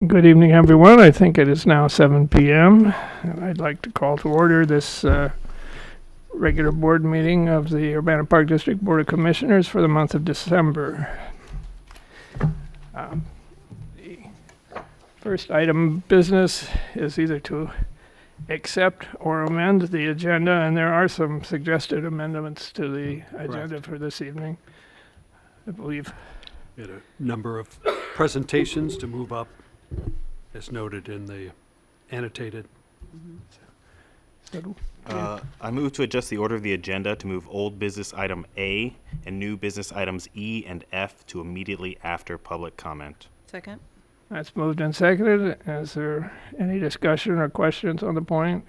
Good evening, everyone. I think it is now 7 p.m. And I'd like to call to order this regular board meeting of the Urbana Park District Board of Commissioners for the month of December. The first item of business is either to accept or amend the agenda, and there are some suggested amendments to the agenda for this evening, I believe. We had a number of presentations to move up, as noted in the annotated. I move to adjust the order of the agenda to move old business item A and new business items E and F to immediately after public comment. Second. That's moved and seconded. Is there any discussion or questions on the point?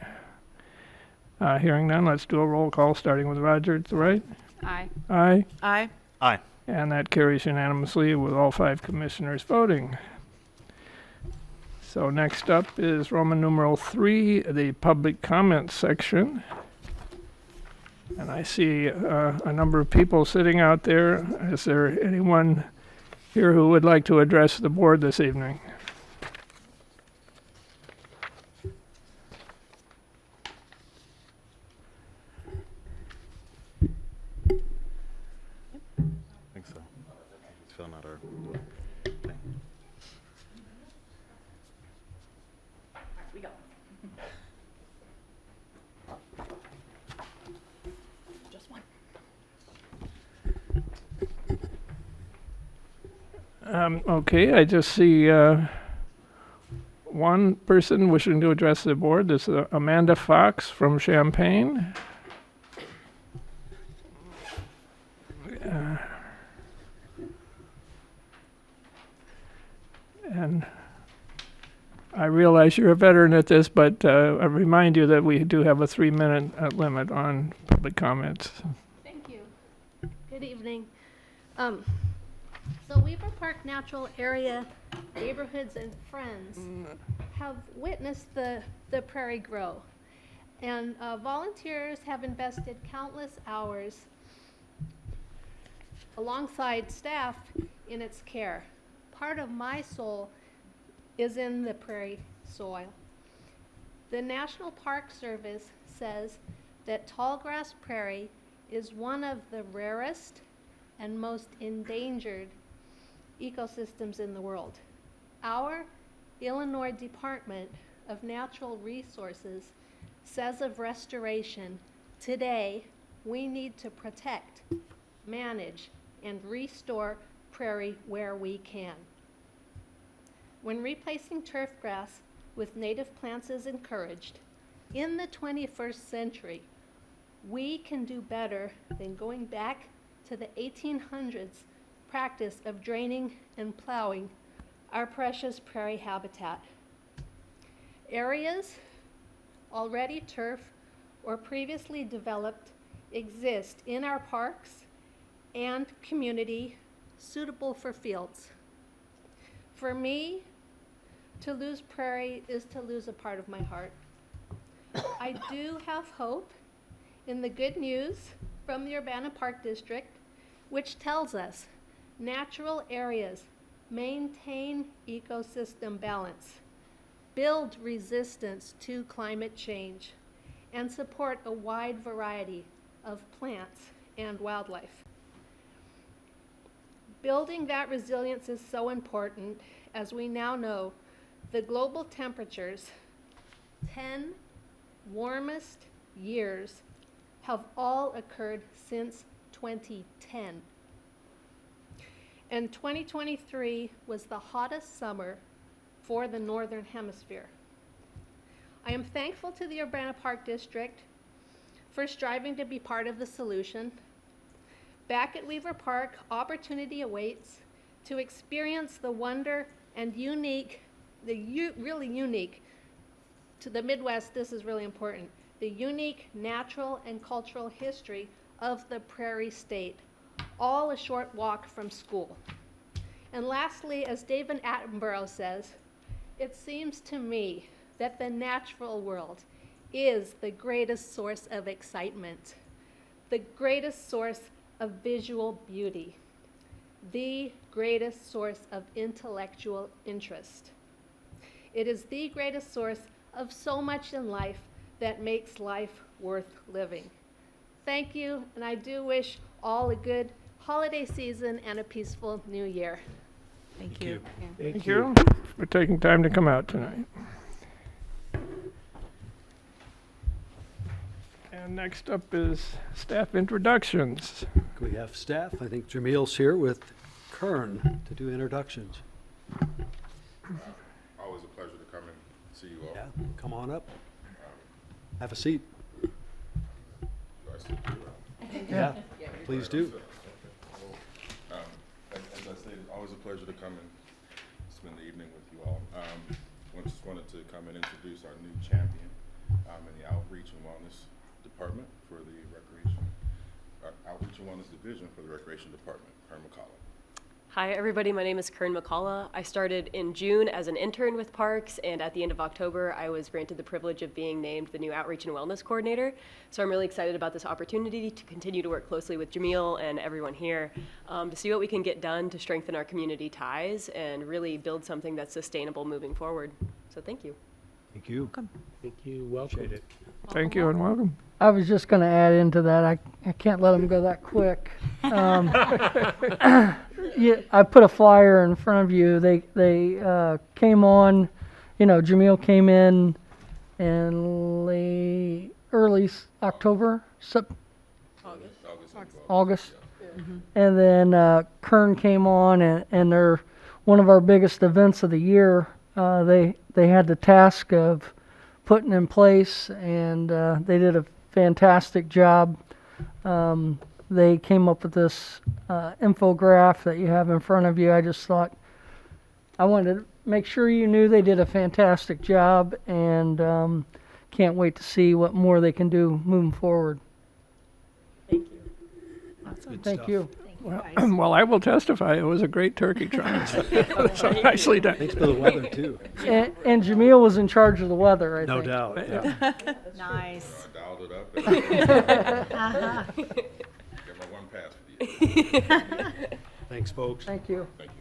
Hearing none, let's do a roll call, starting with Roger at the right. Aye. Aye. Aye. Aye. And that carries unanimously with all 5 commissioners voting. So next up is Roman numeral 3, the public comment section. And I see a number of people sitting out there. Is there anyone here who would like to address the board this evening? I think so. It's filling out our thing. We go. Just one. Okay, I just see one person wishing to address the board. This is Amanda Fox from Champaign. And I realize you're a veteran at this, but I remind you that we do have a 3-minute limit on public comments. Thank you. Good evening. So Weaver Park Natural Area Neighborhoods and Friends have witnessed the prairie grow. And volunteers have invested countless hours alongside staff in its care. Part of my soul is in the prairie soil. The National Park Service says that tallgrass prairie is one of the rarest and most endangered ecosystems in the world. Our Illinois Department of Natural Resources says of restoration, today we need to protect, manage, and restore prairie where we can. When replacing turf grass with native plants is encouraged, in the 21st century, we can do better than going back to the 1800s practice of draining and plowing our precious prairie habitat. Areas already turf or previously developed exist in our parks and community suitable for fields. For me, to lose prairie is to lose a part of my heart. I do have hope in the good news from the Urbana Park District, which tells us natural areas maintain ecosystem balance, build resistance to climate change, and support a wide variety of plants and wildlife. Building that resilience is so important, as we now know the global temperatures, 10 warmest years, have all occurred since 2010. And 2023 was the hottest summer for the Northern Hemisphere. I am thankful to the Urbana Park District for striving to be part of the solution. Back at Weaver Park, opportunity awaits to experience the wonder and really unique, to the Midwest, this is really important, the unique natural and cultural history of the Prairie State, all a short walk from school. And lastly, as David Attenborough says, it seems to me that the natural world is the greatest source of excitement, the greatest source of visual beauty, the greatest source of intellectual interest. It is the greatest source of so much in life that makes life worth living. Thank you, and I do wish all a good holiday season and a peaceful new year. Thank you. Thank you for taking time to come out tonight. And next up is staff introductions. We have staff. I think Jamil's here with Kern to do introductions. Always a pleasure to come and see you all. Yeah, come on up. Have a seat. Do I sit through? Yeah, please do. As I stated, always a pleasure to come and spend the evening with you all. Just wanted to come and introduce our new champion in the Outreach and Wellness Department for the Recreation, Outreach and Wellness Division for the Recreation Department, Kern McCullough. Hi, everybody. My name is Kern McCullough. I started in June as an intern with Parks, and at the end of October, I was granted the privilege of being named the new Outreach and Wellness Coordinator. So I'm really excited about this opportunity to continue to work closely with Jamil and everyone here to see what we can get done to strengthen our community ties and really build something that's sustainable moving forward. So thank you. Thank you. Thank you. Welcome. Appreciate it. Thank you and welcome. I was just going to add into that. I can't let them go that quick. Yeah, I put a flyer in front of you. They came on. Jamil came in early October, August, and then Kern came on, and they're one of our biggest events of the year. They had the task of putting in place, and they did a fantastic job. They came up with this infograph that you have in front of you. I just thought I wanted to make sure you knew they did a fantastic job, and can't wait to see what more they can do moving forward. Thank you. Good Thank stuff. you. Well, I will testify. It was a great turkey trot. So nicely done. Thanks for the weather, too. And Jamil was in charge of the weather, I No think. doubt, yeah. Nice. I dialed it up and get my one pass for you. Thanks, folks. Thank you. Thank you.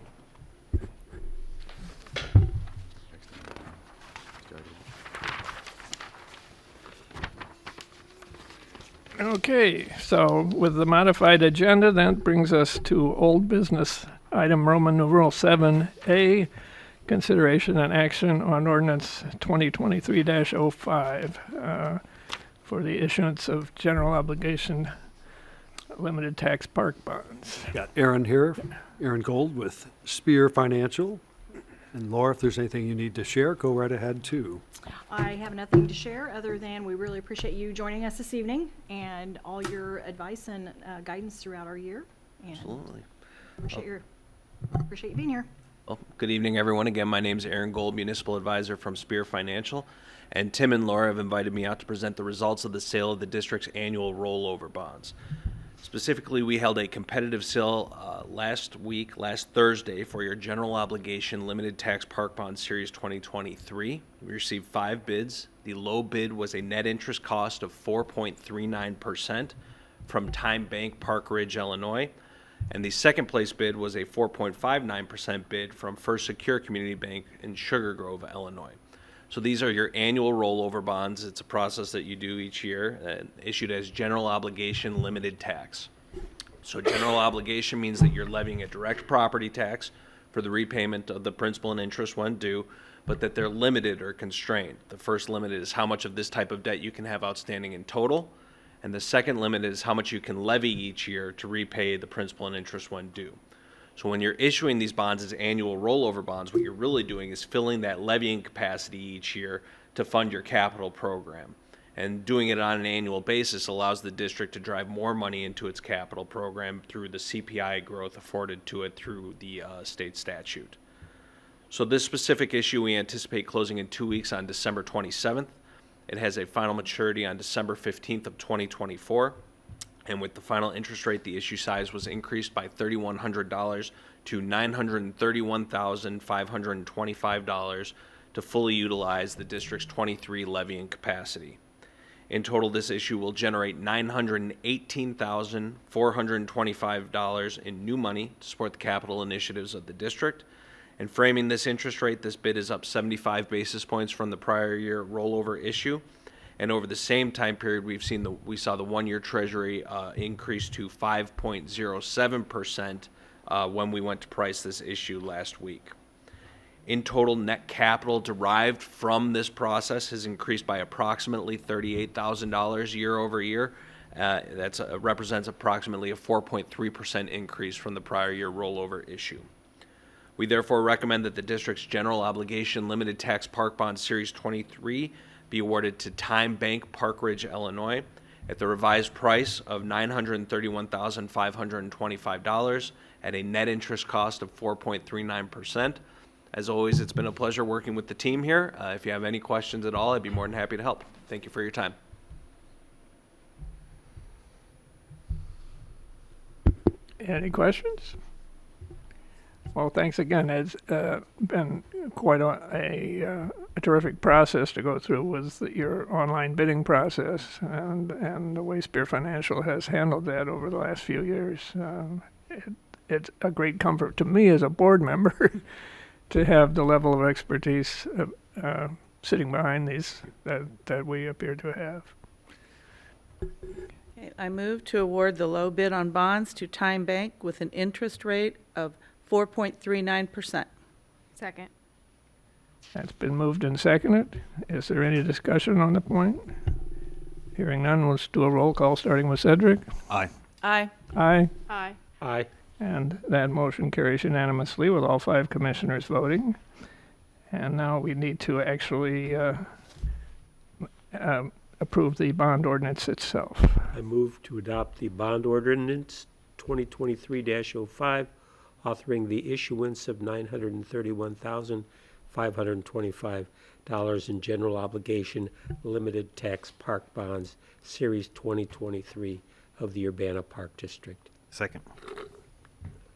Okay, so with the modified agenda, that brings us to old business item Roman numeral 7A, consideration and action on ordinance 2023-05 for the issuance of general obligation limited tax park bonds. Got Aaron here, Aaron Gold with Spear Financial. And Laura, if there's anything you need to share, go right ahead, too. I have nothing to share other than we really appreciate you joining us this evening and all your advice and guidance throughout our year. And Absolutely. appreciate you being here. Well, good evening, everyone. Again, my name is Aaron Gold, Municipal Advisor from Spear Financial, and Tim and Laura have invited me out to present the results of the sale of the district's annual rollover bonds. Specifically, we held a competitive sale last Thursday, for your general obligation limited tax park bond series 2023. We received 5 bids. The low bid was a net interest cost of 4.39% from Time Bank, Park Ridge, Illinois. And the second place bid was a 4.59% bid from First Secure Community Bank in Sugar Grove, Illinois. So these are your annual rollover bonds. It's a process that you do each year, issued as general obligation limited tax. So general obligation means that you're levying a direct property tax for the repayment of the principal and interest when due, but that they're limited or constrained. The first limit is how much of this type of debt you can have outstanding in total, and the second limit is how much you can levy each year to repay the principal and interest when due. So when you're issuing these bonds as annual rollover bonds, what you're really doing is filling that levying capacity each year to fund your capital program. And doing it on an annual basis allows the district to drive more money into its capital program through the CPI growth afforded to it through the state statute. So this specific issue we anticipate closing in 2 weeks on December 27th. It has a final maturity on December 15th of 2024. And with the final interest rate, the issue size was increased by $3,100 to $931,525 to fully utilize the district's 23 levying capacity. In total, this issue will generate $918,425 in new money to support the capital initiatives of the district, And framing this interest rate, this bid is up 75 basis points from the prior year rollover issue. And over the same time period, we saw the 1-year Treasury increase to 5.07% when we went to price this issue last week. In total, net capital derived from this process has increased by approximately $38,000 year over year. That represents approximately a 4.3% increase from the prior year rollover issue. We therefore recommend that the district's general obligation limited tax park bond Series 23 be awarded to Time Bank Park Ridge, Illinois, at the revised price of $931,525 at a net interest cost of 4.39%. As always, it's been a pleasure working with the team here. If you have any questions at all, I'd be more than happy to help. Thank you for your time. Any questions? Well, thanks again. It's been quite a terrific process to go through with your online bidding process, and the way Spear Financial has handled that over the last few years. It's a great comfort to me as a board member to have the level of expertise sitting behind these that we appear to have. Okay, I move to award the low bid on bonds to Time Bank with an interest rate of 4.39%. Second. That's been moved and seconded. Is there any discussion on the point? Hearing none, let's do a roll call, starting with Cedric. Aye. Aye. Aye. Aye. Aye. And that motion carries unanimously with all 5 commissioners voting. And now we need to actually approve the bond ordinance itself. I move to adopt the bond ordinance 2023-05, authoring the issuance of $931,525 in general obligation limited tax park bonds, Series 2023 of the Urbana Park District. Second.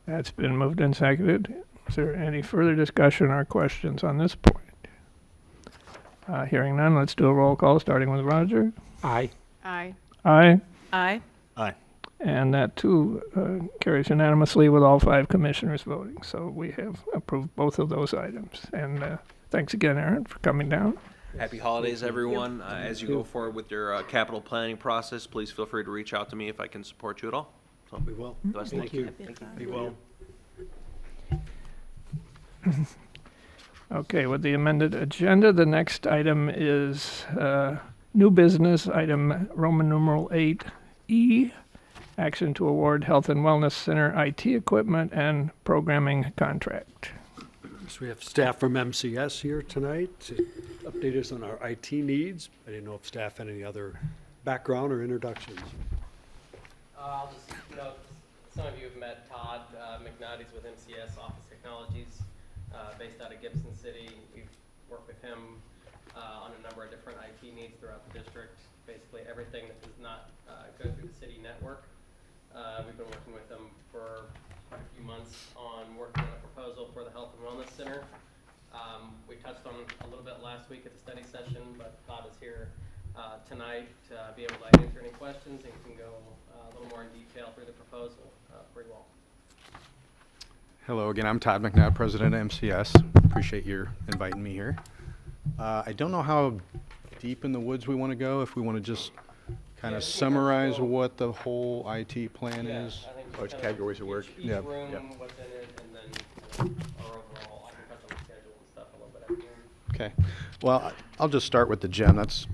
That's been moved and seconded. Is there any further discussion or questions on this point? Hearing none, let's do a roll call, starting with Roger. Aye. Aye. Aye. Aye. Aye. And that too carries unanimously with all 5 commissioners voting. So we have approved both of those items. And thanks again, Aaron, for coming down. Happy holidays, everyone. As you go forward with your capital planning process, please feel free to reach out to me if I can support you at all. So, We will. the best of luck. Thank you. We will. Okay, with the amended agenda, the next item is new business, item Roman numeral 8E, action to award Health and Wellness Center IT equipment and programming contract. So we have staff from MCS here tonight to update us on our IT needs. I didn't know if staff had any other background or introductions. I'll just note, some of you have met Todd McNally's with MCS Office Technologies, based out of Gibson City. We've worked with him on a number of different IT needs throughout the district, basically everything that does not go through the city network. We've been working with him for quite a few months on working on a proposal for the Health and Wellness Center. We touched on a little bit last week at the study session, but Todd is here tonight to be able to answer any questions and can go a little more in detail through the proposal for you all. Hello again, I'm Todd McNabb, President of MCS. Appreciate your inviting me here. I don't know how deep in the woods we want to go, if we want to just kind of summarize what the whole IT plan is. I think just Which kind of categories of work? Each Yep. room, Yep. what's in it, and then our overall, I can touch on the schedule and stuff a little bit at the end. Okay. Well, I'll just start with the gym. It's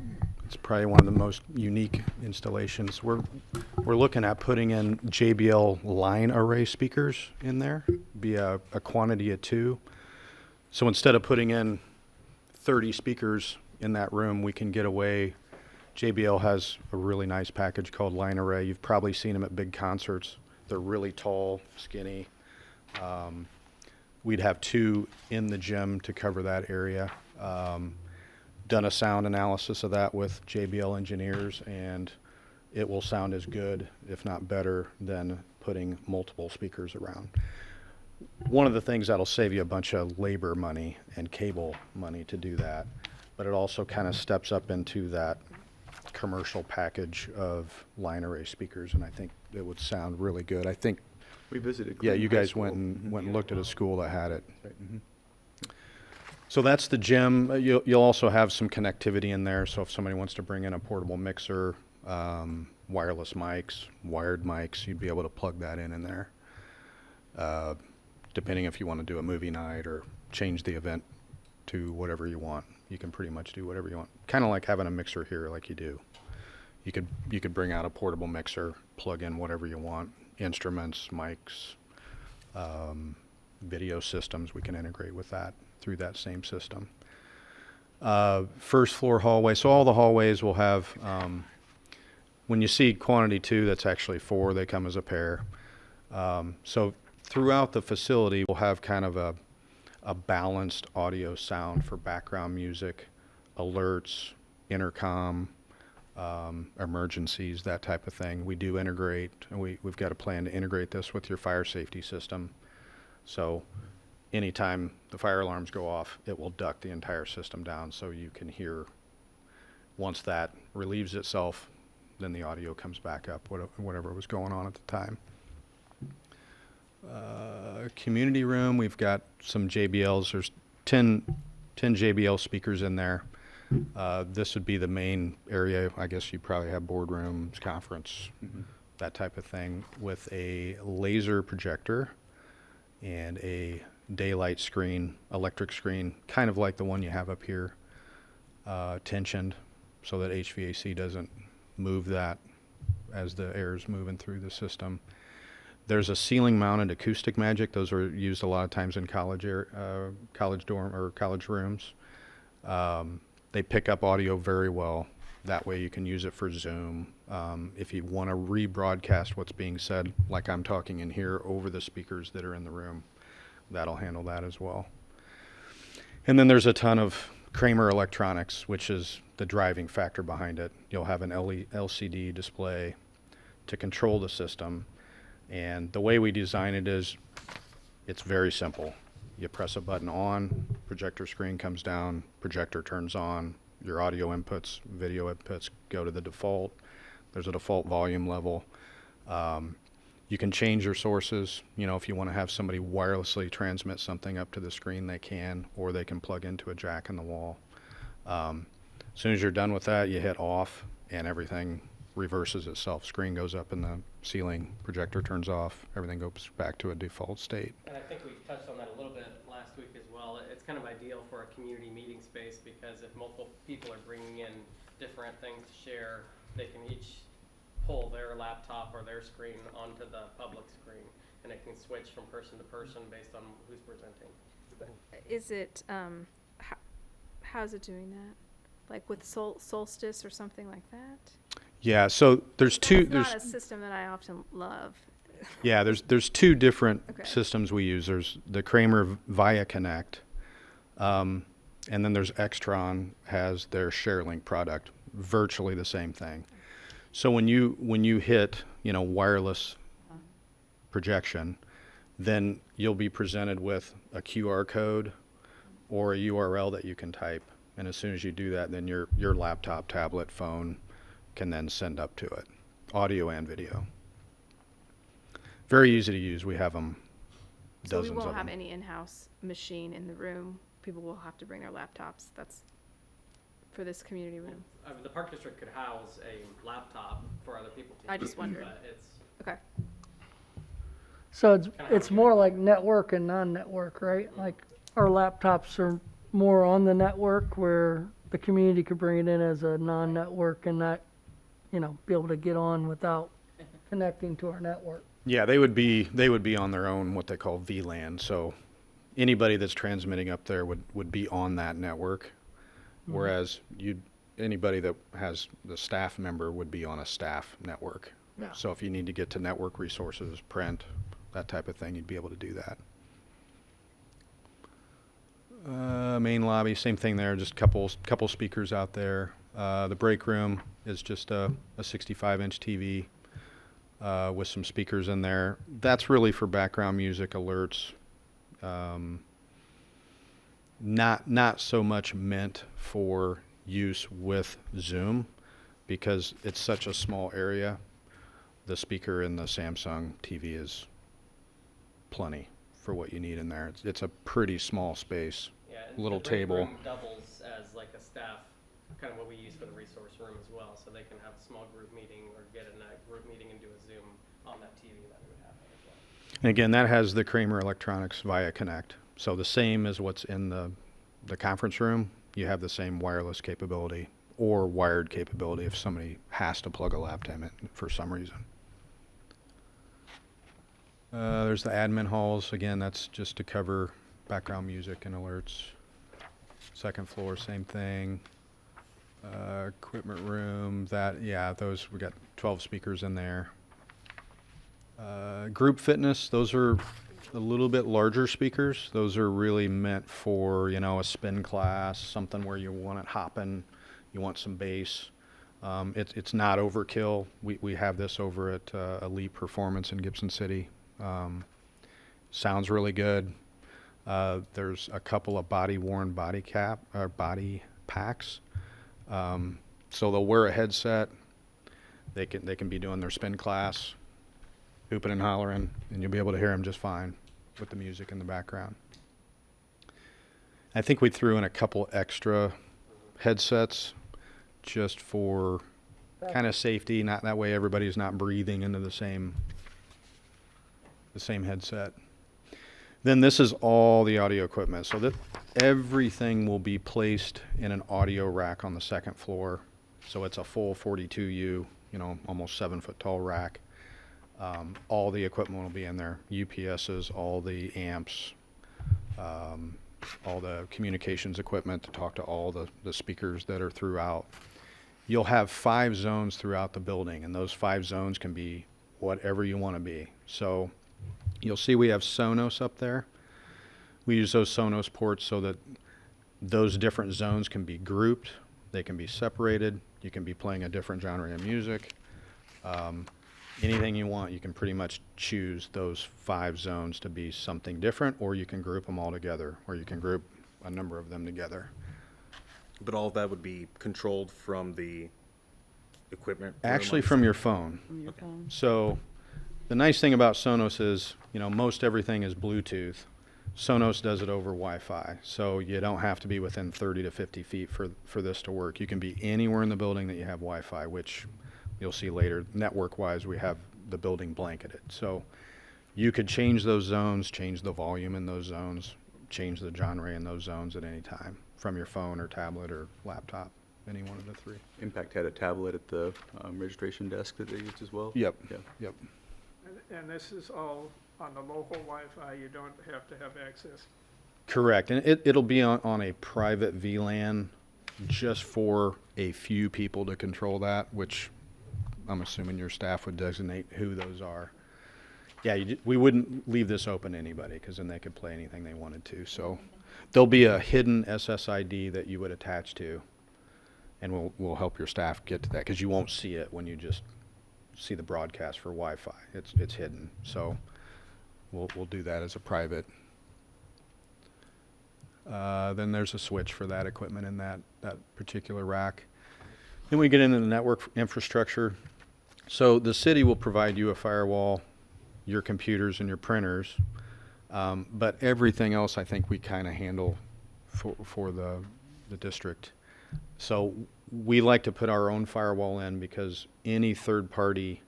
probably one of the most unique installations. We're looking at putting in JBL line array speakers in there, be a quantity of 2. So instead of putting in 30 speakers in that room, we can get away. JBL has a really nice package called line array. You've probably seen them at big concerts. They're really tall, skinny. We'd have 2 in the gym to cover that area. Done a sound analysis of that with JBL engineers, and it will sound as good, if not better, than putting multiple speakers around. One of the things that'll save you a bunch of labor money and cable money to do that, but it also kind of steps up into that commercial package of line array speakers, and I think it would sound really good. I think We visited. yeah, Clinton you High guys School. went and looked at a school that had it. Right. So that's the gym. You'll also have some connectivity in there. So if somebody wants to bring in a portable mixer, wireless mics, wired mics, you'd be able to plug that in there. Depending if you want to do a movie night or change the event to whatever you want, you can pretty much do whatever you want. Kind of like having a mixer here, like you do. You could bring out a portable mixer, plug in whatever you want, instruments, mics, video systems. We can integrate with that through that same system. First floor hallway. So all the hallways will have, when you see quantity 2, that's actually 4. They come as a pair. So throughout the facility, we'll have kind of a balanced audio sound for background music, alerts, intercom, emergencies, that type of thing. We do integrate, and we've got a plan to integrate this with your fire safety system. So anytime the fire alarms go off, it will duck the entire system down so you can hear. Once that relieves itself, then the audio comes back up, whatever was going on at the time. Community room, we've got some JBLs. There's 10 JBL speakers in there. This would be the main area. I guess you probably have boardrooms, conference, that type of thing, with a laser projector and a daylight screen, electric screen, kind of like the one you have up here, tensioned so that HVAC doesn't move that as the air is moving through the system. There's a ceiling mounted acoustic magic. Those are used a lot of times in college dorm or college rooms. They pick up audio very well. That way you can use it for Zoom. If you want to rebroadcast what's being said, like I'm talking in here, over the speakers that are in the room, that'll handle that as well. And then there's a ton of Kramer electronics, which is the driving factor behind it. You'll have an LCD display to control the system. And the way we design it is, it's very simple. You press a button on, projector screen comes down, projector turns on, your audio inputs, video inputs go to the default. There's a default volume level. You can change your sources. You know, if you want to have somebody wirelessly transmit something up to the screen, they can, or they can plug into a jack in the wall. As soon as you're done with that, you hit off and everything reverses itself. Screen goes up in the ceiling, projector turns off, everything goes back to a default state. And I think we touched on that a little bit last week as well. It's kind of ideal for a community meeting space because if multiple people are bringing in different things to share, they can each pull their laptop or their screen onto the public screen, and it can switch from person to person based on who's presenting. Is it, how's it doing that? Like with Solstice or something like that? Yeah, so there's two. That's not a system that I often love. Yeah, there's two different Okay. systems we use. There's the Kramer Via Connect, and then there's Extron has their ShareLink product, virtually the same thing. So when you hit, wireless projection, then you'll be presented with a QR code or a URL that you can type, and as soon as you do that, then your laptop, tablet, phone can then send up to it, audio and video. Very easy to use. We have them, So we dozens won't of have them. any in-house machine in the room. People will have to bring their laptops. That's for this community room. The park district could house a laptop for other people to I use, just wondered. but it's Okay. So it's more like network and non-network, right? Like our laptops are more on the network where the community could bring it in as a non-network and not, be able to get on without connecting to our network. Yeah, they would be on their own, what they call VLAN. So anybody that's transmitting up there would be on that network, whereas anybody that has the staff member would be on a staff network. Yeah. So if you need to get to network resources, print, that type of thing, you'd be able to do that. Main lobby, same thing there, just couple speakers out there. The break room is just a 65-inch TV with some speakers in there. That's really for background music, alerts. Not so much meant for use with Zoom because it's such a small area. The speaker in the Samsung TV is plenty for what you need in there. It's a pretty small space. Yeah, and little the break table. room doubles as like a staff, kind of what we use for the resource room as well, so they can have a small group meeting or get in a group meeting and do a Zoom on that TV that we would have there as well. And again, that has the Kramer Electronics Via Connect. So the same as what's in the conference room, you have the same wireless capability or wired capability if somebody has to plug a laptop in for some reason. There's the admin halls. Again, that's just to cover background music and alerts. Second floor, same thing. Equipment room, those, we got 12 speakers in there. Group fitness, those are a little bit larger speakers. Those are really meant for, a spin class, something where you want it hopping, you want some bass. It's not overkill. We have this over at Elite Performance in Gibson City. Sounds really good. There's a couple of body-worn body packs. So they'll wear a headset. They can be doing their spin class, hooping and hollering, and you'll be able to hear them just fine with the music in the background. I think we threw in a couple extra headsets just for kind of safety, not that way everybody's not breathing into the same headset. Then this is all the audio equipment. So that everything will be placed in an audio rack on the second floor. So it's a full 42U, almost 7 foot tall rack. All the equipment will be in there. UPSs, all the amps, all the communications equipment to talk to all the speakers that are throughout. You'll have 5 zones throughout the building, and those 5 zones can be whatever you want to be. So you'll see we have Sonos up there. We use those Sonos ports so that those different zones can be grouped. They can be separated. You can be playing a different genre of music. Anything you want, you can pretty much choose those 5 zones to be something different, or you can group them all together, or you can group a number of them together. But all of that would be controlled from the equipment room Actually, on from site? your phone. From your phone. So the nice thing about Sonos is, most everything is Bluetooth. Sonos does it over Wi-Fi, so you don't have to be within 30 to 50 feet for this to work. You can be anywhere in the building that you have Wi-Fi, which you'll see later. Network-wise, we have the building blanketed. So you could change those zones, change the volume in those zones, change the genre in those zones at any time from your phone or tablet or laptop, any one of the 3. Impact had a tablet at the registration desk that they used as well? Yep. Yeah. Yep. And this is all on the local Wi-Fi, you don't have to have access. Correct, and it'll be on a private VLAN just for a few people to control that, which I'm assuming your staff would designate who those are. Yeah, we wouldn't leave this open to anybody, because then they could play anything they wanted to. So there'll be a hidden SSID that you would attach to, and we'll help your staff get to that, because you won't see it when you just see the broadcast for Wi-Fi. It's hidden, so we'll do that as a private. Then there's a switch for that equipment in that particular rack. Then we get into the network infrastructure. So the city will provide you a firewall, your computers and your printers, but everything else I think we kind of handle for the district. So we like to put our own firewall in, because any third-party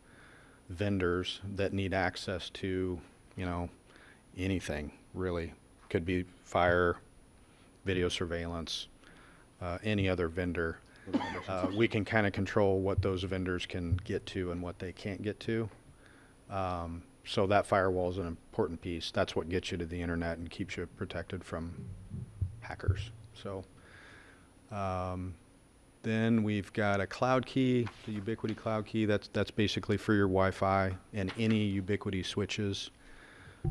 vendors that need access to, anything really, could be fire, video surveillance, any other vendor. We can kind of control what those vendors can get to and what they can't get to. So that firewall is an important piece. That's what gets you to the internet and keeps you protected from hackers. So then we've got a cloud key, the Ubiquiti cloud key. That's basically for your Wi-Fi and any Ubiquiti switches.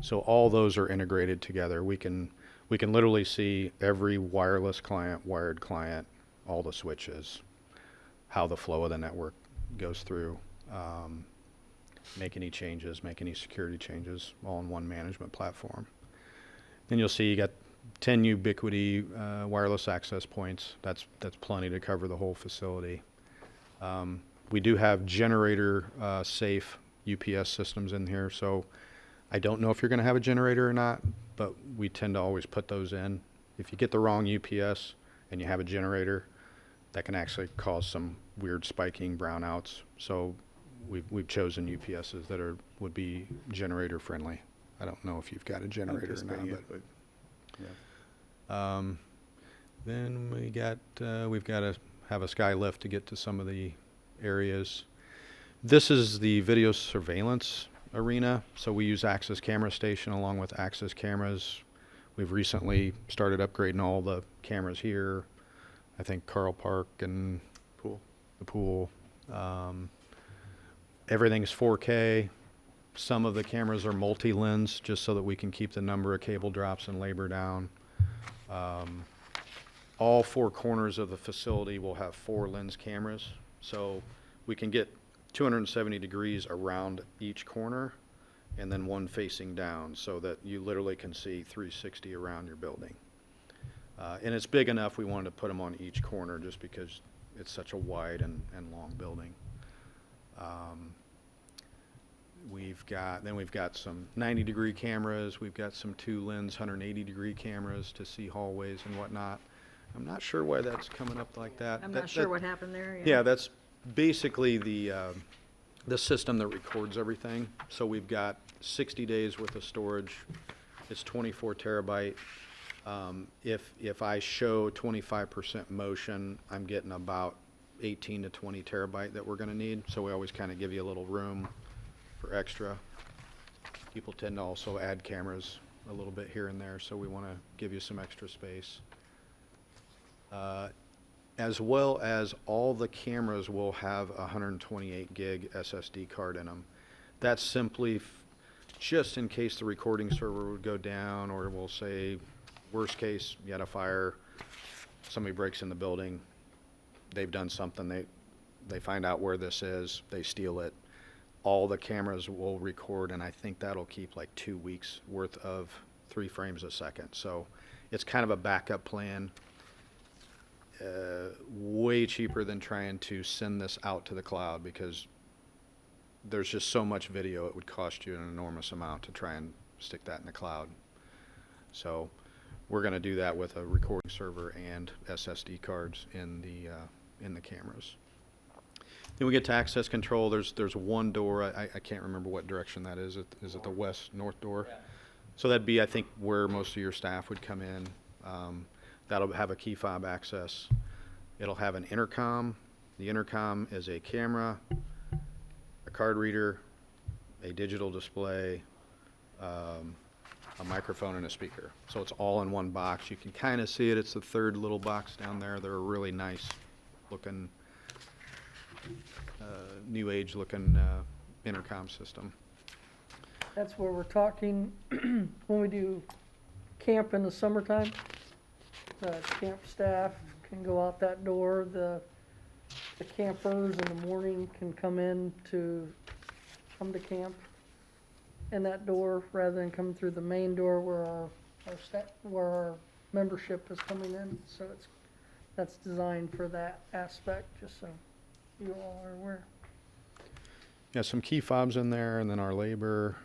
So all those are integrated together. We can literally see every wireless client, wired client, all the switches, how the flow of the network goes through, make any changes, make any security changes, all in one management platform. Then you'll see you got 10 Ubiquiti wireless access points. That's plenty to cover the whole facility. We do have generator safe UPS systems in here, so I don't know if you're going to have a generator or not, but we tend to always put those in if you get the wrong UPS and you have a generator, that can actually cause some weird spiking brownouts. So we've chosen UPSs that would be generator friendly. I don't know if you've got a generator or not, Anticipating but it, yeah. then we've got to have a sky lift to get to some of the areas. This is the video surveillance arena. So we use Access Camera Station along with Access Cameras. We've recently started upgrading all the cameras here. I think Carl Park and the pool. Everything's 4K. Some of the cameras are multi-lens, just so that we can keep the number of cable drops and labor down. All four corners of the facility will have 4 lens cameras, so we can get 270 degrees around each corner and then one facing down, so that you literally can see 360 around your building. And it's big enough, we wanted to put them on each corner just because it's such a wide and long building. We've got some 90-degree cameras. We've got some 2-lens 180-degree cameras to see hallways and whatnot. I'm not sure why that's coming up like that. I'm not sure what happened there. Yeah, that's basically the system that records everything. So we've got 60 days worth of storage. It's 24 terabyte. If I show 25% motion, I'm getting about 18 to 20 terabyte that we're going to need. So we always kind of give you a little room for extra. People tend to also add cameras a little bit here and there, so we want to give you some extra space. As well as all the cameras will have a 128 gig SSD card in them. That's simply just in case the recording server would go down, or we'll say, worst case, you had a fire, somebody breaks in the building, they've done something, they find out where this is, they steal it. All the cameras will record, and I think that'll keep like 2 weeks worth of 3 frames a second. So it's kind of a backup plan. Way cheaper than trying to send this out to the cloud, because there's just so much video, it would cost you an enormous amount to try and stick that in the cloud. So we're going to do that with a recording server and SSD cards in the cameras. Then we get to access control. There's one door. I can't remember what direction that is. Is it the west north door? Yeah. So that'd be, I think, where most of your staff would come in. That'll have a key fob access. It'll have an intercom. The intercom is a camera, a card reader, a digital display, a microphone, and a speaker. So it's all in one box. You can kind of see it. It's the third little box down there. They're a really nice looking, new age looking intercom system. That's where we're talking when we do camp in the summertime. The camp staff can go out that door. The campers in the morning can come to camp in that door rather than come through the main door where our membership is coming in. So that's designed for that aspect, just so you all are aware. Yeah, some key fobs in there, and then our labor.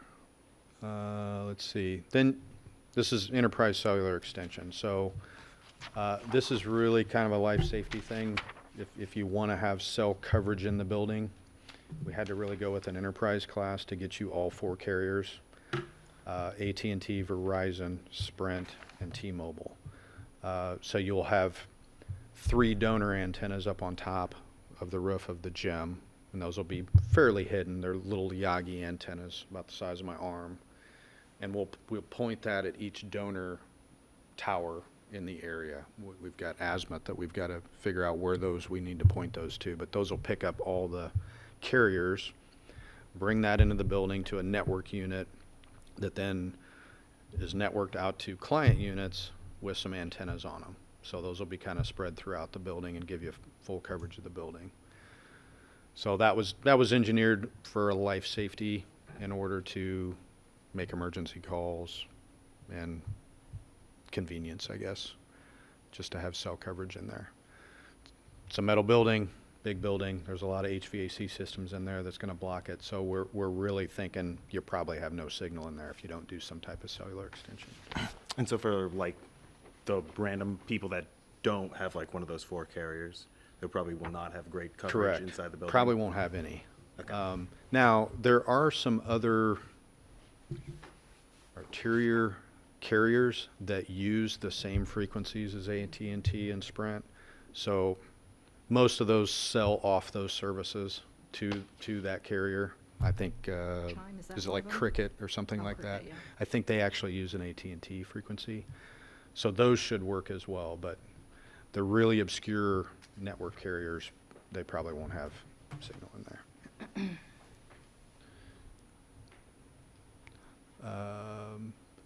Let's see. Then this is enterprise cellular extension. So this is really kind of a life safety thing. If you want to have cell coverage in the building, we had to really go with an enterprise class to get you all 4 carriers, AT&T, Verizon, Sprint, and T-Mobile. So you'll have 3 donor antennas up on top of the roof of the gym, and those will be fairly hidden. They're little Yagi antennas about the size of my arm, and we'll point that at each donor tower in the area. We've got azimuth that we've got to figure out where we need to point those to, but those will pick up all the carriers, bring that into the building to a network unit that then is networked out to client units with some antennas on them. So those will be kind of spread throughout the building and give you full coverage of the building. So that was engineered for life safety in order to make emergency calls and convenience, I guess, just to have cell coverage in there. It's a metal building, big building. There's a lot of HVAC systems in there that's going to block it. So we're really thinking you probably have no signal in there if you don't do some type of cellular extension. And so for like the random people that don't have like one of those 4 carriers, they probably will not have great coverage Correct. inside the building. Probably won't have any. Okay. Now, there are some other arterial carriers that use the same frequencies as AT&T and Sprint. So most of those sell off those services to that carrier. I think, is that is it one like of them? Cricket or something like that? Cricket, yeah. I think they actually use an AT&T frequency. So those should work as well, but the really obscure network carriers, they probably won't have signal in there.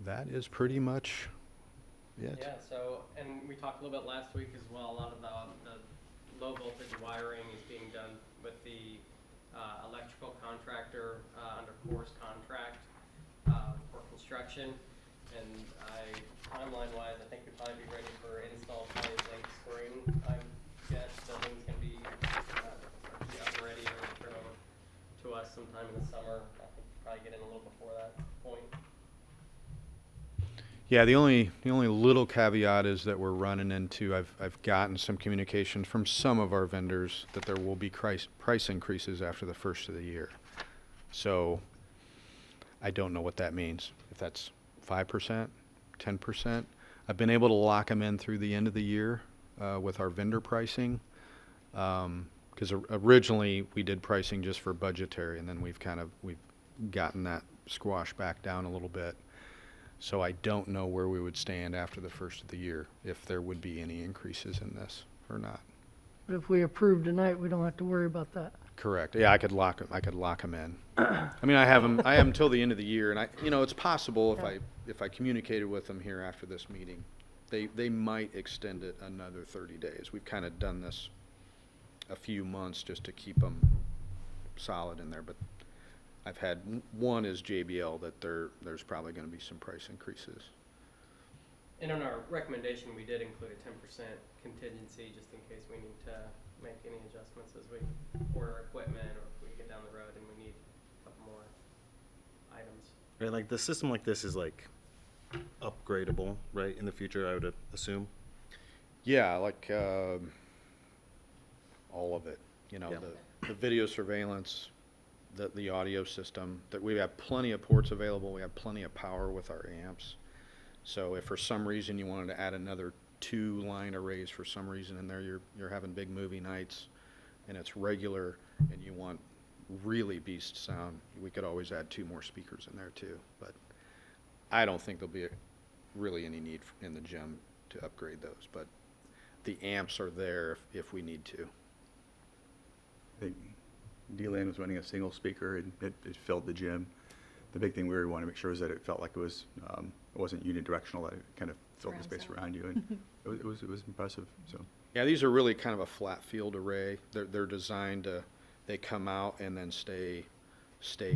That is pretty much it. Yeah, so, and we talked a little bit last week as well, a lot of the low voltage wiring is being done with the electrical contractor under Core's contract for construction. And timeline-wise, I think we'd probably be ready for install probably late spring. I guess buildings can be up ready or turn over to us sometime in the summer. I think we'll probably get in a little before that point. Yeah, the only little caveat is that we're running into, I've gotten some communication from some of our vendors that there will be price increases after the first of the year. So I don't know what that means, if that's 5%, 10%. I've been able to lock them in through the end of the year with our vendor pricing. Because originally we did pricing just for budgetary, and then we've gotten that squashed back down a little bit. So I don't know where we would stand after the first of the year, if there would be any increases in this or not. But if we approve tonight, we don't have to worry about that. Correct. Yeah, I could lock them in. I mean, I have them until the end of the year, and it's possible if I communicated with them here after this meeting, they might extend it another 30 days. We've kind of done this a few months just to keep them solid in there, but I've had one is JBL that there's probably going to be some price increases. And on our recommendation, we did include a 10% contingency just in case we need to make any adjustments as we order equipment or if we get down the road and we need a couple more items. Right, like the system like this is like upgradable, right, in the future, I would assume. Yeah, like all of it. Yeah. The video surveillance, the audio system, that we have plenty of ports available. We have plenty of power with our amps. So if for some reason you wanted to add another 2 line arrays for some reason in there, you're having big movie nights and it's regular and you want really beast sound, we could always add 2 more speakers in there too. But I don't think there'll be really any need in the gym to upgrade those, but the amps are there if we need to. I think D-Land was running a single speaker and it filled the gym. The big thing we wanted to make sure is that it felt like it wasn't unidirectional, that it kind of filled the space around you, and it was impressive. So Yeah, these are really kind of a flat field array. They're designed to, they come out and then stay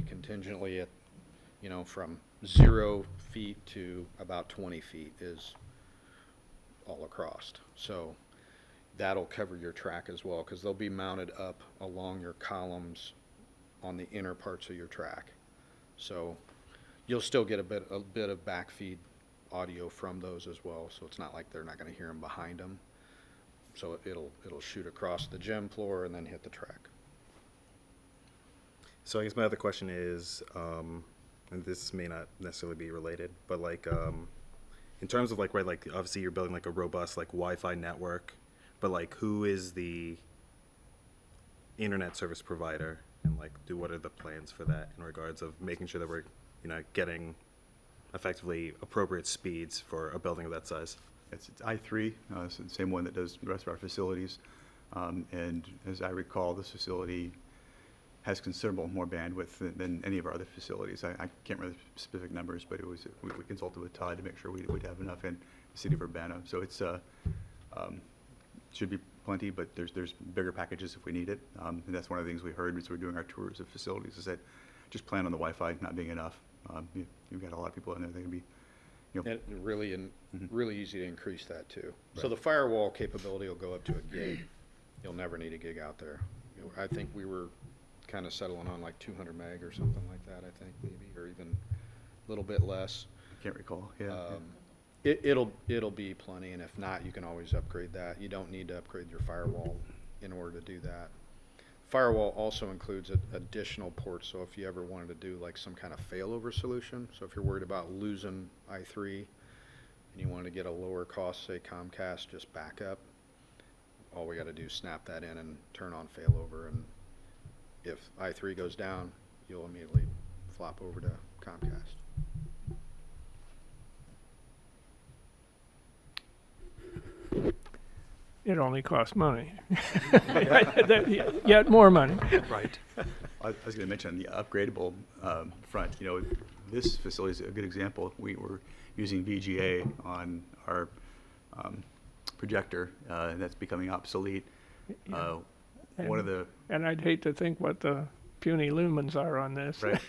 contingently at, from 0 feet to about 20 feet is all across. So that'll cover your track as well, because they'll be mounted up along your columns on the inner parts of your track. So you'll still get a bit of backfeed audio from those as well. So it's not like they're not going to hear them behind them. So it'll shoot across the gym floor and then hit the track. So I guess my other question is, and this may not necessarily be related, but like in terms of like, right, like obviously you're building like a robust like Wi-Fi network, but like who is the internet service provider, and like what are the plans for that in regards of making sure that we're getting effectively appropriate speeds for a building of that size? it's I3, it's the same one that does the rest of our facilities. And as I recall, this facility has considerable more bandwidth than any of our other facilities. I can't remember the specific numbers, but we consulted with Todd to make sure we'd have enough in the city of Urbana. So it's should be plenty, but there's bigger packages if we need it. And that's one of the things we heard as we're doing our tours of facilities, is that just plan on the Wi-Fi not being enough. You've got a lot of people in there that can be, And really easy to increase that too. So the firewall capability will go up to a gig. You'll never need a gig out there. I think we were kind of settling on like 200 meg or something like that, I think, maybe, or even a little bit less. Can't recall, yeah. It'll be plenty, and if not, you can always upgrade that. You don't need to upgrade your firewall in order to do that. Firewall also includes additional ports, so if you ever wanted to do like some kind of failover solution, so if you're worried about losing I3 and you want to get a lower cost, say Comcast, just backup, all we got to do is snap that in and turn on failover, and if I3 goes down, you'll immediately flop over to Comcast. It only costs money. Yet more money. Right. I was going to mention on the upgradable front, you know, this facility is a good example. We were using VGA on our projector, and that's becoming obsolete. One of the And I'd hate to think what the puny lumens are on this. right.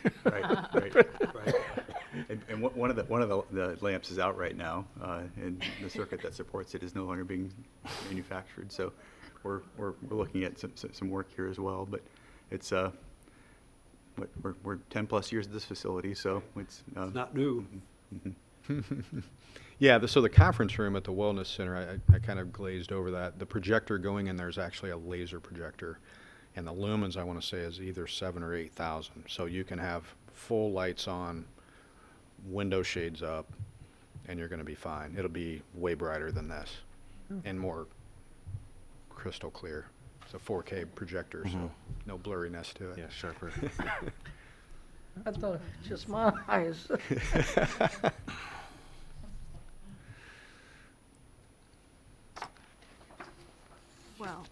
And one of the lamps is out right now, and the circuit that supports it is no longer being manufactured. So we're looking at some work here as well. But it's we're 10 plus years at this facility, so it's Not new. Yeah, so the conference room at the Wellness Center, I kind of glazed over that. The projector going in there is actually a laser projector, and the lumens, I want to say, is either 7,000 or 8,000. So you can have full lights on, window shades up, and you're going to be fine. It'll be way brighter than this and more crystal clear. It's a 4K projector, so no blurriness to it. Yeah, sharper. I thought it was just my eyes. Well,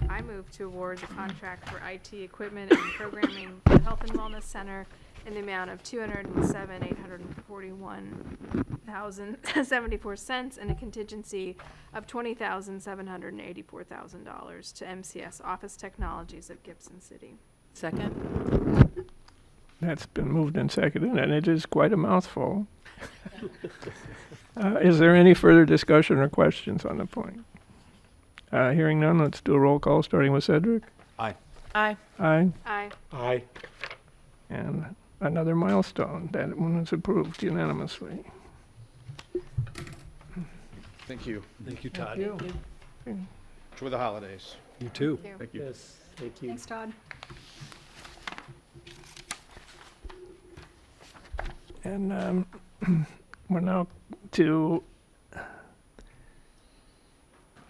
I move to award the contract for IT equipment and programming for the Health and Wellness Center in the amount of $207,841,074 and a contingency of $20,784,000 to MCS Office Technologies of Gibson City. Second? That's been moved and seconded, and it is quite a mouthful. Is there any further discussion or questions on the point? Hearing none, let's do a roll call, starting with Cedric. Aye. Aye. Aye. Aye. Aye. And another milestone. That one is approved unanimously. Thank you. Thank you, Todd. Enjoy the holidays. You too. Thank you. thank you. Yes, thank you. Thanks, Todd. And we're now to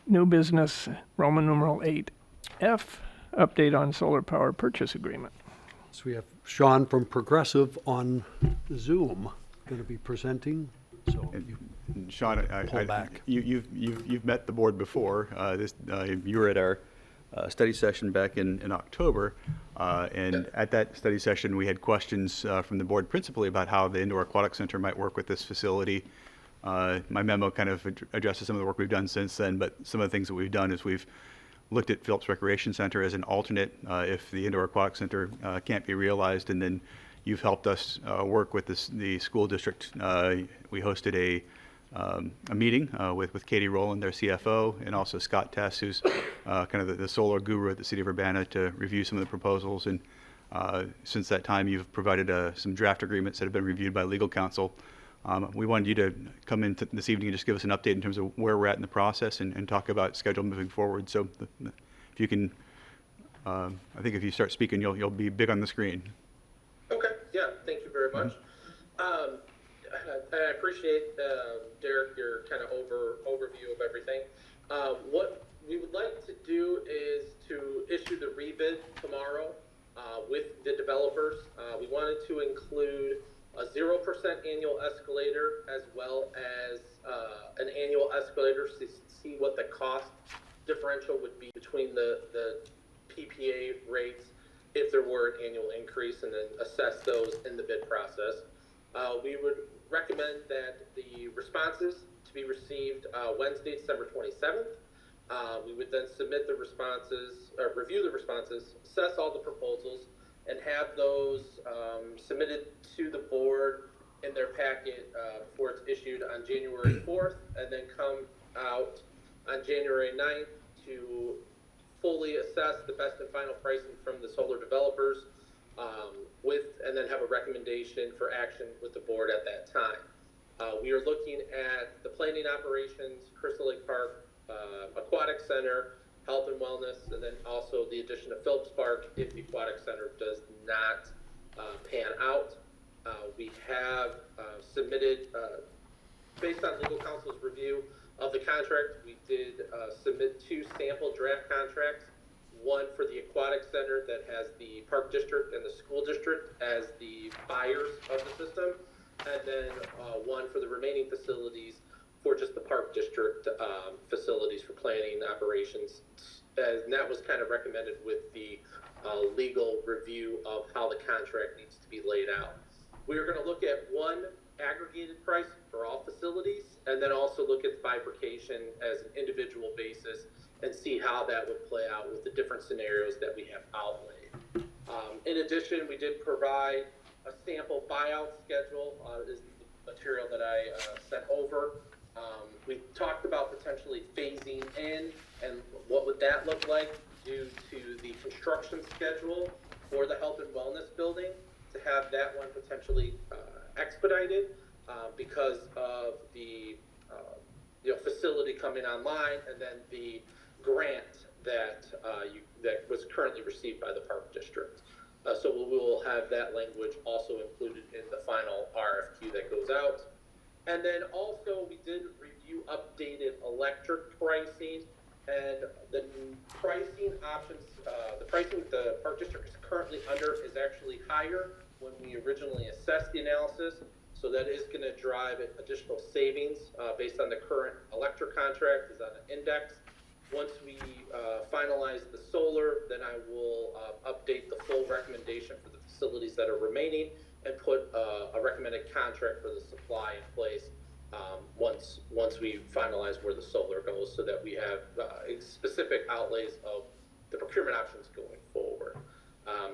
new business, Roman numeral 8F, update on solar power purchase agreement. So we have Sean from Progressive on Zoom going to be presenting. So you And Sean, pull back. you've met the board before. You were at our study session back in October, and at that study session, we had questions from the board principally about how the indoor aquatic center might work with this facility. My memo kind of addresses some of the work we've done since then, but some of the things that we've done is we've looked at Phillips Recreation Center as an alternate if the indoor aquatic center can't be realized, and then you've helped us work with the school district. We hosted a meeting with Katie Rowland, their CFO, and also Scott Tess, who's kind of the solar guru at the city of Urbana, to review some of the proposals. And since that time, you've provided some draft agreements that have been reviewed by legal counsel. We wanted you to come in this evening and just give us an update in terms of where we're at in the process and talk about schedule moving forward. So if you can, I think if you start speaking, you'll be big on the screen. Okay, yeah, thank you very much. I appreciate, Derek, your kind of overview of everything. What we would like to do is to issue the rebid tomorrow with the developers. We wanted to include a 0% annual escalator as well as an annual escalator to see what the cost differential would be between the PPA rates if there were an annual increase, and then assess those in the bid process. We would recommend that the responses to be received Wednesday, December 27th. We would then submit the responses, or review the responses, assess all the proposals, and have those submitted to the board in their packet before it's issued on January 4th, and then come out on January 9th to fully assess the best and final pricing from the solar developers, and then have a recommendation for action with the board at that time. We are looking at the planning operations, Crystal Lake Park, Aquatic Center, Health and Wellness, and then also the addition of Phillips Park if the Aquatic Center does not pan out. We have submitted, based on legal counsel's review of the contract, we did submit 2 sample draft contracts. One for the Aquatic Center that has the Park District and the School District as the buyers of the system, and then one for the remaining facilities for just the Park District facilities for planning operations. And that was kind of recommended with the legal review of how the contract needs to be laid out. We are going to look at one aggregated price for all facilities, and then also look at bifurcation as an individual basis and see how that would play out with the different scenarios that we have outlaid. In addition, we did provide a sample buyout schedule. Is the material that I sent over. We talked about potentially phasing in, and what would that look like due to the construction schedule for the health and wellness building, to have that one potentially expedited because of the facility coming online, and then the grant that that was currently received by the Park District. So we will have that language also included in the final RFQ that goes out. And then also we did review updated electric pricing, and the pricing options, the pricing the Park District is currently under is actually higher when we originally assessed the analysis. So that is going to drive additional savings based on the current electric contract is on an index. Once we finalize the solar, then I will update the full recommendation for the facilities that are remaining and put a recommended contract for the supply in place once we finalize where the solar goes, so that we have specific outlays of the procurement options going forward.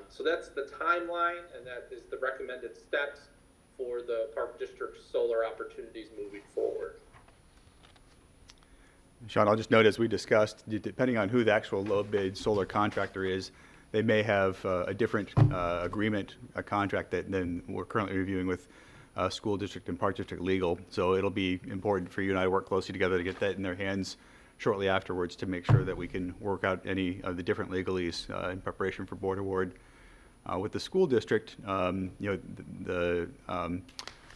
So that's the timeline, and that is the recommended steps for the Park District solar opportunities moving forward. Sean, I'll just note, as we discussed, depending on who the actual low bid solar contractor is, they may have a different agreement, a contract than we're currently reviewing with School District and Park District legal. So it'll be important for you and I to work closely together to get that in their hands shortly afterwards, to make sure that we can work out any of the different legalese in preparation for board award. With the school district,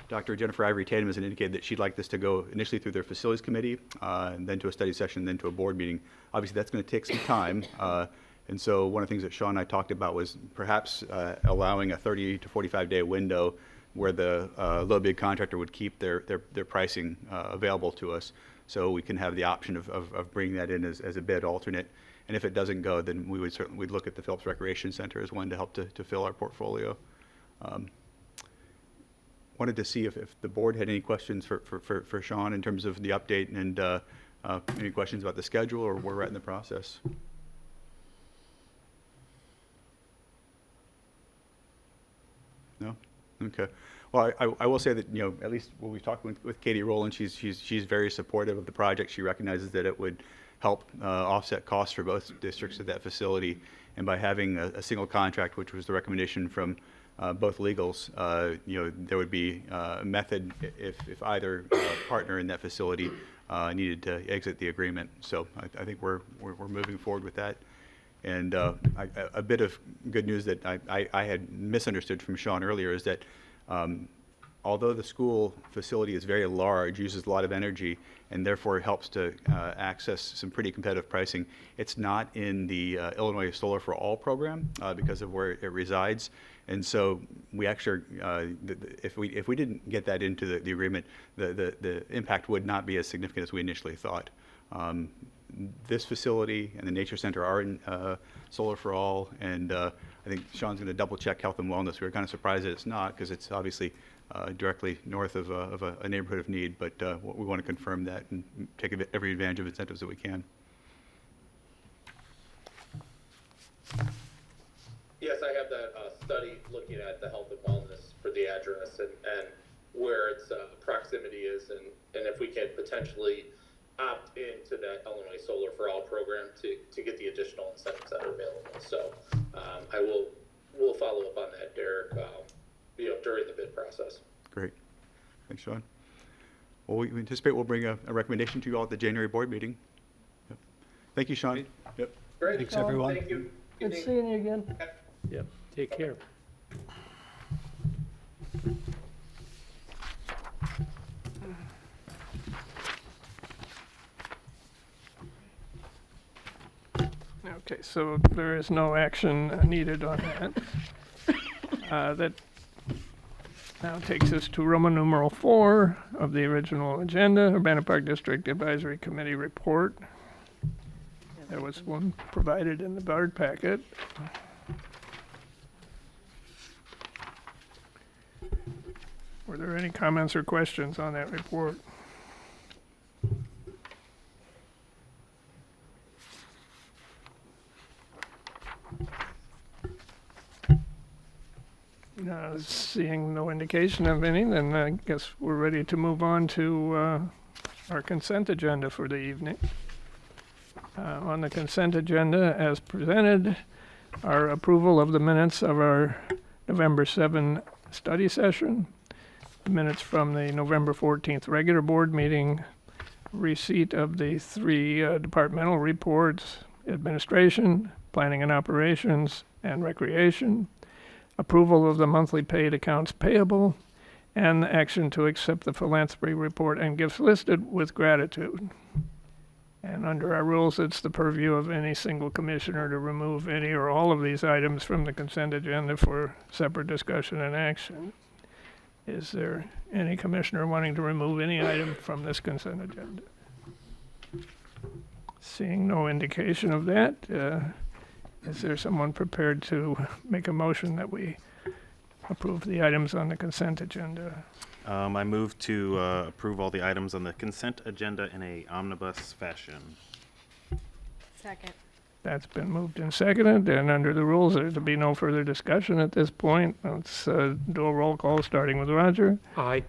Dr. Jennifer Ivory Tatum has indicated that she'd like this to go initially through their facilities committee, and then to a study session, then to a board meeting. Obviously, that's going to take some time. And so one of the things that Sean and I talked about was perhaps allowing a 30 to 45-day window where the low bid contractor would keep their pricing available to us, so we can have the option of bringing that in as a bid alternate. And if it doesn't go, then we would certainly look at the Phillips Recreation Center as one to help to fill our portfolio. Wanted to see if the board had any questions for Sean in terms of the update, and any questions about the schedule or where we're at in the process. No? Okay. Well, I will say that, at least when we talked with Katie Rowland, she's very supportive of the project. She recognizes that it would help offset costs for both districts at that facility. And by having a single contract, which was the recommendation from both legals, there would be a method if either partner in that facility needed to exit the agreement. So I think we're moving forward with that. And a bit of good news that I had misunderstood from Sean earlier is that although the school facility is very large, uses a lot of energy, and therefore helps to access some pretty competitive pricing, it's not in the Illinois Solar for All program because of where it resides. And so we actually, if we didn't get that into the agreement, the impact would not be as significant as we initially thought. This facility and the Nature Center are in Solar for All, and I think Sean's going to double check Health and Wellness. We were kind of surprised that it's not, because it's obviously directly north of a neighborhood of need, but we want to confirm that and take every advantage of incentives that we can. Yes, I have that study looking at the health and wellness for the address and where its proximity is, and if we can potentially opt into that Illinois Solar for All program to get the additional incentives that are available. So we'll follow up on that, Derek, during the bid process. Great. Thanks, Sean. we anticipate we'll bring a recommendation to you all at the January board meeting. Yep. Thank you, Sean. Yep. Great. Thanks, everyone. Thank you. Good seeing you again. Yep, take care. Okay, so there is no action needed on that. That now takes us to Roman numeral 4 of the original agenda, Urbana Park District Advisory Committee report. There was one provided in the board packet. Were there any comments or questions on that report? Seeing no indication of any, then I guess we're ready to move on to our consent agenda for the evening. On the consent agenda, as presented, our approval of the minutes of our November 7 study session, the minutes from the November 14th regular board meeting, receipt of the 3 departmental reports, administration, planning and operations, and recreation, approval of the monthly paid accounts payable, and the action to accept the philanthropy report and gifts listed with gratitude. And under our rules, it's the purview of any single commissioner to remove any or all of these items from the consent agenda for separate discussion and action. Is there any commissioner wanting to remove any item from this consent agenda? Seeing no indication of that, is there someone prepared to make a motion that we approve the items on the consent agenda? I move to approve all the items on the consent agenda in a omnibus fashion. Second. That's been moved and seconded, and under the rules, there to be no further discussion at this point. Let's do a roll call, starting with Roger. Aye.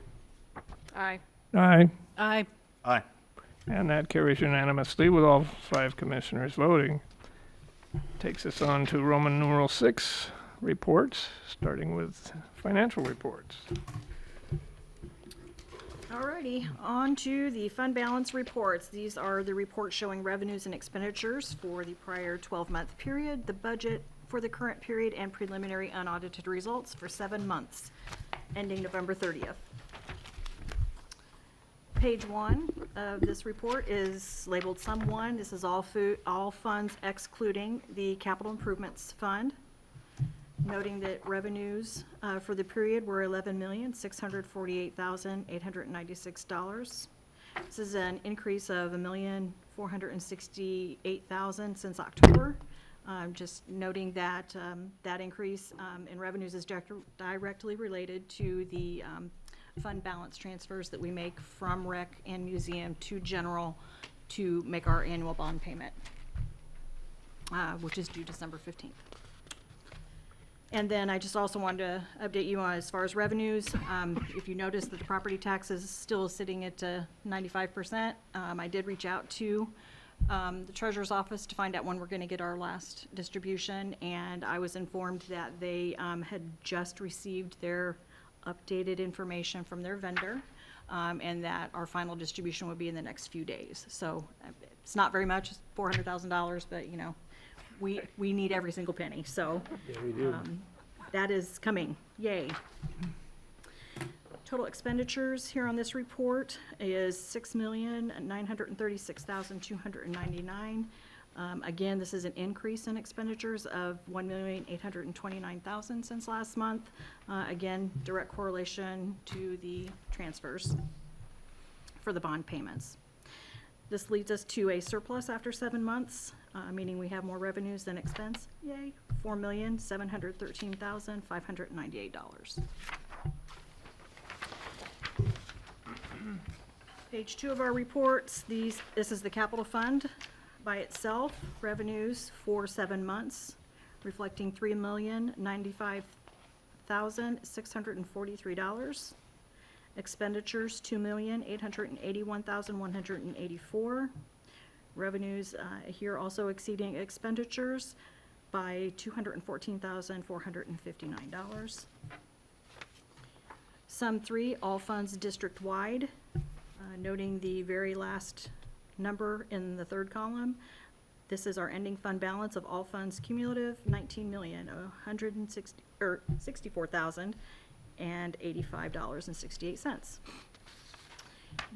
Aye. Aye. Aye. Aye. And that carries unanimously with all 5 commissioners voting. Takes us on to Roman numeral 6 reports, starting with financial reports. Alrighty, on to the fund balance reports. These are the reports showing revenues and expenditures for the prior 12-month period, the budget for the current period, and preliminary unaudited results for 7 months, ending November 30th. Page 1 of this report is labeled Sum 1. This is all funds excluding the Capital Improvements Fund. Noting that revenues for the period were $11,648,896. This is an increase of $1,468,000 since October. Just noting that that increase in revenues is directly related to the fund balance transfers that we make from rec and museum to general to make our annual bond payment, which is due December 15th. And then I just also wanted to update you on as far as revenues. If you notice that the property tax is still sitting at 95%, I did reach out to the treasurer's office to find out when we're going to get our last distribution, and I was informed that they had just received their updated information from their vendor, and that our final distribution would be in the next few days. So it's not very much, it's $400,000, but you know, we need every single penny, so Yeah, we do. that is coming, yay. Total expenditures here on this report is $6,936,299. Again, this is an increase in expenditures of $1,829,000 since last month. Again, direct correlation to the transfers for the bond payments. This leads us to a surplus after 7 months, meaning we have more revenues than expense. Yay, $4,713,598. Page 2 of our reports, this is the capital fund by itself, revenues for 7 months, reflecting $3,095,643. Expenditures, $2,881,184. Revenues here also exceeding expenditures by $214,459. Sum 3, all funds district-wide, Noting the very last number in the third column, this is our ending fund balance of all funds cumulative, $64,085.68.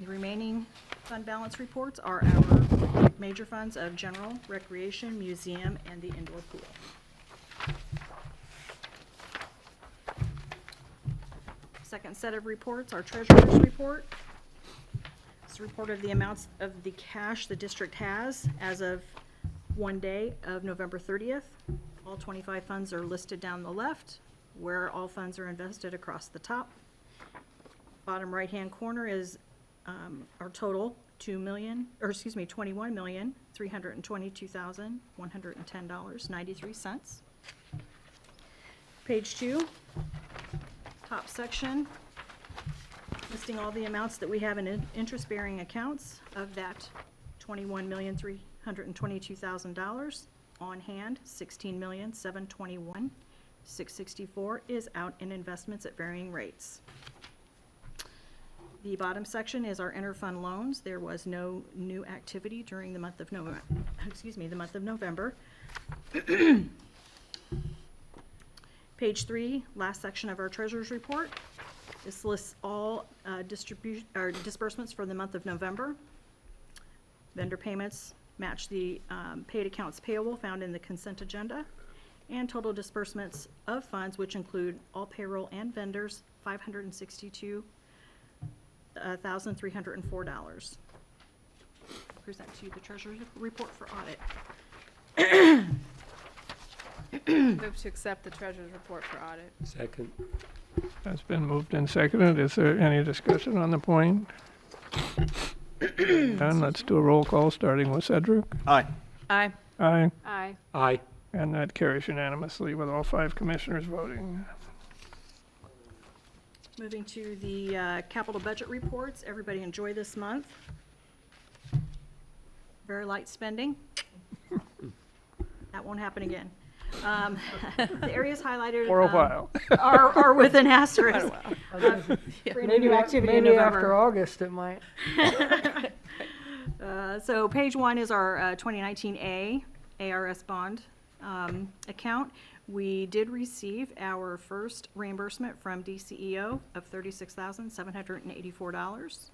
The remaining fund balance reports are our major funds of general, recreation, museum, and the indoor pool. Second set of reports, our treasurer's report. It's a report of the amounts of the cash the district has as of one day of November 30th. All 25 funds are listed down the left, where all funds are invested across the top. Bottom right-hand corner is our total, $21,322,110.93. Page 2, top section, listing all the amounts that we have in interest-bearing accounts. Of that $21,322,000, on hand $16,721,664 is out in investments at varying rates. The bottom section is our interfund loans. There was no new activity during the month of November. Page 3, last section of our treasurer's report. This lists all disbursements for the month of November. Vendor payments match the paid accounts payable found in the consent agenda, and total disbursements of funds, which include all payroll and vendors, $562,304. Present to you the treasurer's report for audit. Move to accept the treasurer's report for audit. Second. That's been moved and seconded. Is there any discussion on the point? None. Let's do a roll call, starting with Cedric. Aye. Aye. Aye. Aye. Aye. And that carries unanimously with all 5 commissioners voting. Moving to the capital budget reports. Everybody enjoy this month. Very light spending. That won't happen again. The areas highlighted For a while. are with an asterisk. For any new Maybe, activity in maybe November. after August it might. So page 1 is our 2019 ARS bond account. We did receive our first reimbursement from DCEO of $36,784.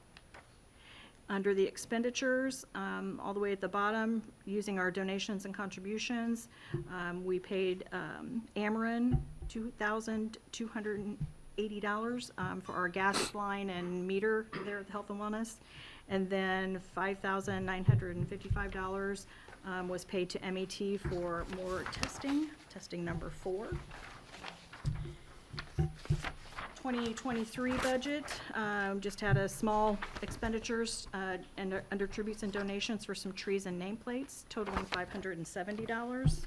Under the expenditures, all the way at the bottom, using our donations and contributions, we paid Ameren $2,280 for our gas line and meter there at the Health and Wellness. And then $5,955 was paid to MET for more testing number 4. 2023 budget, just had a small expenditures and under tributes and donations for some trees and nameplates totaling $570.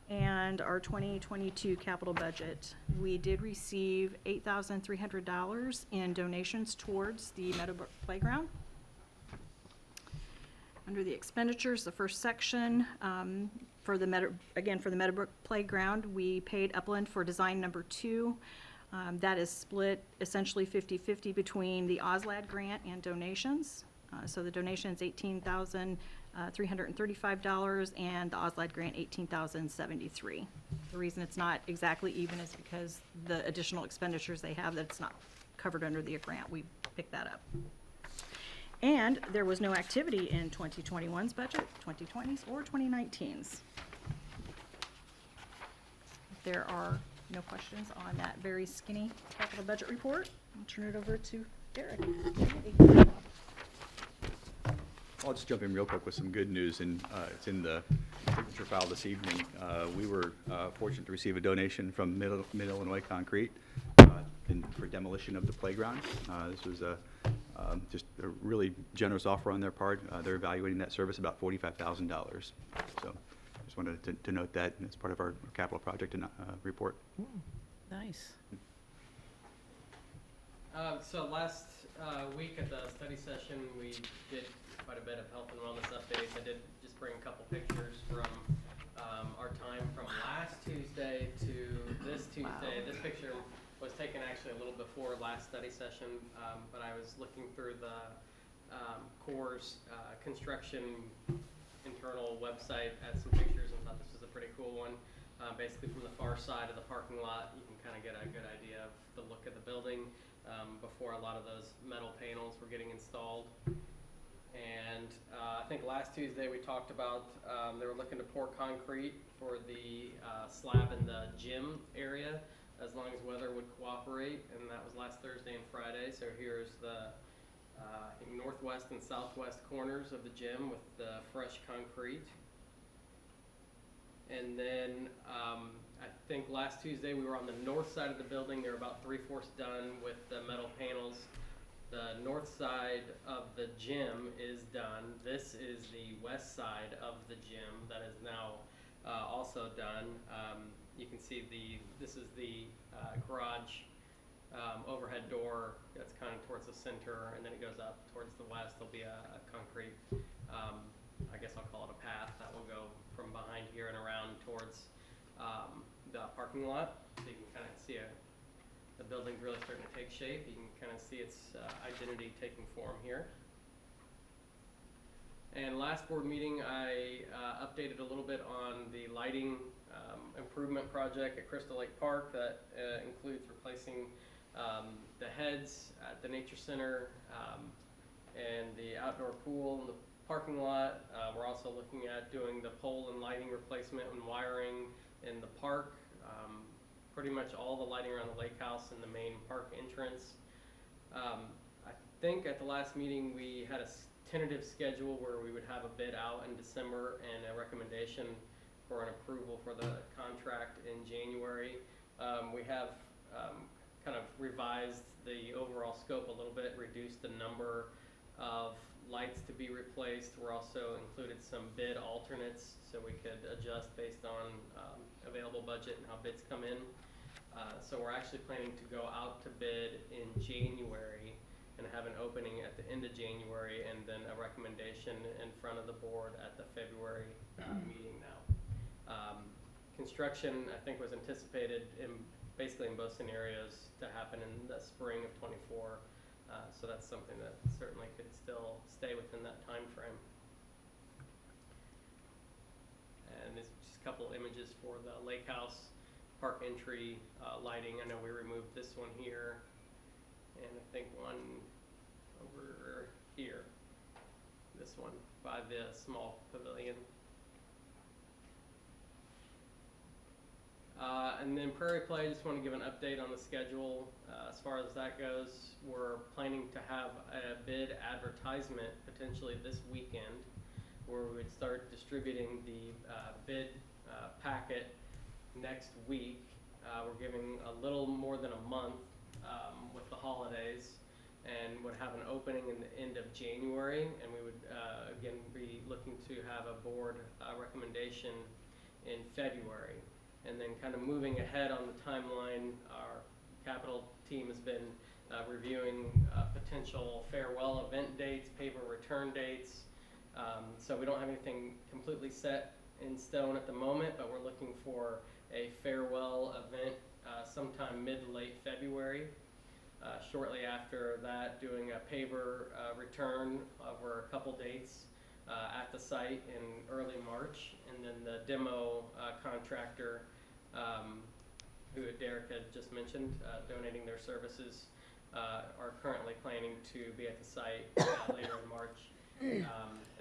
And our 2022 capital budget, we did receive $8,300 in donations towards the Meadowbrook Playground. Under the expenditures, the first section, for the Meadowbrook Playground, we paid Upland for design number 2. That is split essentially 50-50 between the OSLAD grant and donations. So the donation is $18,335 and the OSLAD grant $18,073. The reason it's not exactly even is because the additional expenditures they have that's not covered under the grant, we picked that up. And there was no activity in 2021's budget, 2020's, or 2019's. There are no questions on that very skinny capital budget report. I'll turn it over to Derek. I'll just jump in real quick with some good news, and it's in the signature file this evening. We were fortunate to receive a donation from Mid-Illinois Concrete for demolition of the playground. This was just a really generous offer on their part. They're evaluating that service about $45,000. So just wanted to note that as part of our capital project and report. Nice. So last week at the study session, we did quite a bit of health and wellness updates. I did just bring a couple pictures from our time from last Tuesday to this Tuesday. Wow. This picture was taken actually a little before last study session, but I was looking through the Corps' construction internal website, had some pictures, and thought this was a pretty cool one. Basically, from the far side of the parking lot, you can kind of get a good idea of the look of the building before a lot of those metal panels were getting installed. And I think last Tuesday we talked about they were looking to pour concrete for the slab in the gym area, as long as weather would cooperate, and that was last Thursday and Friday. So here's the northwest and southwest corners of the gym with the fresh concrete. And then I think last Tuesday we were on the north side of the building. They were about 3/4 done with the metal panels. The north side of the gym is done. This is the west side of the gym that is now also done. You can see this is the garage overhead door that's kind of towards the center, and then it goes up towards the west. There'll be a concrete, I guess I'll call it a path that will go from behind here and around towards the parking lot. So you can kind of see the building's really starting to take shape. You can kind of see its identity taking form here. And last board meeting, I updated a little bit on the lighting improvement project at Crystal Lake Park that includes replacing the heads at the Nature Center and the outdoor pool in the parking lot. We're also looking at doing the pole and lighting replacement and wiring in the park. Pretty much all the lighting around the lake house and the main park entrance. I think at the last meeting we had a tentative schedule where we would have a bid out in December and a recommendation for an approval for the contract in January. We have kind of revised the overall scope a little bit, reduced the number of lights to be replaced. We're also included some bid alternates so we could adjust based on available budget and how bids come in. So we're actually planning to go out to bid in January and have an opening at the end of January, and then a recommendation in front of the board at the February meeting now. Construction, I think, was anticipated basically in both scenarios to happen in the spring of '24. So that's something that certainly could still stay within that time frame. And there's just a couple images for the lake house park entry lighting. I know we removed this one here, and I think one over here, this one by the small pavilion. And then Prairie Play, just want to give an update on the schedule. As far as that goes, we're planning to have a bid advertisement potentially this weekend, where we would start distributing the bid packet next week. We're giving a little more than a month with the holidays, and would have an opening in the end of January, and we would again be looking to have a board recommendation in February. And then kind of moving ahead on the timeline, our capital team has been reviewing potential farewell event dates, paper return dates. So we don't have anything completely set in stone at the moment, but we're looking for a farewell event sometime mid to late February. Shortly after that, doing a paver return over a couple dates at the site in early March, and then the demo contractor who Derek had just mentioned, donating their services, are currently planning to be at the site later in March.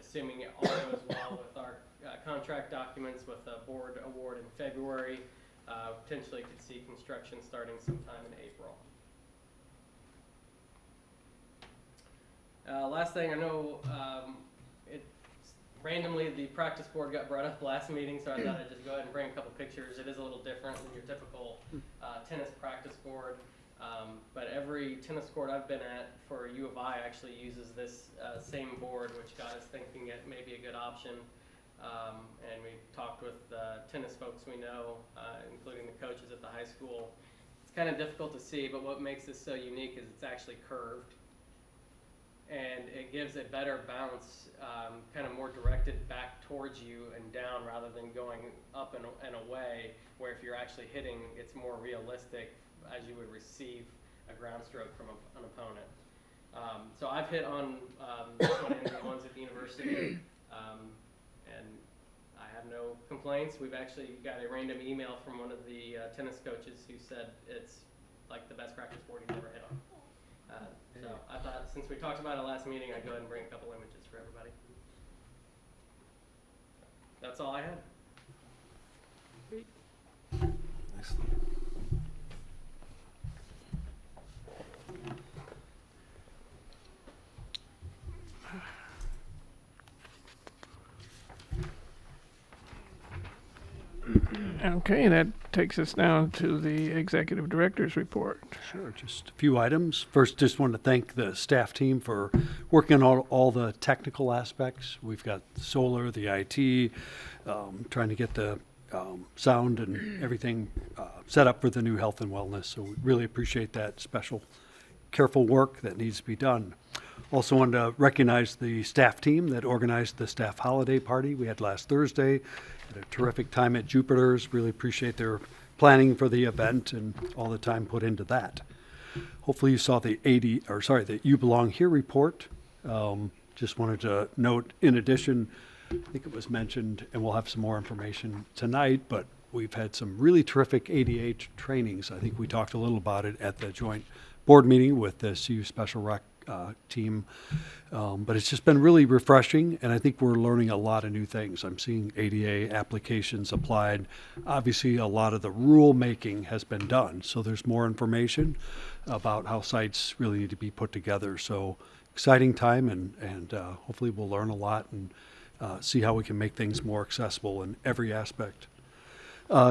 Assuming it all goes well with our contract documents with a board award in February, potentially could see construction starting sometime in April. Last thing, I know randomly the practice board got brought up last meeting, so I thought I'd just go ahead and bring a couple pictures. It is a little different than your typical tennis practice board, but every tennis court I've been at for U of I actually uses this same board, which got us thinking it may be a good option. And we talked with tennis folks we know, including the coaches at the high school. It's kind of difficult to see, but what makes this so unique is it's actually curved. and it gives a better bounce, kind of more directed back towards you and down rather than going up and away, where if you're actually hitting, it's more realistic as you would receive a ground stroke from an opponent. So I've hit on this one and the ones at the university, and I have no complaints. We've actually got a random email from one of the tennis coaches who said it's like the best practice board he's ever hit on. So I thought, since we talked about it last meeting, I'd go ahead and bring a couple images for everybody. That's all I had. Okay, that takes us down to the executive director's report. Sure, just a few items. First, just want to thank the staff team for working on all the technical aspects. We've got solar, the IT, trying to get the sound and everything set up for the new health and wellness. So we really appreciate that special, careful work that needs to be done. Also wanted to recognize the staff team that organized the staff holiday party we had last Thursday. Had a terrific time at Jupiter's. Really appreciate their planning for the event and all the time put into that. Hopefully you saw the the You Belong Here report. Just wanted to note, in addition, I think it was mentioned, and we'll have some more information tonight, but we've had some really terrific ADA trainings. I think we talked a little about it at the joint board meeting with the CU Special Rec team. But it's just been really refreshing, and I think we're learning a lot of new things. I'm seeing ADA applications applied. Obviously, a lot of the rule making has been done, so there's more information about how sites really need to be put together. So exciting time, and hopefully we'll learn a lot and see how we can make things more accessible in every aspect.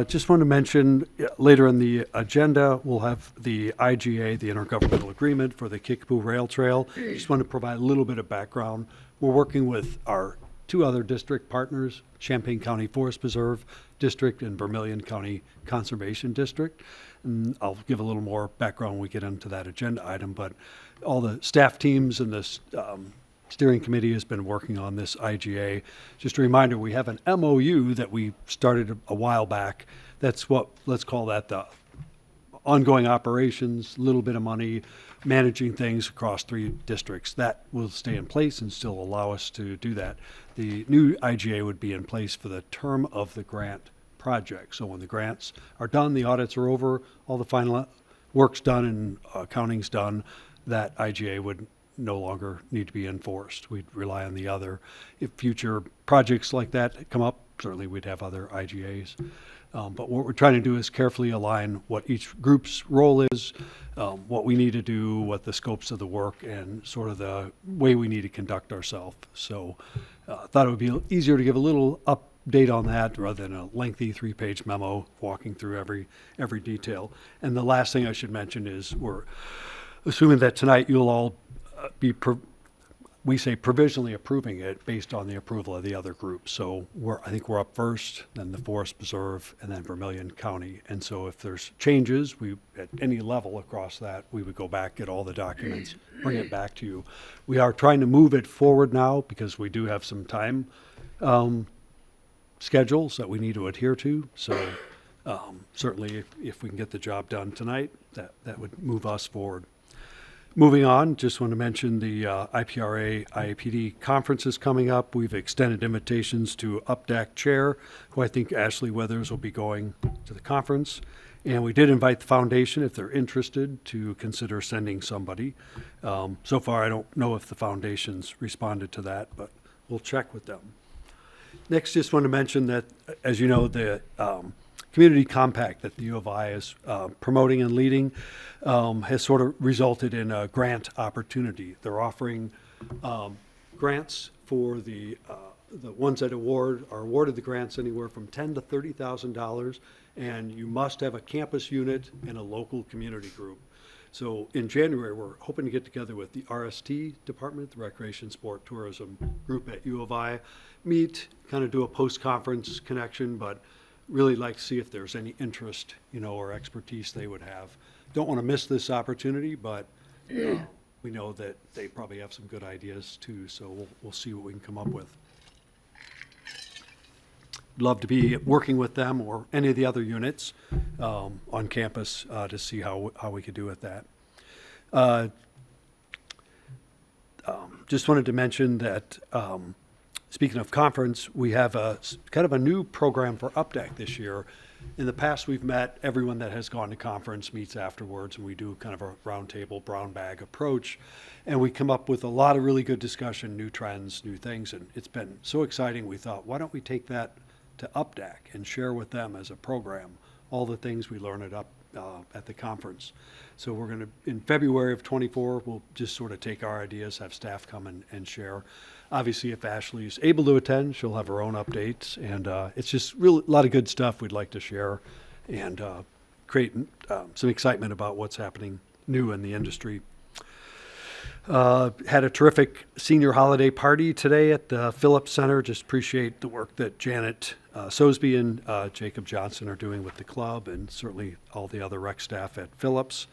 Just want to mention, later in the agenda, we'll have the IGA, the Intergovernmental Agreement for the Kickapoo Rail Trail. Just want to provide a little bit of background. We're working with our two other district partners, Champaign County Forest Preserve District and Vermilion County Conservation District. And I'll give a little more background when we get into that agenda item, but all the staff teams and this steering committee has been working on this IGA. Just a reminder, we have an MOU that we started a while back. That's what, let's call that the ongoing operations, little bit of money, managing things across 3 districts. That will stay in place and still allow us to do that. The new IGA would be in place for the term of the grant project. So when the grants are done, the audits are over, all the final work's done and accounting's done, that IGA would no longer need to be enforced. We'd rely on the other. If future projects like that come up, certainly we'd have other IGAs. But what we're trying to do is carefully align what each group's role is, what we need to do, what the scopes of the work, and sort of the way we need to conduct ourselves. So thought it would be easier to give a little update on that rather than a lengthy 3-page memo walking through every detail. And the last thing I should mention is we're assuming that tonight you'll all we say provisionally approving it based on the approval of the other groups. So I think we're up first, then the Forest Preserve, and then Vermilion County. And so if there's changes, at any level across that, we would go back, get all the documents, bring it back to you. We are trying to move it forward now because we do have some time schedules that we need to adhere to. So certainly if we can get the job done tonight, that would move us forward. Moving on, just want to mention the IPRA IAPD conference is coming up. We've extended invitations to UPDAC Chair, who I think Ashley Weathers will be going to the conference. And we did invite the foundation, if they're interested, to consider sending somebody. So far, I don't know if the foundation's responded to that, but we'll check with them. Next, just want to mention that, as you know, the community compact that the U of I is promoting and leading has sort of resulted in a grant opportunity. They're offering grants for the ones that are awarded the grants anywhere from $10,000 to $30,000, and you must have a campus unit and a local community group. So in January, we're hoping to get together with the RST department, the Recreation, Sport, Tourism group at U of I, meet, kind of do a post-conference connection, but really like to see if there's any interest, or expertise they would have. Don't want to miss this opportunity, but we know that they probably have some good ideas too, so we'll see what we can come up with. Love to be working with them or any of the other units on campus to see how we could do with that. Just wanted to mention that, speaking of conference, we have kind of a new program for UPDEC this year. In the past, we've met, everyone that has gone to conference meets afterwards, and we do kind of a roundtable brown bag approach. And we come up with a lot of really good discussion, new trends, new things, and it's been so exciting. We thought, why don't we take that to UPDEC and share with them as a program all the things we learn at the conference. So we're going to, in February of '24, we'll just sort of take our ideas, have staff come and share. Obviously, if Ashley's able to attend, she'll have her own updates, and it's just really a lot of good stuff we'd like to share and create some excitement about what's happening new in the industry. Had a terrific senior holiday party today at the Phillips Center. Just appreciate the work that Janet Sosby and Jacob Johnson are doing with the club, and certainly all the other rec staff at Phillips.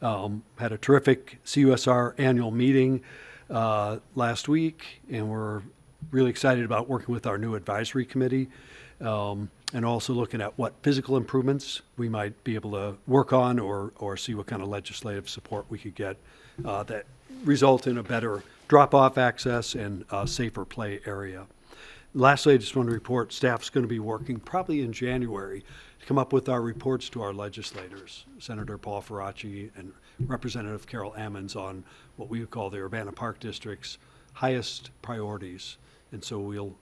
Had a terrific CUSR annual meeting last week, and we're really excited about working with our new advisory committee, and also looking at what physical improvements we might be able to work on or see what kind of legislative support we could get that result in a better drop-off access and safer play area. Lastly, I just want to report staff's going to be working probably in January to come up with our reports to our legislators, Senator Paul Faraci and Representative Carol Ammons, on what we would call the Urbana Park District's highest priorities. And so we'll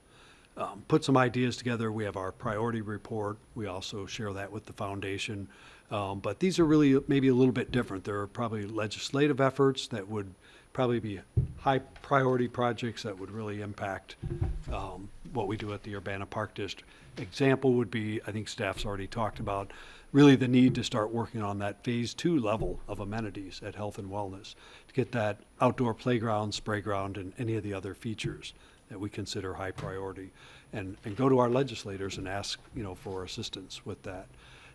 put some ideas together. We have our priority report. We also share that with the foundation. But these are really maybe a little bit different. There are probably legislative efforts that would probably be high priority projects that would really impact what we do at the Urbana Park District. Example would be, I think staff's already talked about, really the need to start working on that phase 2 level of amenities at health and wellness to get that outdoor playground, spray ground, and any of the other features that we consider high priority, and go to our legislators and ask, for assistance with that.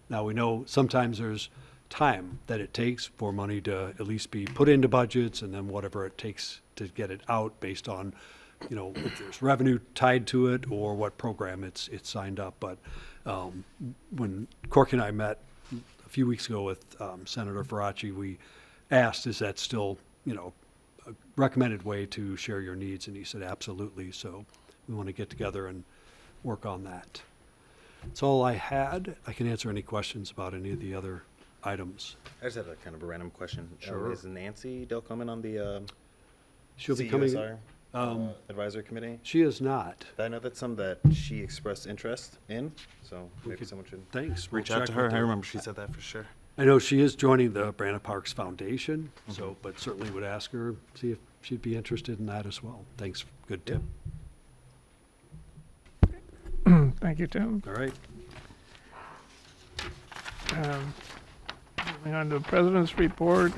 Now, we know sometimes there's time that it takes for money to at least be put into budgets, and then whatever it takes to get it out based on, if there's revenue tied to it or what program it's signed up. But when Corky and I met a few weeks ago with Senator Faraci, we asked, is that still, a recommended way to share your needs? And he said, absolutely. So we want to get together and work on that. That's all I had. I can answer any questions about any of the other items. I just had a kind of a random question. Sure. Is Nancy Dell coming on the She'll be coming. CUSR advisory committee? She is not. I know that's some that she expressed interest in, so maybe someone should Thanks. We'll reach out check to her. with I remember she said that for sure. I know she is joining the Urbana Parks Foundation, so, but certainly would ask her, see if she'd be interested in that as well. Thanks. Good tip. Thank you, Tim. All right. Moving on to the President's report.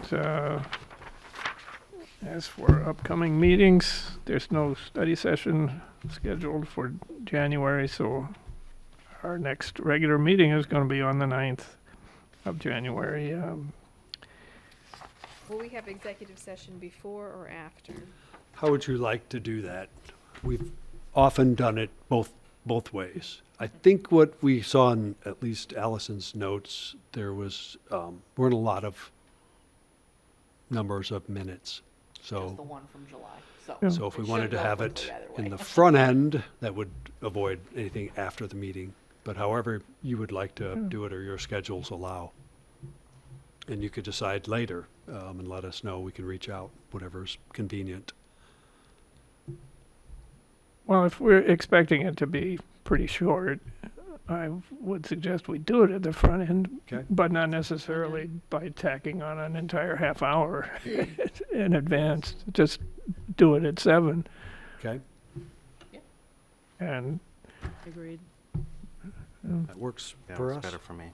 As for upcoming meetings, there's no study session scheduled for January, so our next regular meeting is going to be on the 9th of January. Will we have executive session before or after? How would you like to do that? We've often done it both ways. I think what we saw in at least Allison's notes, there was weren't a lot of numbers of minutes. So Just the one from July. So if we wanted to have it in the way. front end, that would avoid anything after the meeting. But however you would like to do it or your schedules allow. And you could decide later and let us know. We can reach out, whatever's convenient. Well, if we're expecting it to be pretty short, I would suggest we do it at the front end, Okay. but not necessarily by tacking on an entire half hour in advance. Just do it at 7. Okay? And Agreed. That works for us? better for me.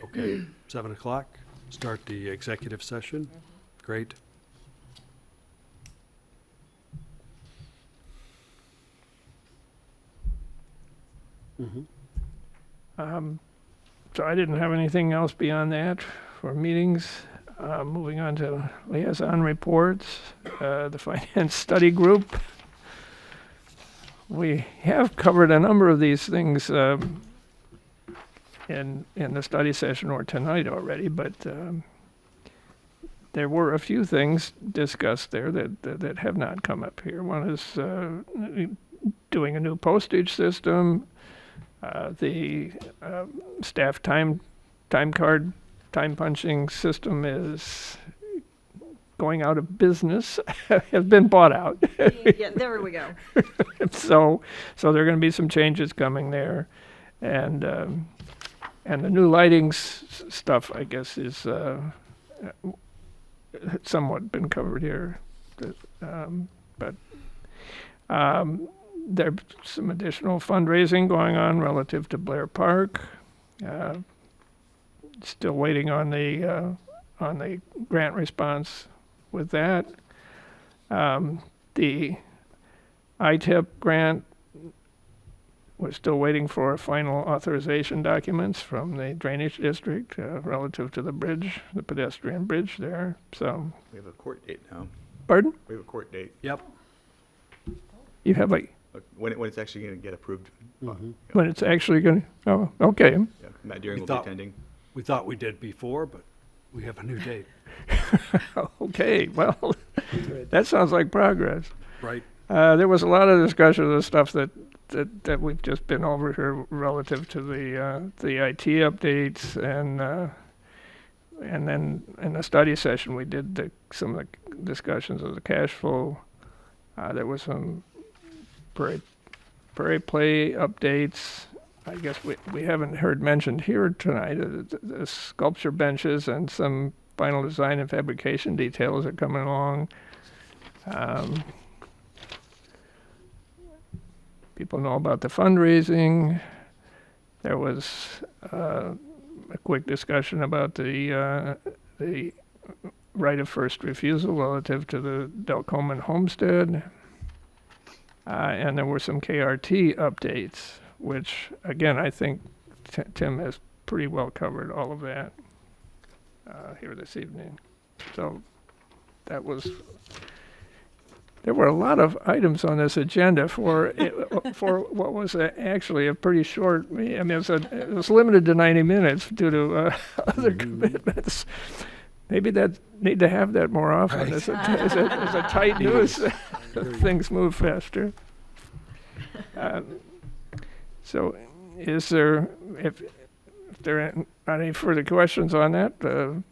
Okay, 7 o'clock, start the executive session. Great. so I didn't have anything else beyond that for meetings. Moving on to liaison reports, the Finance Study Group. We have covered a number of these things in the study session or tonight already, but there were a few things discussed there that have not come up here. One is doing a new postage system, the staff time card, time punching system is going out of business, has been bought out. Yeah, there we go. So there are going to be some changes coming there, and the new lighting stuff, I guess, is somewhat been covered here, but there's some additional fundraising going on relative to Blair Park. Still waiting on the grant response with that. The ITIP grant, we're still waiting for final authorization documents from the drainage district relative to the bridge, the pedestrian bridge there. So, We have a court date now. pardon? We have a court date. Yep. You have a When it's actually going to get approved. when it's actually going to? Oh, okay. Yeah, Matt Deering We will thought- be attending. We thought we did before, but we have a new date. Okay. Well, that sounds like progress. Right. There was a lot of discussion of the stuff that we've just been over here relative to the IT updates, and then in the study session we did some of the discussions of the cash flow. There was some Prairie Play updates. I guess we haven't heard mentioned here tonight. The sculpture benches and some final design and fabrication details are coming along. People know about the fundraising. There was a quick discussion about the right of first refusal relative to the Delcomen homestead. And there were some KRT updates, which, again, I think Tim has pretty well covered all of that here this evening. So there were a lot of items on this agenda for what was actually a pretty short. I mean, it was limited to 90 minutes due to other commitments. Maybe need to have that more often. Right. As a tight news, things move faster. So, is there if there are any further questions on that, the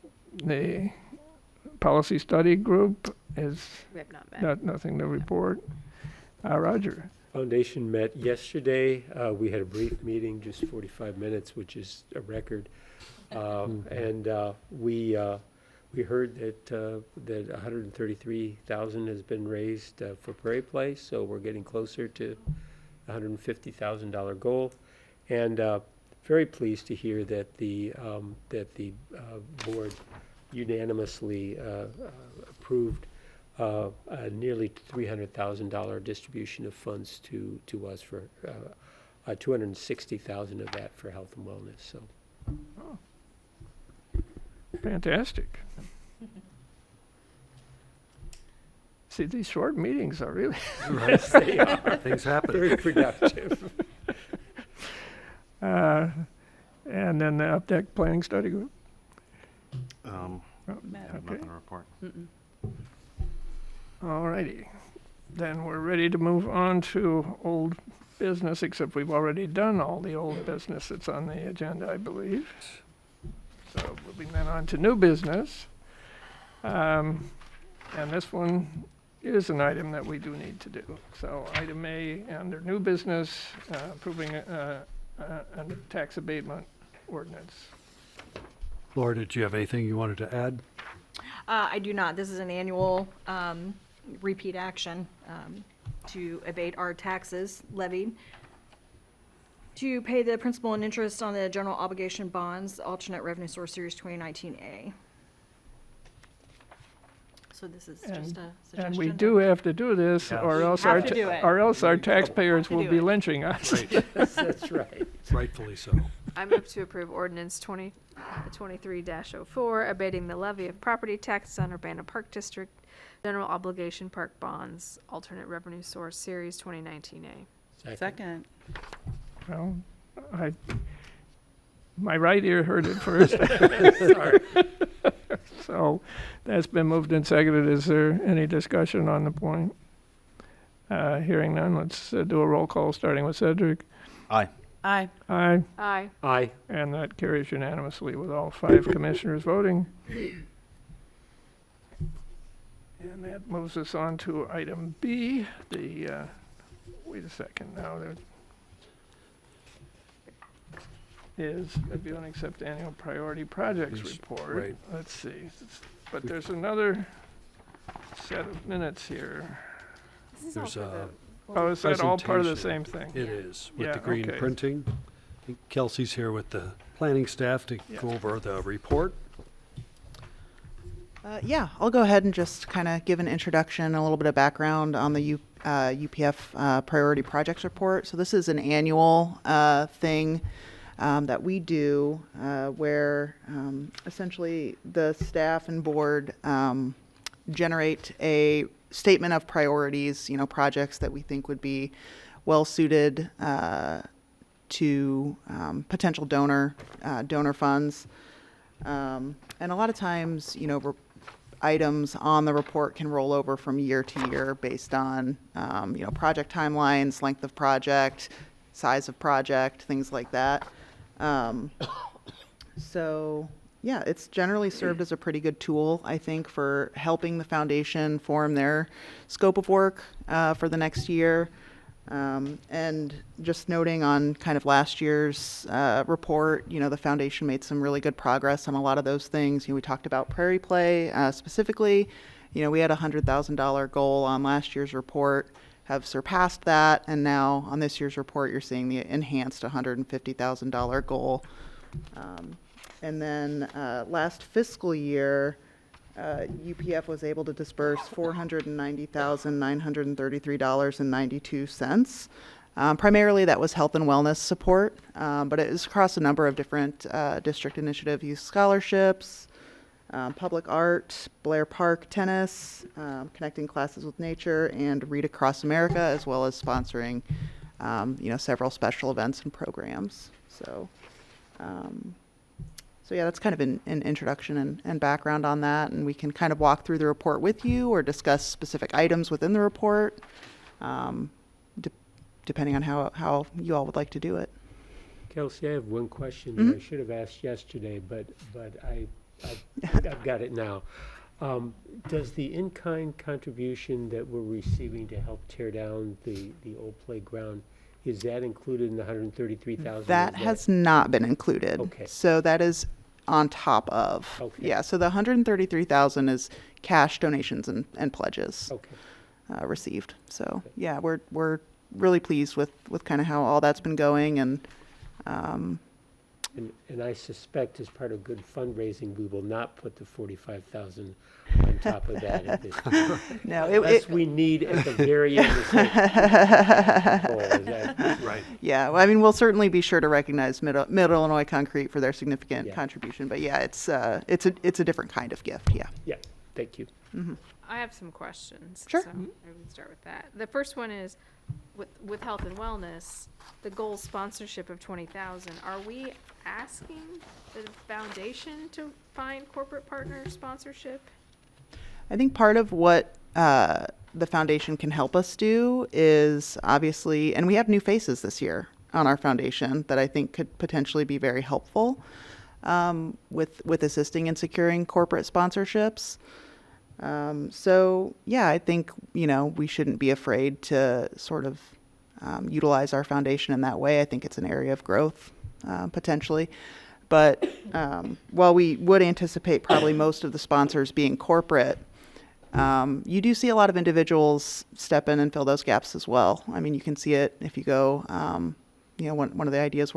policy study group is We have not met. nothing to report. Roger. Foundation met yesterday. We had a brief meeting, just 45 minutes, which is a record. And we heard that 133,000 has been raised for Prairie Place, so we're getting closer to $150,000 goal. And very pleased to hear that the board unanimously approved a nearly $300,000 distribution of funds to us for $260,000 of that for health and wellness. So. Fantastic. See, these short meetings are really Right. They are Things happen. very productive. and then the UpDeck Planning Study Group. I have Okay. nothing to report. All righty. Then we're ready to move on to old business, except we've already done all the old business that's on the agenda, I believe. So moving then on to new business. And this one is an item that we do need to do. So item A, under new business, approving a tax abatement ordinance. Laura, did you have anything you wanted to add? I do not. This is an annual repeat action to abate our taxes levied to pay the principal and interest on the general obligation bonds, alternate revenue source series 2019A. So So this is And- just a And suggestion? we do have to do this, Yes. or We else have our, to do it. or else our taxpayers to will do be it. lynching us. Right, That's right. rightfully so. I move to approve ordinance 2023-04, abating the levy of property taxes on Urbana Park District, general obligation park bonds, alternate revenue source, series 2019A. Second. Well, my right ear heard it first. Sorry. So that's been moved and seconded. Is there any discussion on the point? Hearing none, let's do a roll call, starting with Cedric. Aye. Aye. Aye. Aye. Aye. And that carries unanimously with all 5 commissioners voting. And that moves us on to item B, the, wait a second now, there is review and accept annual priority projects Yes, report. right. Let's see, but there's another set of minutes here. This is all There's for a Oh, is that all part of the same presentation. thing? It is, with Yeah, the green okay. printing. I think Kelsey's here with the planning staff to Yeah. go over the report. Yeah, I'll go ahead and just kind of give an introduction, a little bit of background on the UPF Priority Projects Report. So this is an annual thing that we do where essentially the staff and board generate a statement of priorities, projects that we think would be well suited to potential donor funds. And a lot of times, items on the report can roll over from year to year based on, project timelines, length of project, size of project, things like that. So, yeah, it's generally served as a pretty good tool, I think, for helping the foundation form their scope of work for the next year. And just noting on kind of last year's report, the foundation made some really good progress on a lot of those things. We talked about Prairie Play specifically. We had a $100,000 goal on last year's report, have surpassed that, and now on this year's report, you're seeing the enhanced $150,000 goal. And then last fiscal year, UPF was able to disperse $490,933.92. Primarily, that was health and wellness support, but it was across a number of different district initiative youth scholarships, public art, Blair Park tennis, connecting classes with nature, and Read Across America, as well as sponsoring, several special events and programs. So yeah, that's kind of an introduction and background on that, and we can kind of walk through the report with you or discuss specific items within the report, depending on how you all would like to do it. Kelsey, I have one question that I should have asked yesterday, but I've got it now. Does the in-kind contribution that we're receiving to help tear down the old playground, is that included in the $133,000? That has not been included. Okay. So that is on top of. Okay. Yeah, so the $133,000 is cash donations and pledges Okay. received. So yeah, we're really pleased with kind of how all that's been going, and And I suspect as part of good fundraising, we will not put the $45,000 on top of that at this point. no, Unless we need at the very end to say, goal, is that- Right. yeah, well, I mean, we'll certainly be sure to recognize Middle Illinois Concrete for their significant Yeah. contribution. But yeah, it's a different kind of gift. Yeah. Yeah, thank you. I have some questions. Sure. So maybe we can start with that. The first one is, with health and wellness, the goal sponsorship of 20,000. Are we asking the foundation to find corporate partner sponsorship? I think part of what the foundation can help us do is obviously, and we have new faces this year on our foundation that I think could potentially be very helpful with assisting in securing corporate sponsorships. So yeah, I think, we shouldn't be afraid to sort of utilize our foundation in that way. I think it's an area of growth potentially. But while we would anticipate probably most of the sponsors being corporate, you do see a lot of individuals step in and fill those gaps as well. I mean, you can see it if you go, one of the ideas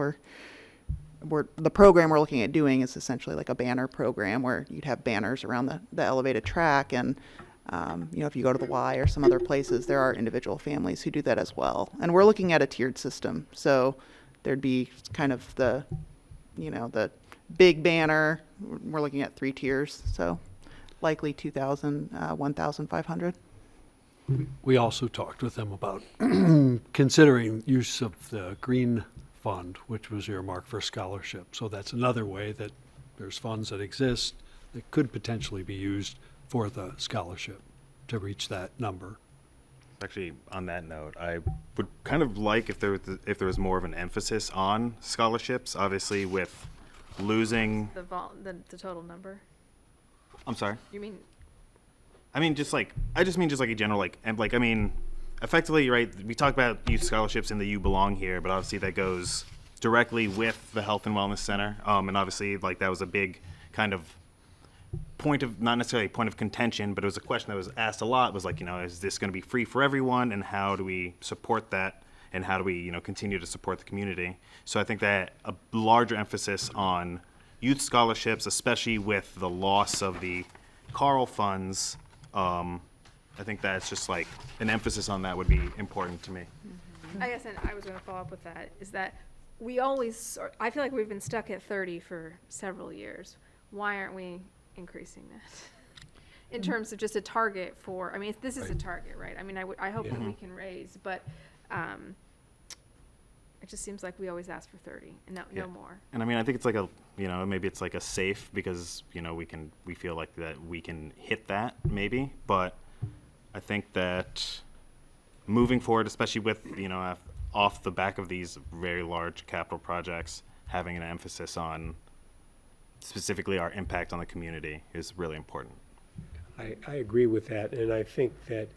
the program we're looking at doing is essentially like a banner program where you'd have banners around the elevated track, and You know, if you go to the Y or some other places, there are individual families who do that as well. And we're looking at a tiered system. So there'd be kind of the, you know, the big banner. We're looking at 3 tiers. So likely 2,000, 1,500. We also talked with them about considering use of the Green Fund, which was earmarked for scholarship. So that's another way that there's funds that exist that could potentially be used for the scholarship to reach that number. Actually, on that note, I would kind of like if there was more of an emphasis on scholarships. Obviously, with losing, The total number? I'm sorry. You mean, I mean, just like a general I mean, effectively, right? We talk about youth scholarships in the You Belong Here, but obviously that goes directly with the Health and Wellness Center, and obviously, like that was a big kind of point of, not necessarily a point of contention, but it was a question that was asked a lot. Was like, you know, is this going to be free for everyone, and how do we support that, and how do we, you know, continue to support the community? So I think that a larger emphasis on youth scholarships, especially with the loss of the Carl funds. I think that's just like an emphasis on that would be important to me. I guess, and I was gonna follow up with that, is that I feel like we've been stuck at 30 for several years. Why aren't we increasing that? In terms of just a target for, I mean, this is a target, right? I mean, I hope that we can raise, but, it just seems like we always ask for 30 and no more. And I mean, I think it's like a, you know, maybe it's like a safe because, you know, we feel like that we can hit that maybe, but I think that moving forward, especially with, you know, off the back of these very large capital projects, having an emphasis on specifically our impact on the community is really important. I agree with that, and I think that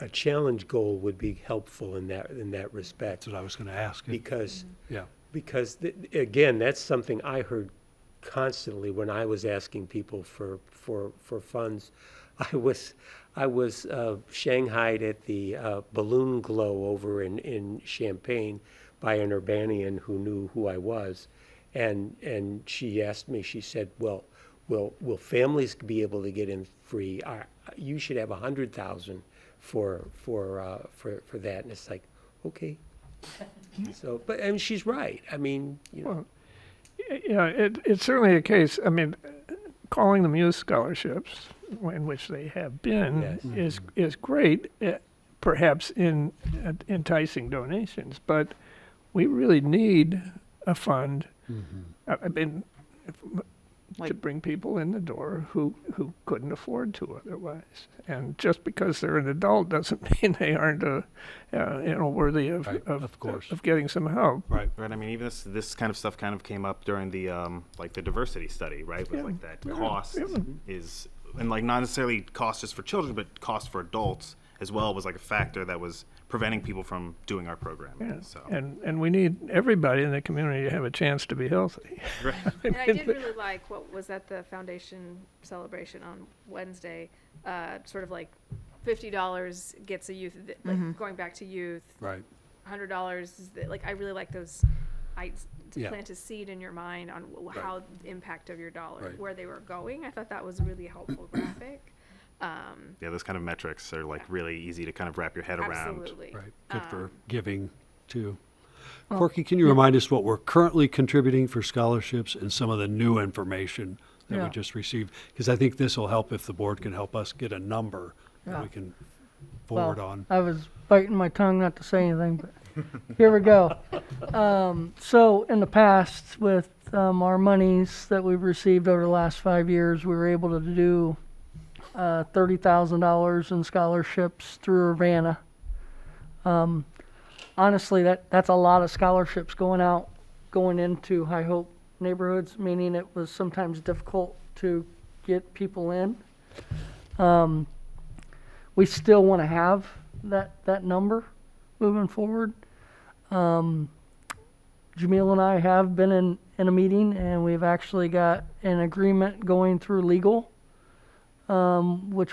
a challenge goal would be helpful in that respect. That's what I was going to ask. Because Yeah. because again, that's something I heard constantly when I was asking people for funds. I was shanghaied at the balloon glow over in Champaign by an Urbanian who knew who I was, and she asked me. She said, "Well, will families be able to get in free? You should have 100,000 for that." And it's like, okay. So, but I mean, she's right. I mean, you know. Well, yeah, it's certainly a case. I mean, calling them youth scholarships, in which they have been, Yes. is great, perhaps in enticing donations. But we really need a fund. I mean, to bring people in the door who couldn't afford to otherwise. And just because they're an adult doesn't mean they aren't worthy of getting some help. Right. I mean, even this kind of stuff kind of came up during the like the diversity study, right? With like that cost is, and like not necessarily cost just for children, but cost for adults as well was like a factor that was preventing people from doing our program. Yeah. So. And we need everybody in the community to have a chance to be healthy. Right. And I did really like what was at the foundation celebration on Wednesday, sort of like $50 gets a youth, like going back to youth. Right. $100 is like, I really like those, to Yeah. plant a seed in your mind on how the impact of your dollar, Right. where they were going. I thought that was a really helpful graphic. Yeah, those kind of metrics are like really easy to kind of wrap your head around. Absolutely. Right. Good for giving too. Corky, can you remind us what we're currently contributing for scholarships and some of the new information that Yeah. we just received? Because I think this will help if the board can help us get a number that Yeah. we can forward Well, on. I was biting my tongue not to say anything, but here we go. So in the past, with our monies that we've received over the last 5 years, we were able to do $30,000 in scholarships through Urbana. Honestly, that's a lot of scholarships going into High Hope neighborhoods, meaning it was sometimes difficult to get people in. We still want to have that number moving forward. Jamil and I have been in a meeting, and we've actually got an agreement going through legal, which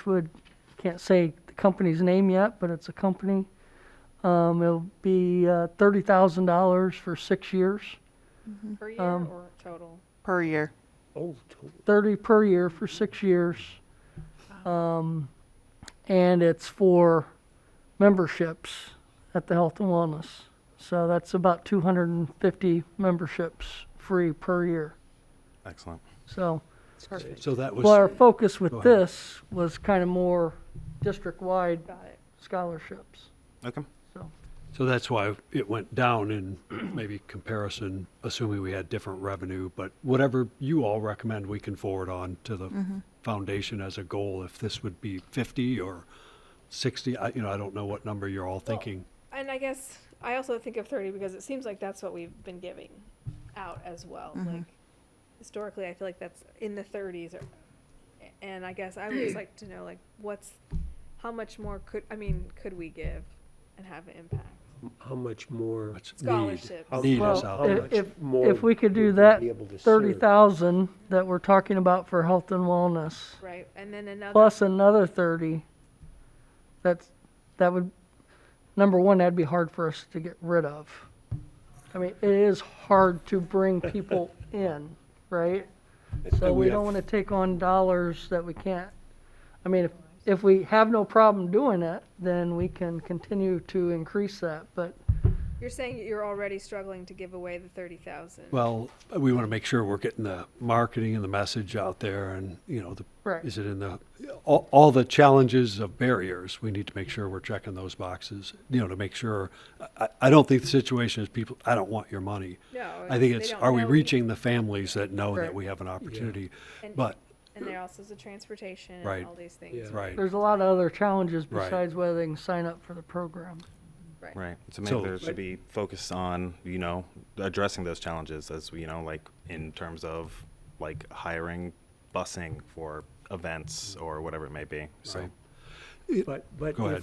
can't say the company's name yet, but it's a company. It'll be $30,000 for 6 years. Per year or total? Per year. Oh, totally. 30 per year for 6 years. And it's for memberships at the Health and Wellness. So that's about 250 memberships free per year. Excellent. So, So that was. well, our focus Go with ahead. this was kind of more district-wide scholarships. Okay. So, So that's why it went down in maybe comparison, assuming we had different revenue. But whatever you all recommend, we can forward on to the foundation as a goal. If this would be 50 or 60, I don't know what number you're all thinking. And I guess I also think of 30 because it seems like that's what we've been giving out as well. Like historically, I feel like that's in the 30s. And I guess I would just like to know, like, how much more could we give and have an impact? How much more? What's need? Scholarships. Need well, is out there. More if we could do would that be able to serve? 30,000 that we're talking about for health and wellness, Right, and then another. plus another 30, that would, number one, that'd be hard for us to get rid of. I mean, it is hard to bring people in, right? So And we we don't have- want to take on dollars that we can't. I mean, if we have no problem doing it, then we can continue to increase that, but You're saying you're already struggling to give away the 30,000. Well, we want to make sure we're getting the marketing and the message out there, and Right. is it in all the challenges of barriers? We need to make sure we're checking those boxes. To make sure. I don't think the situation is people. I don't want your money. No, I think they it's don't are we know. reaching the families that know Right. that we have an opportunity? And- But And there also is the transportation Right. and all these things. Yeah. right. there's a lot of other challenges Right. besides whether they can sign up for the program. Right. So maybe So- there should be focus on, addressing those challenges as like in terms of like hiring busing for events or whatever it may be. So Right. But Go ahead.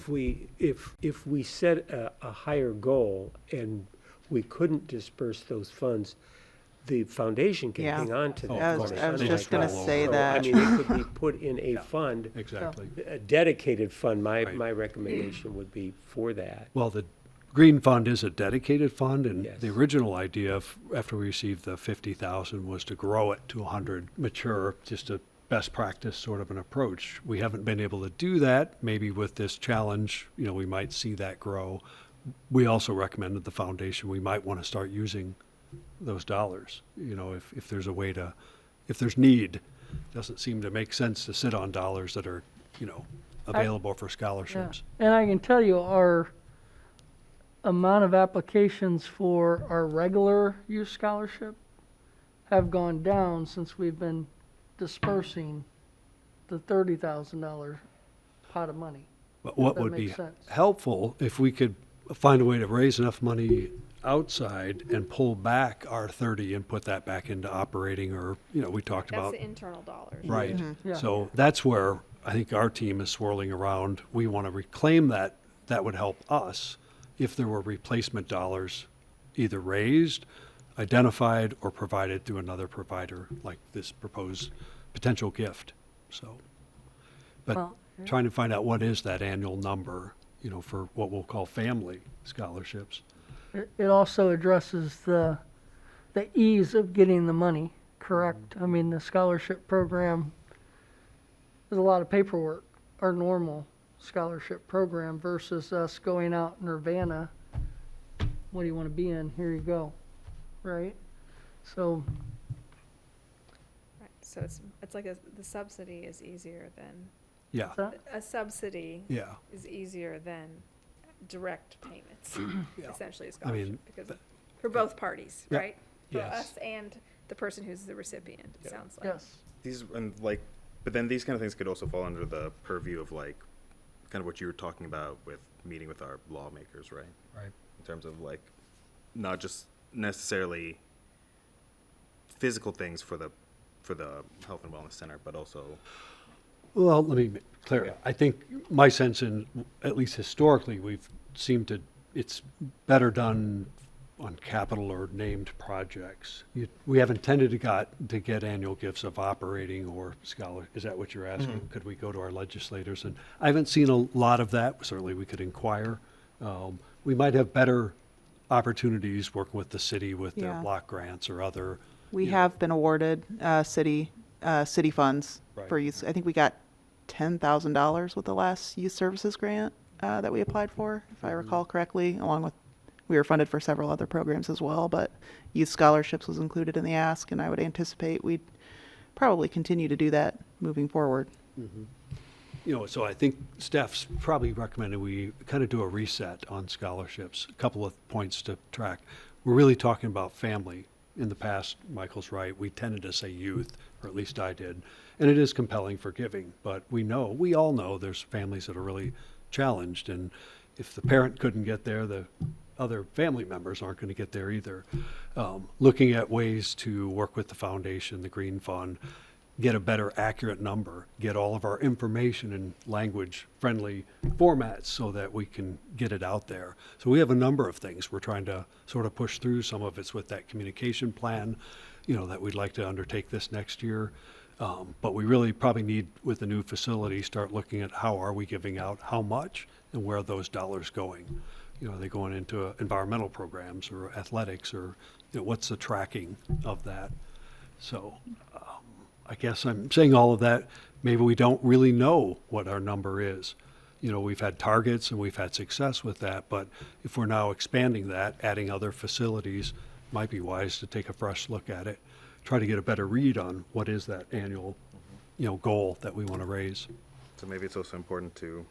if we set a higher goal and we couldn't disperse those funds, the foundation can Yeah. hang on to Oh, that. of course. I was They just might gonna roll say over. So, that. I mean, it could be put in a fund, Exactly. a dedicated fund. Right. My recommendation would be for that. Well, the Green Fund is a dedicated fund, and Yes. the original idea after we received the 50,000 was to grow it to 100, mature, just a best practice sort of an approach. We haven't been able to do that. Maybe with this challenge, we might see that grow. We also recommended the foundation, we might want to start using those dollars, if there's a way to, if there's need. Doesn't seem to make sense to sit on dollars that are, available for Yeah. scholarships. And I can tell you our amount of applications for our regular youth scholarship have gone down since we've been dispersing the $30,000 pot of money. But what That would be makes sense. helpful if we could find a way to raise enough money outside and pull back our 30 and put that back into operating, or, we talked That's about. the internal dollars. Right. Yeah. So that's where I think our team is swirling around. We want to reclaim that. That would help us if there were replacement dollars either raised, identified, or provided through another provider, like this proposed potential gift. So, but Well, trying to find out what is that annual number, for what we'll call family scholarships. It also addresses the ease of getting the money, correct? I mean, the scholarship program, there's a lot of paperwork, our normal scholarship program versus us going out in Urbana. What do you want to be in? Here you go, right? So, Right, so it's like the subsidy is easier than, Yeah, that, a subsidy yeah. is easier than direct payments, Yeah. essentially a I mean, scholarship, because for both parties, Yeah. right? For Yes. us and the person who's the recipient, it sounds like. yes. but then these kind of things could also fall under the purview of like kind of what you were talking about with meeting with our lawmakers, right? Right. In terms of like not just necessarily physical things for the health and wellness center, but also Well, let me clear. I think my sense in, at least historically, we've seemed to, it's better done on capital or named projects. We haven't tended to get annual gifts of operating or scholar. Is that what you're asking? Could we go to our legislators? And I haven't seen a lot of that. Certainly, we could inquire. We might have better opportunities working with the city with their Yeah. block grants or other. We have been awarded city funds Right. for use. I think we got $10,000 with the last youth services grant that we applied for, if I recall correctly, along with, we were funded for several other programs as well, but youth scholarships was included in the ask, and I would anticipate we'd probably continue to do that moving forward. You know, so I think staff's probably recommended we kind of do a reset on scholarships. A couple of points to track. We're really talking about family. In the past, Michael's right, we tended to say youth, or at least I did. And it is compelling for giving, but we all know there's families that are really challenged. And if the parent couldn't get there, the other family members aren't going to get there either. Looking at ways to work with the foundation, the Green Fund, get a better accurate number, get all of our information in language-friendly formats so that we can get it out there. So we have a number of things we're trying to sort of push through. Some of it's with that communication plan, you know, that we'd like to undertake this next year. But we really probably need, with the new facility, start looking at how are we giving out, how much, and where are those dollars going. You know, are they going into environmental programs or athletics, or, you know, what's the tracking of that? So I guess I'm saying all of that, maybe we don't really know what our number is. You know, we've had targets and we've had success with that, but if we're now expanding that, adding other facilities, might be wise to take a fresh look at it, try to get a better read on what is that annual, you know, goal that we want to raise. So maybe it's also important to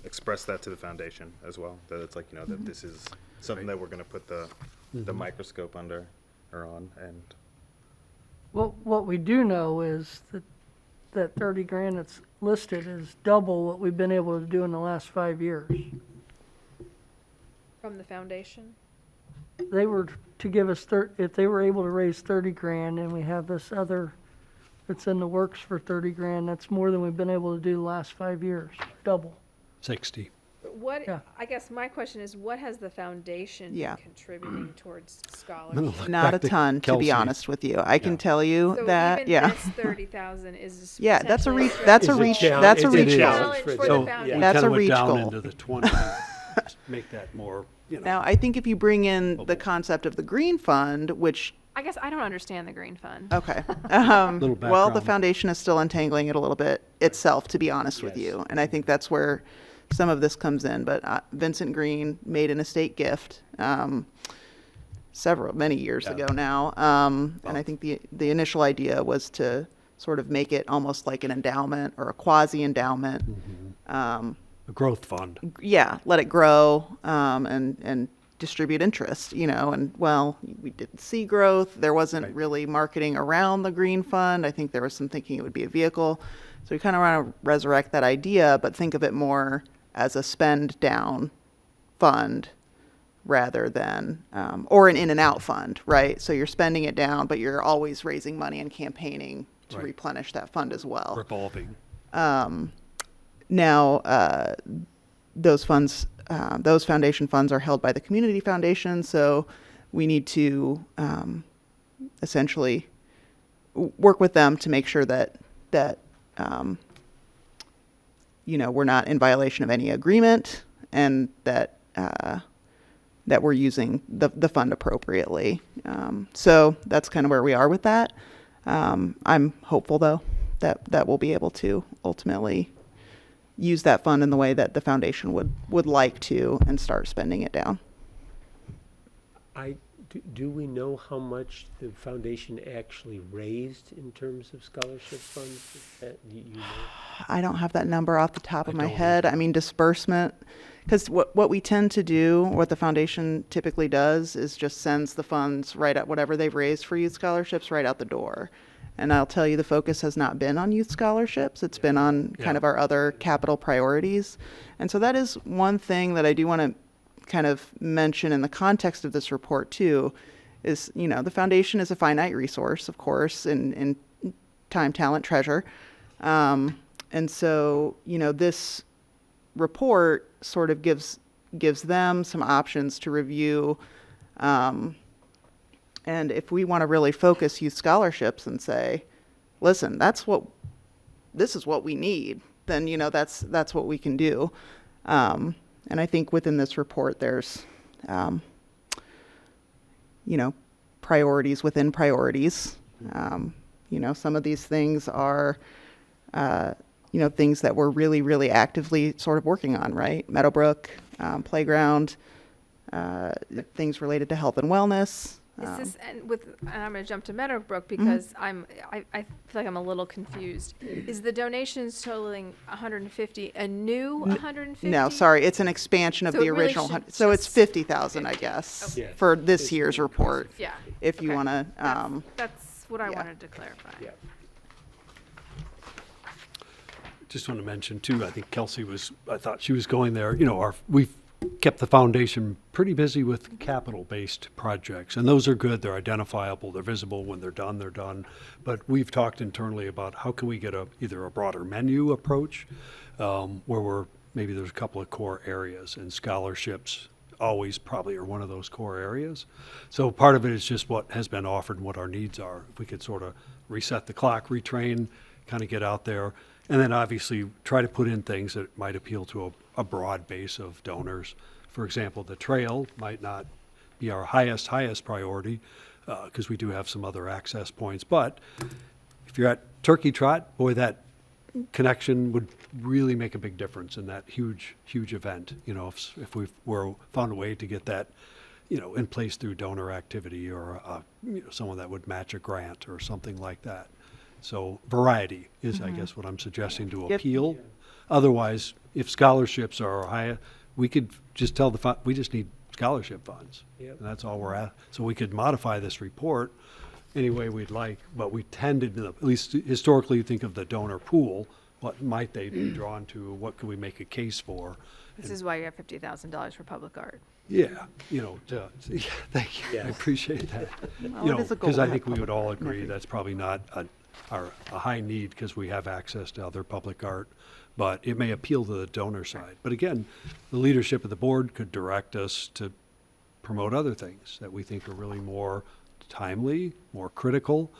express that to the foundation as well, that it's like, you know, that this is something that we're going to put the microscope under or on. And Well, what we do know is that 30 grand that's listed is double what we've been able to do in the last 5 years. From the foundation? They were to give us if they were able to raise 30 grand, and we have this other that's in the works for 30 grand, that's more than we've been able to do the last 5 years, double. 60. What, Yeah. I guess my question is, what has the foundation Yeah. been contributing towards scholarships? Not a back to ton, to Kelsey. be honest with you. I can tell you So that, even yeah. this 30,000 is Yeah, that's a potentially reach, that's a It's a reach, challenge- that's a it's a reach goal. challenge for for the So them. foundation. we That's kind a of went reach down goal. into the 20, make that more, you know. Now, I think if you bring in the concept of the Green Fund, which, I guess I don't understand the green fund. okay. Little Well, the background. foundation is still untangling it a a bit itself, to be honest with Yes. you. And I think that's where some of this comes in. But Vincent Green made an estate gift many years ago now. And I think the initial idea was to sort of make it almost like an endowment or a quasi-endowment. A growth fund. Yeah, let it grow and distribute interest, you know, and well, we didn't see growth. There wasn't Right. really marketing around the Green Fund. I think there was some thinking it would be a vehicle. So we kind of want to resurrect that idea, but think of it more as a spend down fund rather than, or an in and out fund, right? So you're spending it down, but you're always raising money and campaigning to Right. replenish that fund as well. Revolving. Now, those funds, those foundation funds are held by the community foundation, so we need to essentially work with them to make sure that you know, we're not in violation of any agreement, and that that we're using the fund appropriately. So that's kind of where we are with that. I'm hopeful, though, that we'll be able to ultimately use that fund in the way that the foundation would like to and start spending it down. Do we know how much the foundation actually raised in terms of scholarship funds? Do you know? I don't have that number off the top of I my don't head. I mean, disbursement, because what we tend to do, what the foundation typically does, is just sends the funds right at whatever they've raised for youth scholarships right out the door. And I'll tell you, the focus has not been on youth scholarships. It's been on kind of our other capital priorities. And so that is one thing that I do want to kind of mention in the context of this report too, is, you know, the foundation is a finite resource, of course, in time, talent, treasure. And so, you know, this report sort of gives them some options to review. And if we want to really focus youth scholarships and say, listen, this is what we need, then, you know, that's what we can do. And I think within this report, there's, you know, priorities within priorities. You know, some of these things are things that we're really, really actively sort of working on, right? Meadowbrook, playground, things related to health and wellness. Is this, and I'm gonna jump to Meadowbrook because I feel like I'm a little confused. Is the donations totaling 150 a new 150? No, sorry, it's an expansion of So the it really original. should So it's just- 50,000, I guess, Okay. for this year's report. Yeah. If you Okay. want to, That's what I yeah. wanted to clarify. Yeah. Just want to mention too, I think Kelsey I thought she was going there, we've kept the foundation pretty busy with capital-based projects, and those are good. They're identifiable, they're visible. When they're done, they're done. But we've talked internally about how can we get either a broader menu approach, where maybe there's a couple of core areas, and scholarships always probably are one of those core areas. So part of it is just what has been offered and what our needs are. If we could sort of reset the clock, retrain, kind of get out there, and then obviously try to put in things that might appeal to a broad base of donors. For example, the trail might not be our highest priority, because we do have some other access points. But if you're at Turkey Trot, boy, that connection would really make a big difference in that huge event. If we found a way to get that, in place through donor activity or someone that would match a grant or something like that. So variety is, I guess, what I'm suggesting to Yep. appeal. Otherwise, if scholarships are high, we could just tell we just need scholarship funds. Yep. And that's all we're at. So we could modify this report any way we'd like, but we tended to, at least historically, think of the donor pool. What might they be drawn to? What could we make a case for? This is why you have $50,000 for public art. Yeah, thank you. I Yes. appreciate that. Well, it is a goal Because to I have think we would all public art. agree that's probably not a high need because we have access to other public art, but it may appeal to the donor side. But again, the leadership of the board could direct us to promote other things that we think are really more timely, more critical.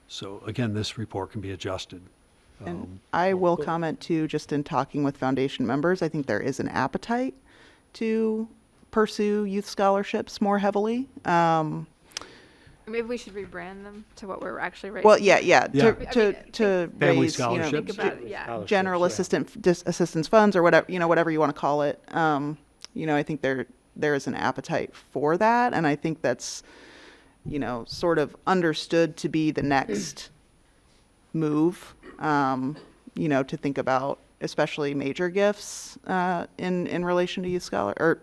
So again, this report can be adjusted. and I will comment too, just in talking with foundation members, I think there is an appetite to pursue youth scholarships more heavily. Maybe we should rebrand them to what we're actually raising. Well, yeah, Yeah. to I mean, to Family raise, scholarships. Think about it, yeah. Scholarships, general yeah. assistance funds or whatever you want to call it. I think there is an appetite for that, and I think that's sort of understood to be the next move. To think about, especially major gifts in relation to youth scholar or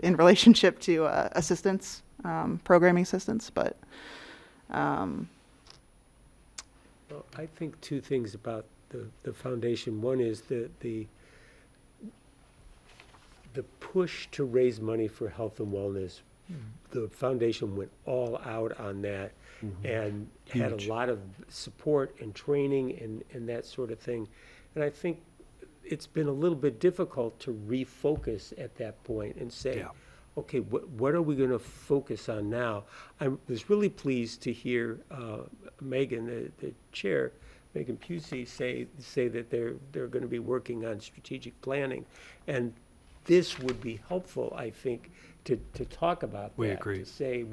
in relationship to assistance, programming assistance, but. Well, I think two things about the foundation. One is the push to raise money for health and wellness. The foundation went all out on that and had Huge. a lot of support and training and that sort of thing. And I think it's been a little bit difficult to refocus at that point and say, Yeah. okay, what are we going to focus on now? I was really pleased to hear Megan, the chair, Megan Pusey, say that they're going to be working on strategic planning. And this would be helpful, I think, to talk about We that. agree. To say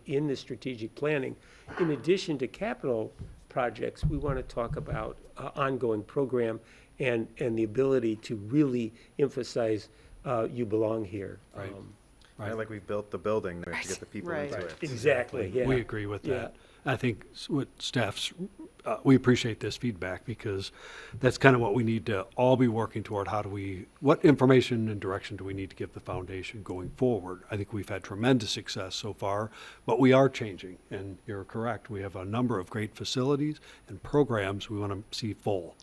in the strategic planning, in addition to capital projects, we want to talk about ongoing program and the ability to really emphasize you belong here. Right. Right, like we've built the building, we have to get the people Right. into it. Exactly, yeah. We agree with Yeah. that. I think what staff's, we appreciate this feedback because that's kind of what we need to all be working toward. What information and direction do we need to give the foundation going forward? I think we've had tremendous success so far, but we are changing, and you're correct. We have a number of great facilities and programs we want to see full.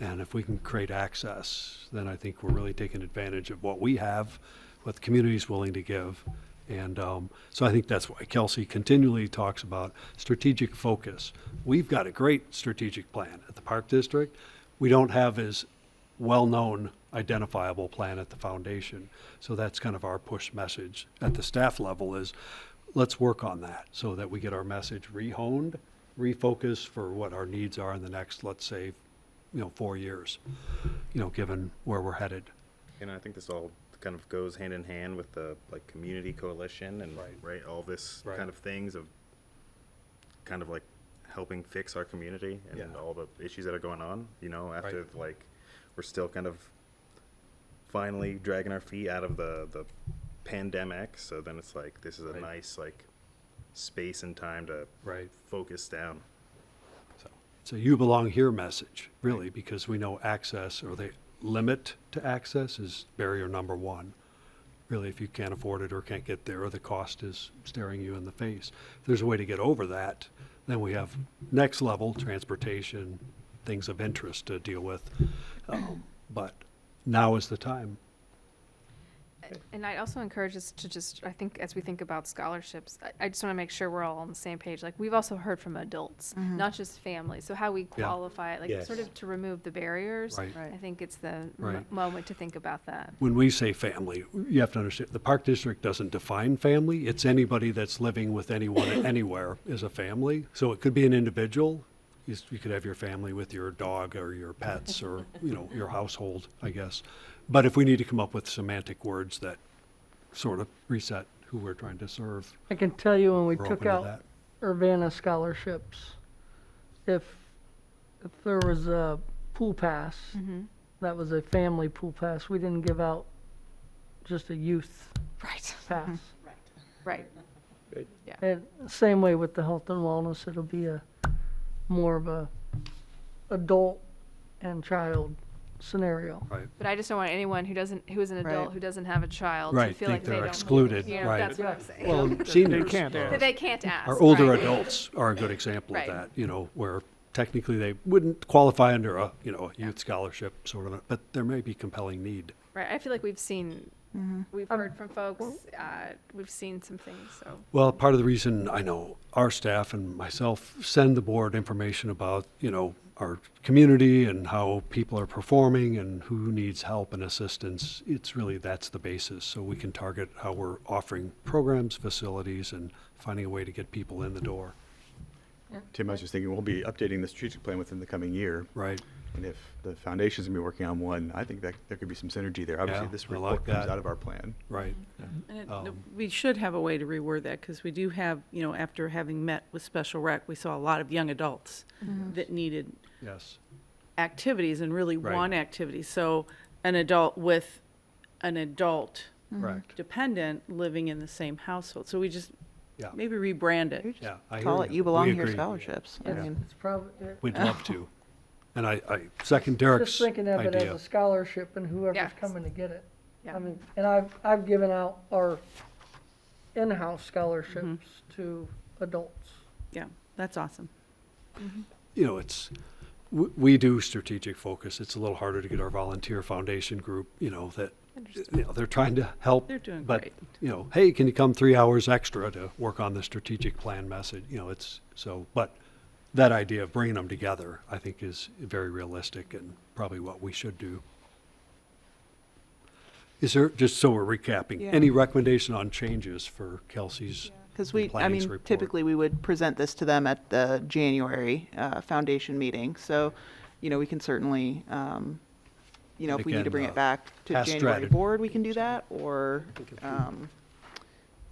And if we can create access, then I think we're really taking advantage of what we have, what the community is willing to give. And so I think that's why Kelsey continually talks about strategic focus. We've got a great strategic plan at the Park District. We don't have as well-known, identifiable plan at the foundation. So that's kind of our push message at the staff level is let's work on that so that we get our message re-honed, refocused for what our needs are in the next, let's say, 4 years, given where we're headed. I think this all kind of goes hand in hand with the community coalition and Right. all this Right. kind of things of kind of helping fix our community and Yeah. all the issues that are going on. After we're still kind of finally dragging our feet out of the pandemic. So then it's like, this is a Right. nice, like, space and time to Right. focus down. It's a you belong here message, really, because we know access, or the limit to access, is barrier number one. Really, if you can't afford it or can't get there, or the cost is staring you in the face. If there's a way to get over that, then we have next level transportation, things of interest to deal with. But now is the time. And I also encourage us to just, I think, as we think about scholarships, I just want to make sure we're all on the same page. Like, we've also heard from adults, not just families. So how we qualify it, like, Yes. sort of to remove the barriers. Right. I think it's the Right. moment to think about that. When we say family, you have to understand, the Park District doesn't define family. It's anybody that's living with anyone anywhere is a family. So it could be an individual. You could have your family with your dog or your pets or, your household, I guess. But if we need to come up with semantic words that sort of reset who we're trying to serve, I can tell you when we we're took open to out that. Urbana scholarships, if there was a pool pass, that was a family pool pass, we didn't give out just a youth Right. pass. Right. And same way with the health and wellness, it'll be more of a adult and child scenario. Right. But I just don't want anyone who is an adult, Right. who doesn't have a child, to Right, feel think like they they're don't. excluded, You know, right. that's what I'm saying. Well, They seniors. can't are- That they can't ask. Our older right? adults are a good example of Right. that, where technically they wouldn't qualify under a youth scholarship sort of, but there may be compelling need. Right, I feel like we've seen, we've heard from folks, we've seen some things, so. Well, part of the reason I know our staff and myself send the board information about, our community and how people are performing and who needs help and assistance, it's really, that's the basis. So we can target how we're offering programs, facilities, and finding a way to get people in the door. Tim, I was just thinking, we'll be updating the strategic plan within the coming year. Right. And if the foundation's gonna be working on one, I think that there could be some synergy there. Obviously, Yeah, this I like report comes that. out of our plan. Right. And we should have a way to reword that, because we do have, after having met with Special Rec, we saw a lot of young adults that needed Yes. activities and really Right. want activities. So an adult with an adult Correct. dependent living in the same household. So we just Yeah. maybe rebrand it. Yeah. I Call hear it you. You Belong We Here agree. scholarships. I Yeah. mean, It's probably, We'd love to. And I second Derek's just thinking of it as idea. a scholarship and whoever's Yes. coming to get it. Yeah. I mean, and I've given out our in-house scholarships to adults. Yeah, that's awesome. We do strategic focus. It's a little harder to get our volunteer foundation group, that, they're trying to help. They're doing but, great. Hey, can you come 3 hours extra to work on the strategic plan message? But that idea of bringing them together, I think, is very realistic and probably what we should do. Is there, just so we're recapping, Yeah. any recommendation on changes for Kelsey's because planning's report? typically we would present this to them at the January foundation meeting. So, we can certainly, if we need to Again, bring it back to past January strategy. board, we can do that, or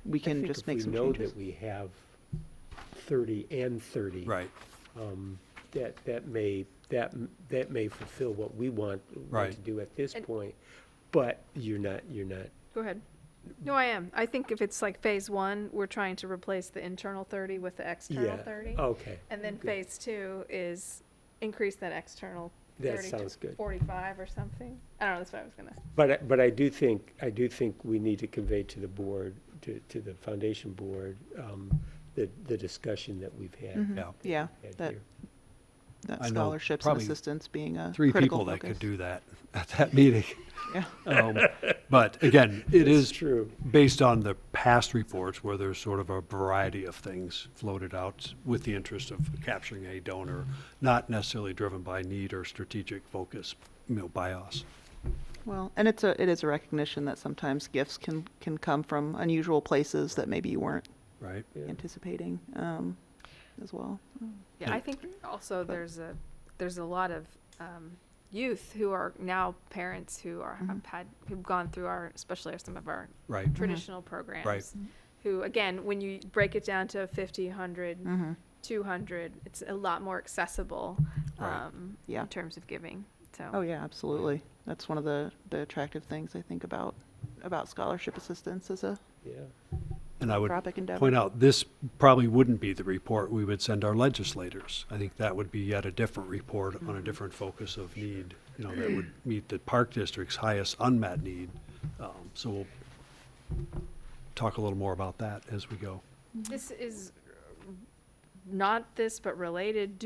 we I can think just if make we some know changes. that we have 30 and 30. Right. That may fulfill what we want Right. to do at this And- point, but you're not, Go ahead. No, I am. I think if it's like phase one, we're trying to replace the internal 30 with the external yeah, 30. okay. And then good. phase two is increase that external That 30 sounds to good. 45 or something. I don't know, that's what I was gonna. But I do think we need to convey to the board, to the foundation board, the discussion that we've had. Yeah. Yeah, had that, here. that I know scholarships and probably assistance being a 3 critical people that focus. could do that at that meeting. Yeah. But again, it It's is true. based on the past reports where there's sort of a variety of things floated out with the interest of capturing a donor, not necessarily driven by need or strategic focus, by us. Well, and it is a recognition that sometimes gifts can come from unusual places that maybe you weren't Right? anticipating as well. Yeah, I think also there's a lot of youth who are now parents who are who've gone through especially some of our Right. traditional programs. Right. Who, again, when you break it down to 50, 100, 200, it's a lot more accessible Right. Yeah. in terms of giving. So. Oh, yeah, absolutely. That's one of the attractive things I think about scholarship assistance as a Yeah. And I would philanthropic endeavor. point out, this probably wouldn't be the report we would send our legislators. I think that would be yet a different report on a different focus of need, that would meet the Park District's highest unmet need. So we'll talk a little more about that as we go. This is not this, but related.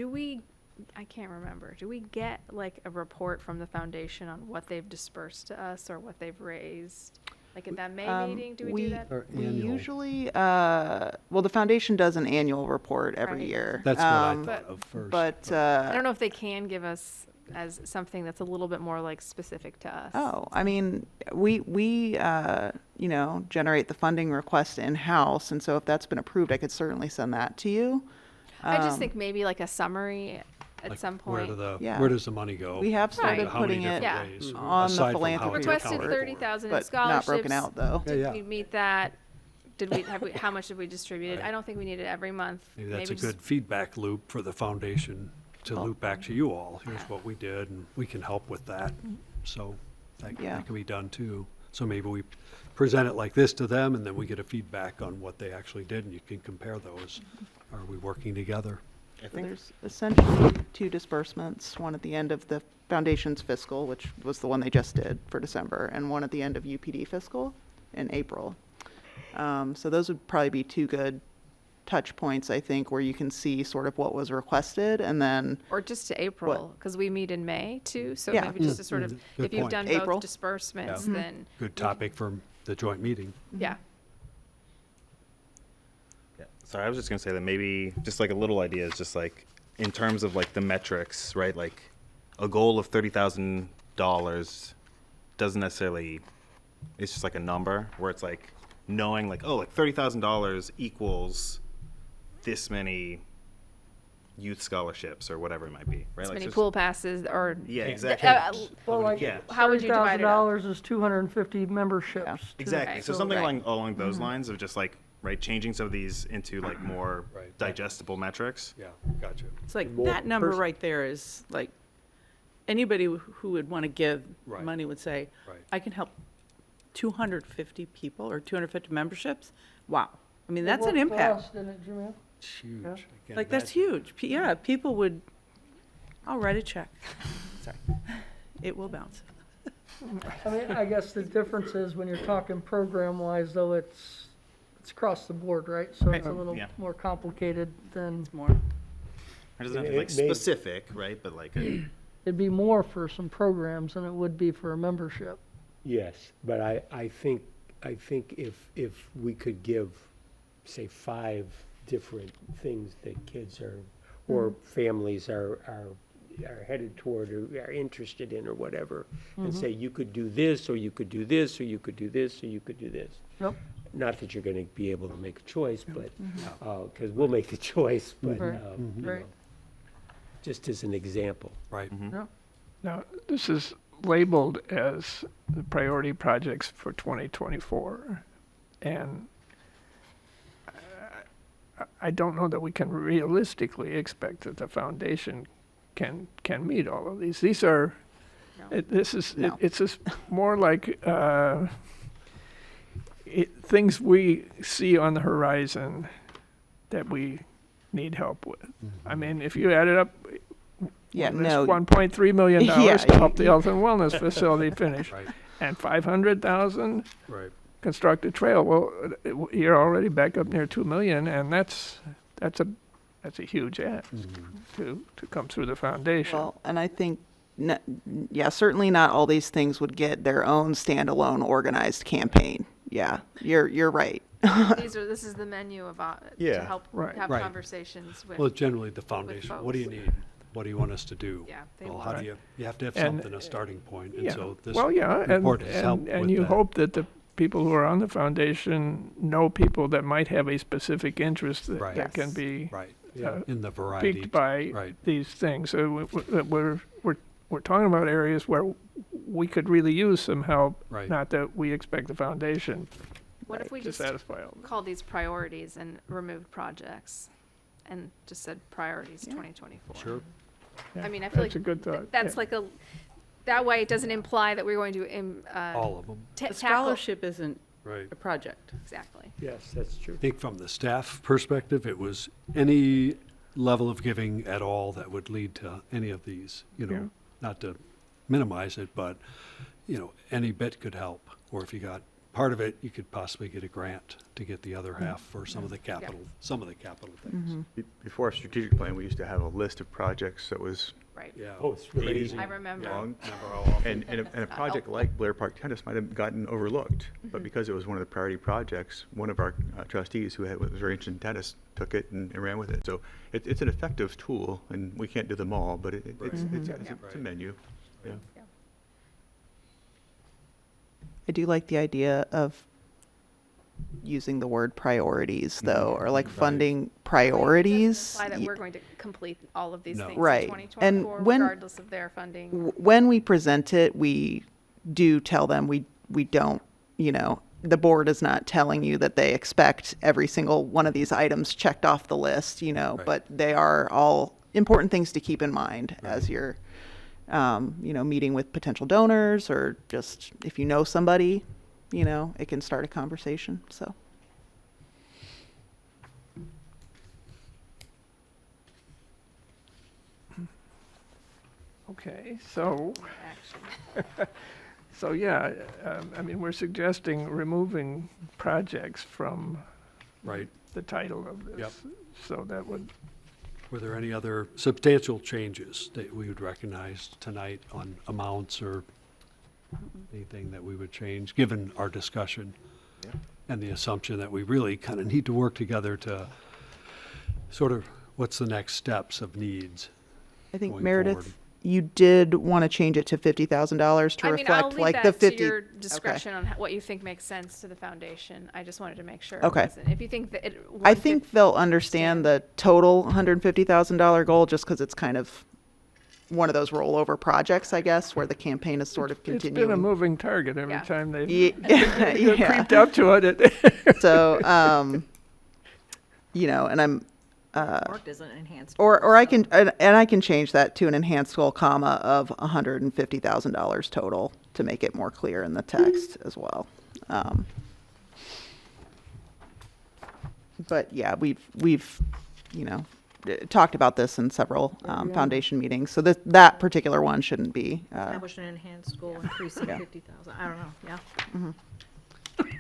I can't remember. Do we get like a report from the foundation on what they've dispersed to us or what they've raised? Like at that May meeting, do we do that? We usually, well, the foundation does an annual report every Right. year. That's what I thought of first. But, I don't know if they can give us as something that's a little bit more like specific to us. oh, I mean, we generate the funding request in-house, and so if that's been approved, I could certainly send that to you. I just think maybe like a summary at Like, some point. Yeah. Where does the money go? We have started How many putting it different Yeah. ways, on the aside from how philanthropy it's Requested accounted for. 30,000 in but not scholarships. broken out, though. Yeah, Did yeah. we meet that? How much did we distribute? I don't think we need it every month. Maybe that's a just- good feedback loop for the foundation to loop back to you all. Here's what we did, and we can help with that. So that Yeah. can be done too. So maybe we present it like this to them, and then we get a feedback on what they actually did, and you can compare those. Are we working together? I So think there's essentially 2 disbursements, one at the end of the foundation's fiscal, which was the one they just did for December, and one at the end of UPD fiscal in April. So those would probably be 2 good touch points, I think, where you can see sort of what was requested, and then, Or just to April, because we meet in May too, so Yeah. maybe just to sort of, Good if you've point. done April. both disbursements, Yeah. then, Good topic for the joint meeting. yeah. Yeah. Sorry, I was just gonna say that maybe just like a little idea is just like in terms of like the metrics, right? Like a goal of $30,000 doesn't necessarily. It's just like a number where it's like knowing like, oh, like $30,000 equals this many youth scholarships or whatever it might be, right? As Like many just- pool passes or. Yeah, exactly. Well, like Yeah. How would you divide it up? $30,000 is 250 memberships. Yeah. too. Exactly. So Right. something Right. along those lines of just like changing some of these into like more Right. digestible metrics. Yeah, gotcha. It's like, More that number pers- right there is like, anybody who would want to give Right. money would say, Right. I can help 250 people or 250 memberships. Wow. I mean, that's an It worked for impact. us, didn't it, Jamil? It's huge. I can't Like, that's imagine. huge. Yeah, people would, I'll write a check. Sorry. It will bounce. I mean, I guess the difference is when you're talking program-wise, though, it's across the board, right? So it's a Right. little Yeah. more complicated than, More. It doesn't have to be like It may- specific, right? But like, it'd be more for some programs than it would be for a membership. Yes, but I think if we could give, say, 5 different things that kids or families are headed toward or are interested in or whatever, and say, you could do this, or you could do this, or you could do this, or you could do this. Yep. Not that you're gonna be able to make a choice, but, because we'll make the choice, but, Right. you Right. know, just as an example. Right. Now, this is labeled as the priority projects for 2024. And I don't know that we can realistically expect that the foundation can meet all of these. These are, No. it's just more like things we see on the horizon that we need help with. I mean, if you add it up, yeah, this no. $1.3 million Yeah, to help the health and wellness facility finish, Right. and 500,000 Right. construct a trail. Well, you're already back up near 2 million, and that's a huge ask to come through the foundation. Well, and I think, yeah, certainly not all these things would get their own standalone organized campaign. Yeah, you're right. This is the menu of, to Yeah. help Right. have Right. conversations with. Well, generally the foundation, what do you folks. need? What do you want us to do? Yeah, they Well, want how do it. you have to have And, something, a starting point, and Yeah. so this Well, yeah, report has helped and with you that. hope that the people who are on the foundation know people that might have a specific interest that, Right. that can Yes. be Right, uh, in the variety. piqued by Right. these things. So we're talking about areas where we could really use some help. Right. Not that we expect the foundation What if we to just satisfy all. of them. call these priorities and removed projects and just said priorities 2024? Sure. I mean, I feel That's a like good thought. that's yeah. like that way it doesn't imply that we're going to, All of them, The tackle. scholarship isn't right. a project. Exactly. Yes, that's true. I think from the staff perspective, it was any level of giving at all that would lead to any of these, you know, Yeah. not to minimize it, but, you know, any bit could help. Or if you got part of it, you could possibly get a grant to get the other half for some of the capital, some of the capital things. Before our strategic plan, we used to have a list of projects that was Right. Yeah. Oh, it's really easy. I remember. long. Remember how often- And a project like Blair Park Tennis might have gotten overlooked, but because it was one of the priority projects, one of our trustees who was very interested in tennis took it and ran with it. So it's an effective tool, and we can't do them all, but it's a menu. Yeah. I do like the idea of using the word priorities, though, or like funding priorities. Imply that we're going to complete all of these No. things Right. in And 2024, when- regardless of their funding. When we present it, we do tell them we don't, you know, the board is not telling you that they expect every single one of these items checked off the list, you know, Right. but they are all important things to keep in mind as you're, you know, meeting with potential donors, or just if you know somebody, you know, it can start a conversation, so. Okay, so, Action. so yeah, I mean, we're suggesting removing projects from Right. the title of this. Yep. So that would, Were there any other substantial changes that we would recognize tonight on amounts or anything that we would change, given our discussion? And the assumption that we really kind of need to work together to sort of, what's the next steps of needs? I think going Meredith, forward? you did want to change it to $50,000 to I mean, I'll reflect leave like that the to 50. your discretion on what you think makes sense to the foundation. I just wanted to make sure. it Okay. wasn't- If you think that it. I think they'll understand the total $150,000 goal, just because it's kind of one of those rollover projects, I guess, where the campaign is sort of it's been a continuing. moving target every Yeah. time they've Yeah, yeah. creeped up to it. So, you know, and I'm, Marked as an enhanced. or I can, and I can change that to an enhanced goal, comma, of $150,000 total to make it more clear in the text as well. But yeah, we've, you know, talked about this in several foundation meetings, so that particular one shouldn't be. Establish an enhanced goal, increasing 50,000. I don't know, yeah.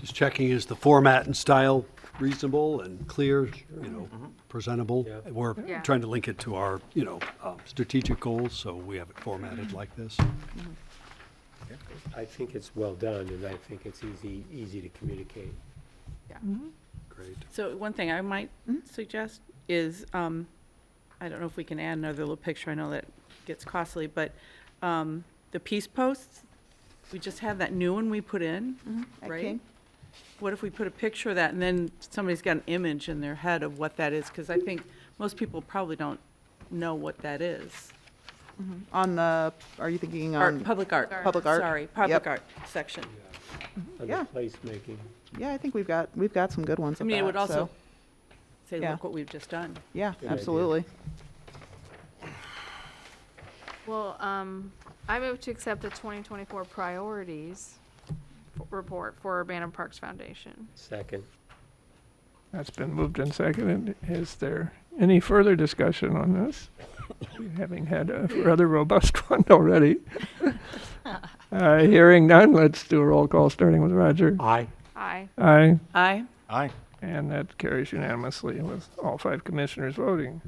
Just checking, is the format and style reasonable and clear, you know, presentable? Yeah. We're Yeah. trying to link it to our, you know, strategic goals, so we have it formatted like this. I think it's well done, and I think it's easy to communicate. Great. So one thing I might suggest is, I don't know if we can add another little picture, I know that gets costly, but the peace posts, we just have that new one we put in, At right? King. What if we put a picture of that, and then somebody's got an image in their head of what that is? Because I think most people probably don't know what that is. On the, are you thinking on? Public art. Public art? Sorry, public Yep. art section. On Yeah. the placemaking. Yeah, I think we've got some good ones I of mean, it that, would also so, say, yeah. look what we've just done. yeah, Good idea. absolutely. Well, I move to accept the 2024 priorities report for Urbana Parks Foundation. Second. That's been moved and seconded. Is there any further discussion on this? Having had a rather robust one already. Hearing none, let's do a roll call, starting with Roger. Aye. Aye. Aye. Aye. Aye. And that carries unanimously with all 5 commissioners voting.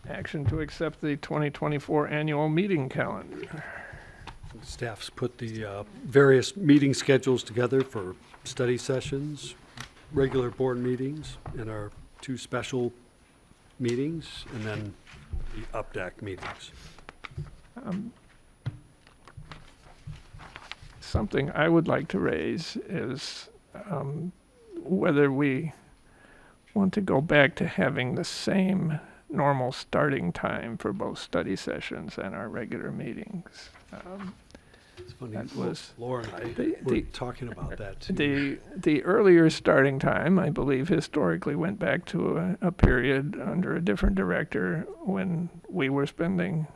Action to accept the 2024 annual meeting calendar. Staff's put the various meeting schedules together for study sessions, regular board meetings, and our 2 special meetings, and then the UPDAC meetings. Something I would like to raise is whether we want to go back to having the same normal starting time for both study sessions and our regular meetings. It's funny, That was Laura and I the- were the- talking about that too. The earlier starting time, I believe, historically went back to a period under a different director when we were spending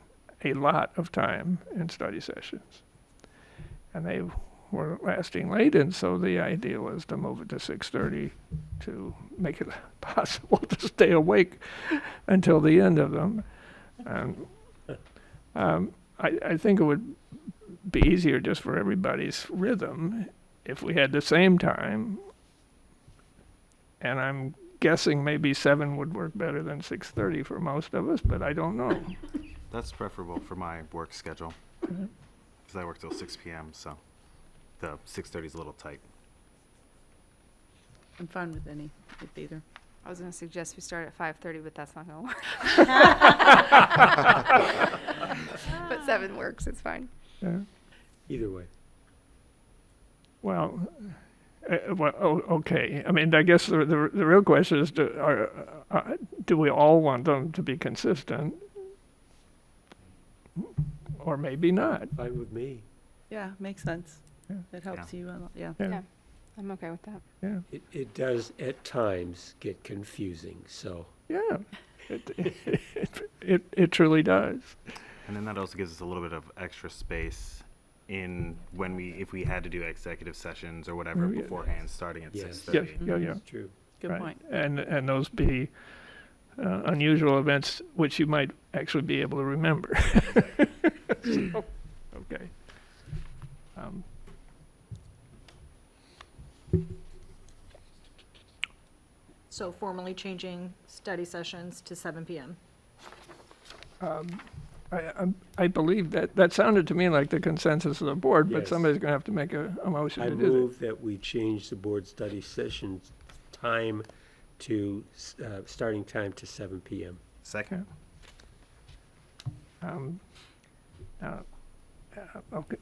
a lot of time in study sessions. And they were lasting late, and so the idea was to move it to 6:30 to make it possible to stay awake until the end of them. And I think it would be easier just for everybody's rhythm if we had the same time. And I'm guessing maybe 7 would work better than 6:30 for most of us, but I don't know. That's preferable for my work schedule. Because I work till 6 p.m., so the 6:30 is a little tight. I'm fine with either. I was gonna suggest we start at 5:30, but that's not gonna work. But 7 works, it's fine. Yeah. Either way. Well, okay. I mean, I guess the real question is, do we all want them to be consistent? Or maybe not. Fine with me. Yeah, makes sense. Yeah. That helps you, a lot, yeah. Yeah. I'm okay with that. Yeah. It does at times get confusing, so. Yeah. It truly does. And then that also gives us a little bit of extra space in if we had to do executive sessions or whatever Oh, yeah. beforehand, starting at Yes. 6:30. Yeah. That's true. Good Right. point. And those be unusual events which you might actually be able to remember. So, okay. So formally changing study sessions to 7 PM. I believe that sounded to me like the consensus of the board, but Yes. somebody's going to have to make a motion I to do that. move that we change the board study session time to, starting time to 7 PM. Second. Okay.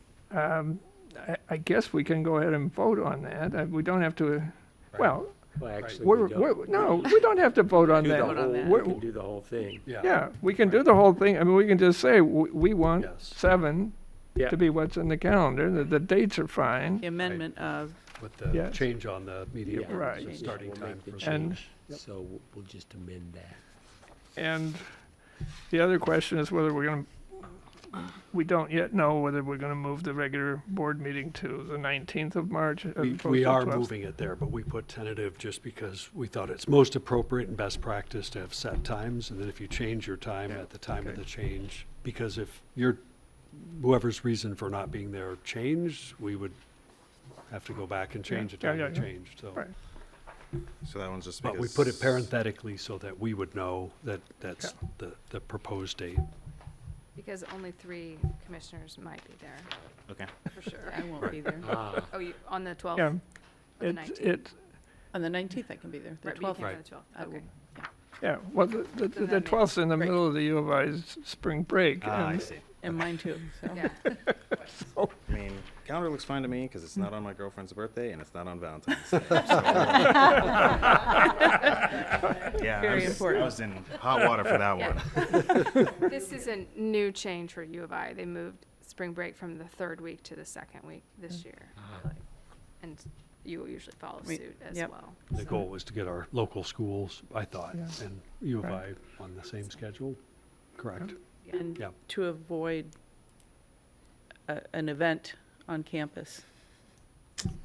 I guess we can go ahead and vote on that. We don't have to, well, Well, actually, we're, we don't. no, we don't have to vote on Do the that. Vote on that. whole- we can do the whole thing. Yeah, we can do the whole thing. I mean, we can just say, we want Yes. 7 Yeah. to be what's in the calendar. The dates are fine. The amendment of, With the Yes. change on the media Yeah. Right. the starting We'll time make the for And- change, so we'll just amend that. And the other question is whether we don't yet know whether we're going to move the regular board meeting to the 19th of March. as opposed We to are 12th. moving it there, but we put tentative just because we thought it's most appropriate and best practice to have set times. And then if you change your time at the time of okay. the change, because if whoever's reason for not being there changed, we would have to go back and change the Yeah, time yeah, we yeah. changed, so. Right. So that one's just But we because. put it parenthetically so that we would know that that's the proposed date. Because only 3 commissioners might be there, Okay. for sure. I won't be there. Ah, Oh, on the 12th? Yeah. Or the It's, 19th? it, On the 19th, I can be there. The Right, but you 12th, can't Right. go to the 12th. I will. Okay. yeah, well, the that makes 12th in the break. middle of the U of I's spring break. I and see. And mine too, so. Yeah. so- I mean, calendar looks fine to me because it's not on my girlfriend's birthday and it's not on Valentine's Day. Yeah, Very important. I was in hot water for that Yeah. one. This is a new change for U of I. They moved spring break from the 3rd week to the 2nd week this year. And you will usually follow We- suit as yep. well. The so. goal was to get our local schools, I thought, Yeah. and U of I Right. on the same schedule, correct? And Yeah. to avoid an event on campus.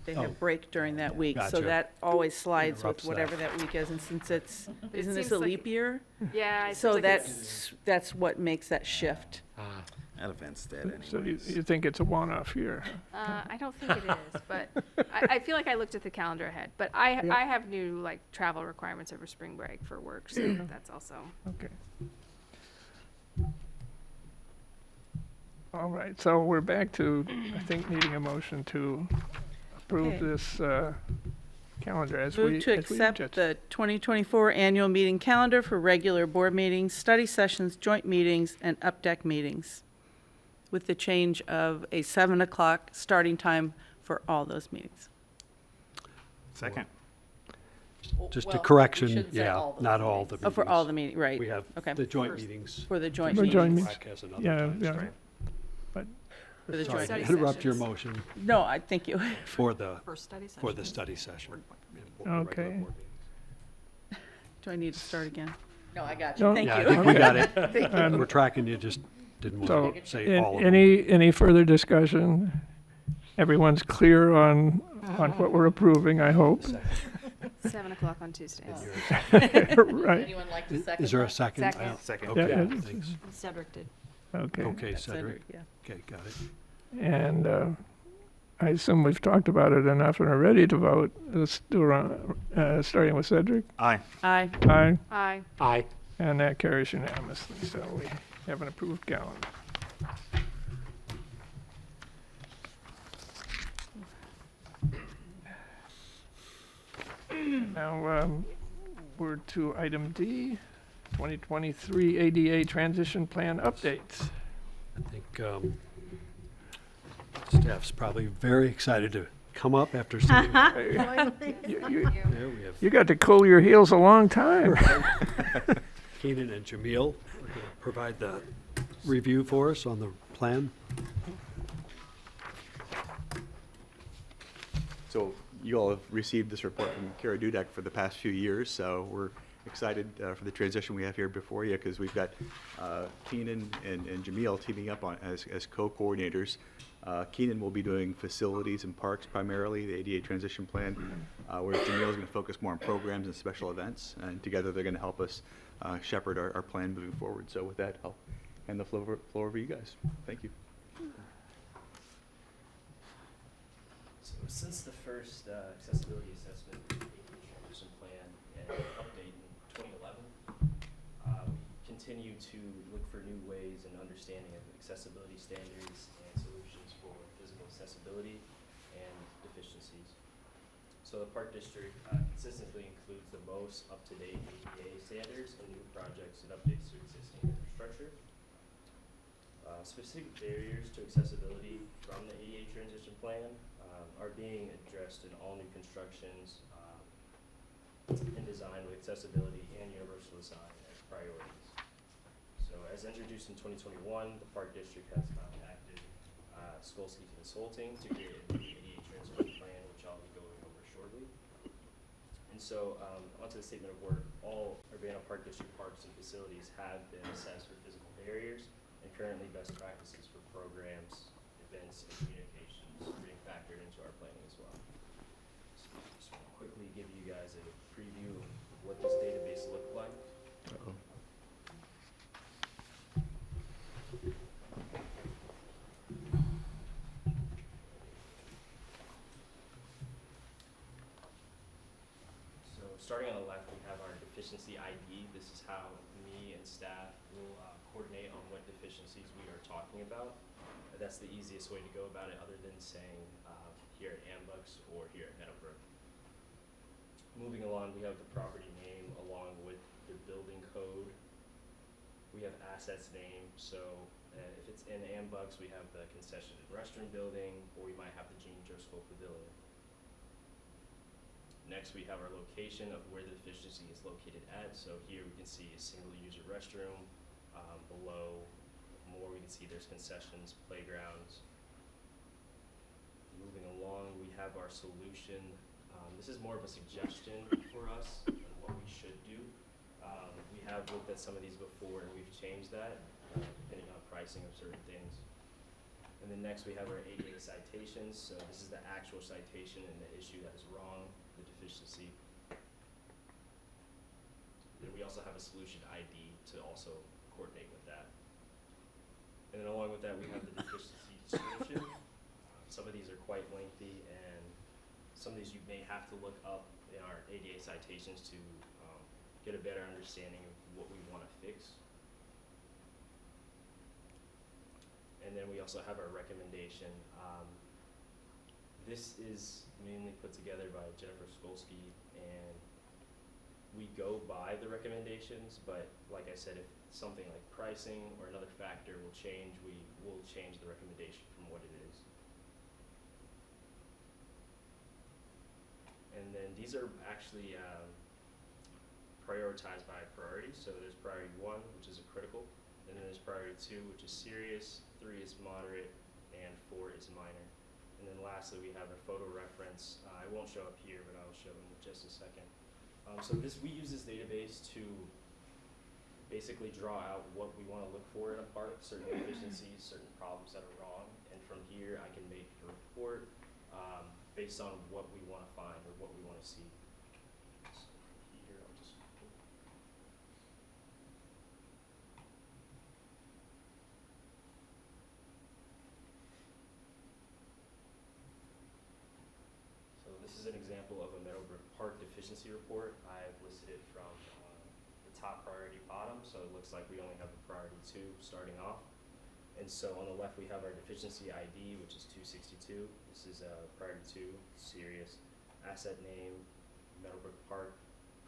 They Oh. have break during that week, so Gotcha. that always slides with Interrupts that. whatever that week is, and since it's, It isn't this seems a like- leap year? Yeah. it So seems like it's- that's what makes that shift. ah, That event's dead So anyways. you think it's a one-off year? I don't think it is, but I feel like I looked at the calendar ahead. But I have new like travel requirements over spring break for work, so that's also. Okay. All right, so we're back to, I think, needing a motion to approve Okay. this calendar as we. Move to as we accept just- the 2024 annual meeting calendar for regular board meetings, study sessions, joint meetings, and up-deck meetings, with the change of a 7 o'clock starting time for all those meetings. Second. Just a Well, we correction, shouldn't say yeah, all those not all the meetings. meetings. Oh, for all the meeting, right. We have Okay. the joint First- meetings. For the joint For joint meetings. meetings. WAC has another Yeah, time, yeah. right? But For the Sorry joint. to interrupt your motion No, I thank you. for the, For study for the session. study session. in the regular Okay. board meetings. Do I need to start again? No, I got No. Thank Yeah, I you. think we got it. And We're tracking, you just didn't so, want to say all of them. any further discussion? Everyone's clear on what we're approving, I hope. 7 o'clock on Tuesdays. Right, Anyone like to second Is there a that? second? Second. I don't- Second. Okay, Yeah. thanks. Cedric did. okay. Okay, That's Cedric. Yeah. Okay, got it. And I assume we've talked about it enough and are ready to vote. Let's do starting with Cedric. Aye. Aye. Aye. Aye. Aye. And that carries unanimously, so we have an approved calendar. Now, we're to item D, 2023 ADA Transition Plan Updates. I think staff's probably very excited to come up after seeing. There we have You got to cool your heels a long time. Keenan and Jamil are going to provide the review for us on the plan. So you all have received this report from Kara Dudek for the past few years, so we're excited for the transition we have here before you, because we've got Keenan and Jamil teaming up on as co-coordinators. Keenan will be doing facilities and parks primarily, the ADA transition plan, whereas Jamil is going to focus more on programs and special events, and together they're going to help us shepherd our plan moving forward. So with that, I'll hand the floor over to you guys. Thank you. So since the first accessibility assessment, ADA transition plan, and update in 2011, we continue to look for new ways and understanding of accessibility standards and solutions for physical accessibility and deficiencies. So the Park District consistently includes the most up-to-date ADA standards and new projects and updates to existing infrastructure. Specific barriers to accessibility from the ADA transition plan are being addressed in all new constructions and design with accessibility and universal design as priorities. So as introduced in 2021, the Park District has acted Skolsky Consulting to create a new ADA transition plan, which I'll be going over shortly. And so onto the statement of work, all Urbana Park District parks and facilities have been assessed for physical barriers and currently best practices for programs, events, and communications are being factored into our planning as well. So just want to quickly give you guys a preview of what this database looked like. So starting on the left, we have our deficiency ID. This is how me and staff will coordinate on what deficiencies we are talking about. That's the easiest way to go about it, other than saying here at Ambux or here at Meadowbrook. Moving along, we have the property name along with the building code. We have assets name, so if it's in Ambux, we have the concession and restroom building, or we might have the Gene Driscoll Pavilion. Next, we have our location of where the deficiency is located at. So here we can see a single user restroom. Below more, we can see there's concessions, playgrounds. Moving along, we have our solution. This is more of a suggestion for us on what we should do. We have looked at some of these before and we've changed that depending on pricing of certain things. And then next we have our ADA citations. So this is the actual citation and the issue that is wrong, the deficiency. Then we also have a solution ID to also coordinate with that. And then along with that, we have the deficiency description. Some of these are quite lengthy, and some of these you may have to look up in our ADA citations to get a better understanding of what we want to fix. And then we also have our recommendation. This is mainly put together by Jennifer Skolsky, and we go by the recommendations, but like I said, if something like pricing or another factor will change, we will change the recommendation from what it is. And then these are actually prioritized by priority. So there's priority 1, which is a critical, and then there's priority 2, which is serious, 3 is moderate, and 4 is minor. And then lastly, we have a photo reference. It won't show up here, but I will show in just a second. So we use this database to basically draw out what we want to look for in a park, certain deficiencies, certain problems that are wrong, and from here I can make a report based on what we want to find or what we want to see. So here, I'll just So this is an example of a Meadowbrook Park deficiency report. I've listed it from the top priority bottom, so it looks like we only have a priority 2 starting off. And so on the left we have our deficiency ID, which is 262. This is priority 2, serious. Asset name, Meadowbrook Park,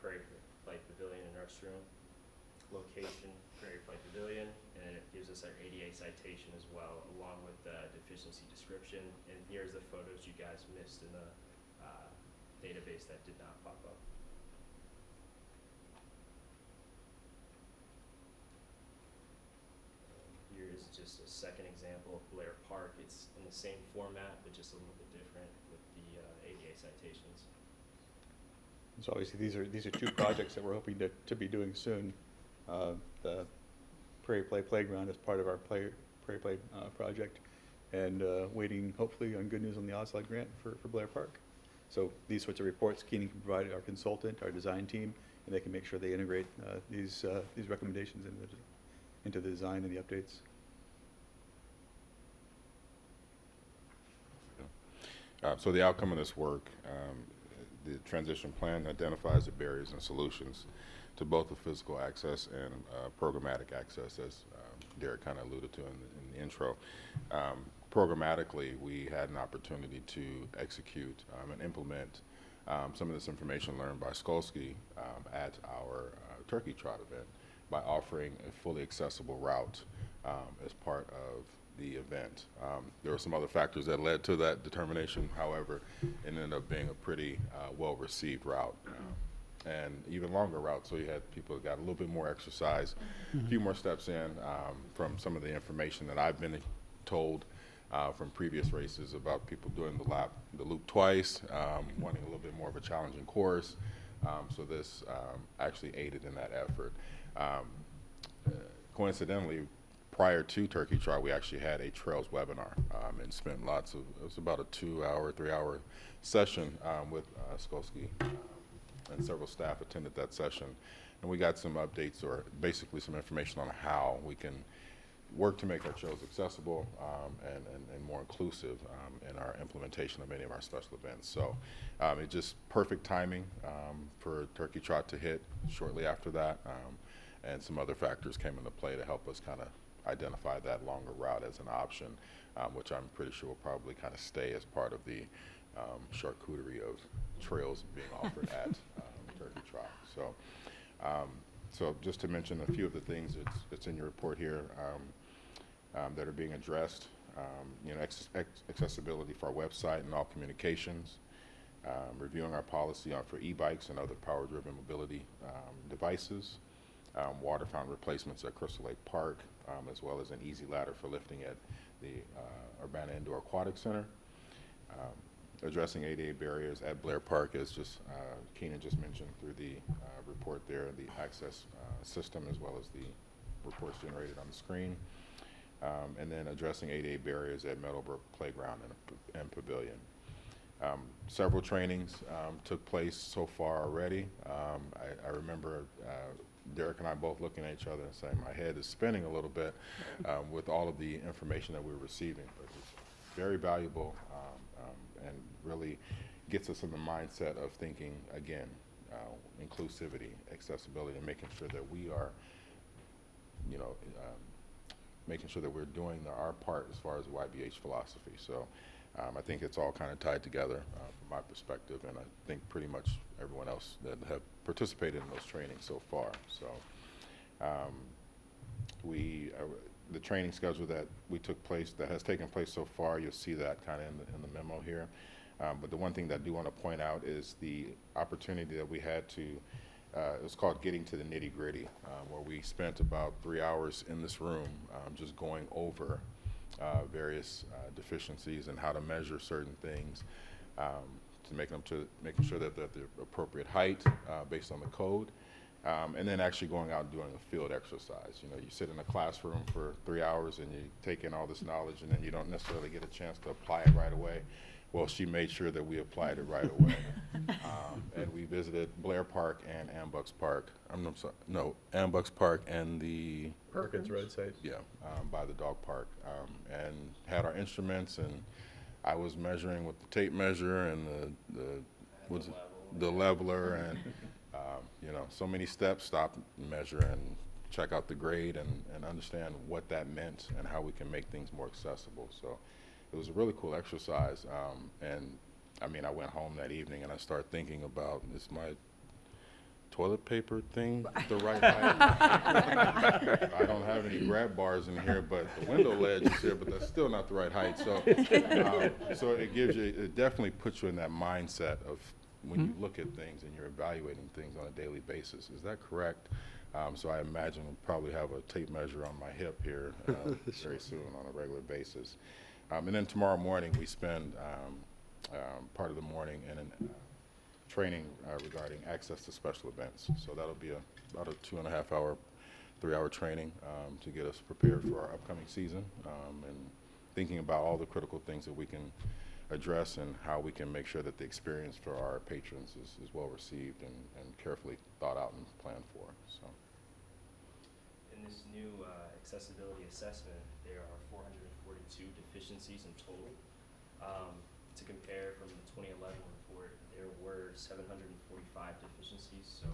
Prairie Flight Pavilion and Restroom. Location, Prairie Flight Pavilion, and it gives us our ADA citation as well, along with the deficiency description. And here's the photos you guys missed in the database that did not pop up. Here is just a second example of Blair Park. It's in the same format, but just a little bit different with the ADA citations. So obviously these are 2 projects that we're hoping to be doing soon. The Prairie Play Playground is part of our Prairie Play project, and waiting hopefully on good news on the OSLOD grant for Blair Park. So these sorts of reports Keenan can provide our consultant, our design team, and they can make sure they integrate these recommendations into the design and the updates. So the outcome of this work, the transition plan identifies the barriers and solutions to both the physical access and programmatic access, as Derek kind of alluded to in the intro. Programmatically, we had an opportunity to execute and implement some of this information learned by Skolsky at our Turkey Trot event by offering a fully accessible route as part of the event. There were some other factors that led to that determination, however, it ended up being a pretty well-received route. And even longer route, so you had people that got a little bit more exercise, a few more steps in from some of the information that I've been told from previous races about people doing the loop twice, wanting a little bit more of a challenging course. So this actually aided in that effort. Coincidentally, prior to Turkey Trot, we actually had a Trails webinar and spent it was about a 2-hour, 3-hour session with Skolsky. And several staff attended that session, and we got some updates, or basically some information on how we can work to make our trails accessible and more inclusive in our implementation of many of our special events. So it's just perfect timing for Turkey Trot to hit shortly after that, and some other factors came into play to help us kind of identify that longer route as an option, which I'm pretty sure will probably kind of stay as part of the charcuterie of trails being offered at Turkey Trot. So just to mention a few of the things that's in your report here that are being addressed, accessibility for our website and all communications, reviewing our policy for e-bikes and other power-driven mobility devices, water fountain replacements at Crystal Lake Park, as well as an easy ladder for lifting at the Urbana Indoor Aquatic Center. Addressing ADA barriers at Blair Park, as Keenan just mentioned through the report there, the access system, as well as the reports generated on the screen. And then addressing ADA barriers at Meadowbrook Playground and Pavilion. Several trainings took place so far already. I remember Derek and I both looking at each other and saying, my head is spinning a little bit with all of the information that we're receiving. But it's very valuable and really gets us in the mindset of thinking, again, inclusivity, accessibility, and making sure that we are, making sure that we're doing our part as far as YBH philosophy. So I think it's all kind of tied together from my perspective, and I think pretty much everyone else that have participated in those trainings so far. So the training schedule that has taken place so far, you'll see that kind of in the memo here. But the one thing that I do want to point out is the opportunity that we had to, it was called Getting to the Nitty Gritty, where we spent about 3 hours in this room just going over various deficiencies and how to measure certain things to making sure that they're at the appropriate height based on the code. And then actually going out and doing a field exercise. You know, you sit in a classroom for 3 hours and you take in all this knowledge and then you don't necessarily get a chance to apply it right away. Well, she made sure that we applied it right away. And we visited Blair Park and Ambucks Park. Ambucks Park and the Perkins Roadside. yeah, by the dog park, and had our instruments, and I was measuring with the tape measure and the leveler, and you know, so many steps, stop, measure, and check out the grade, and understand what that meant and how we can make things more accessible. So it was a really cool exercise, and I mean, I went home that evening and I started thinking about, is my toilet paper thing the right height? I don't have any grab bars in here, but the window ledge is here, but that's still not the right height. So, so it definitely puts you in that mindset of when you look at things and you're evaluating things on a daily basis. Is that correct? So I imagine we'll probably have a tape measure on my hip here very soon on a regular basis. And then tomorrow morning we spend part of the morning in training regarding access to special events. So that'll be about a 2.5 hour, 3 hour training to get us prepared for our upcoming season, and thinking about all the critical things that we can address and how we can make sure that the experience for our patrons is well received and carefully thought out and planned for. So, In this new accessibility assessment, there are 442 deficiencies in total. To compare, from the 2011 report, there were 745 deficiencies. So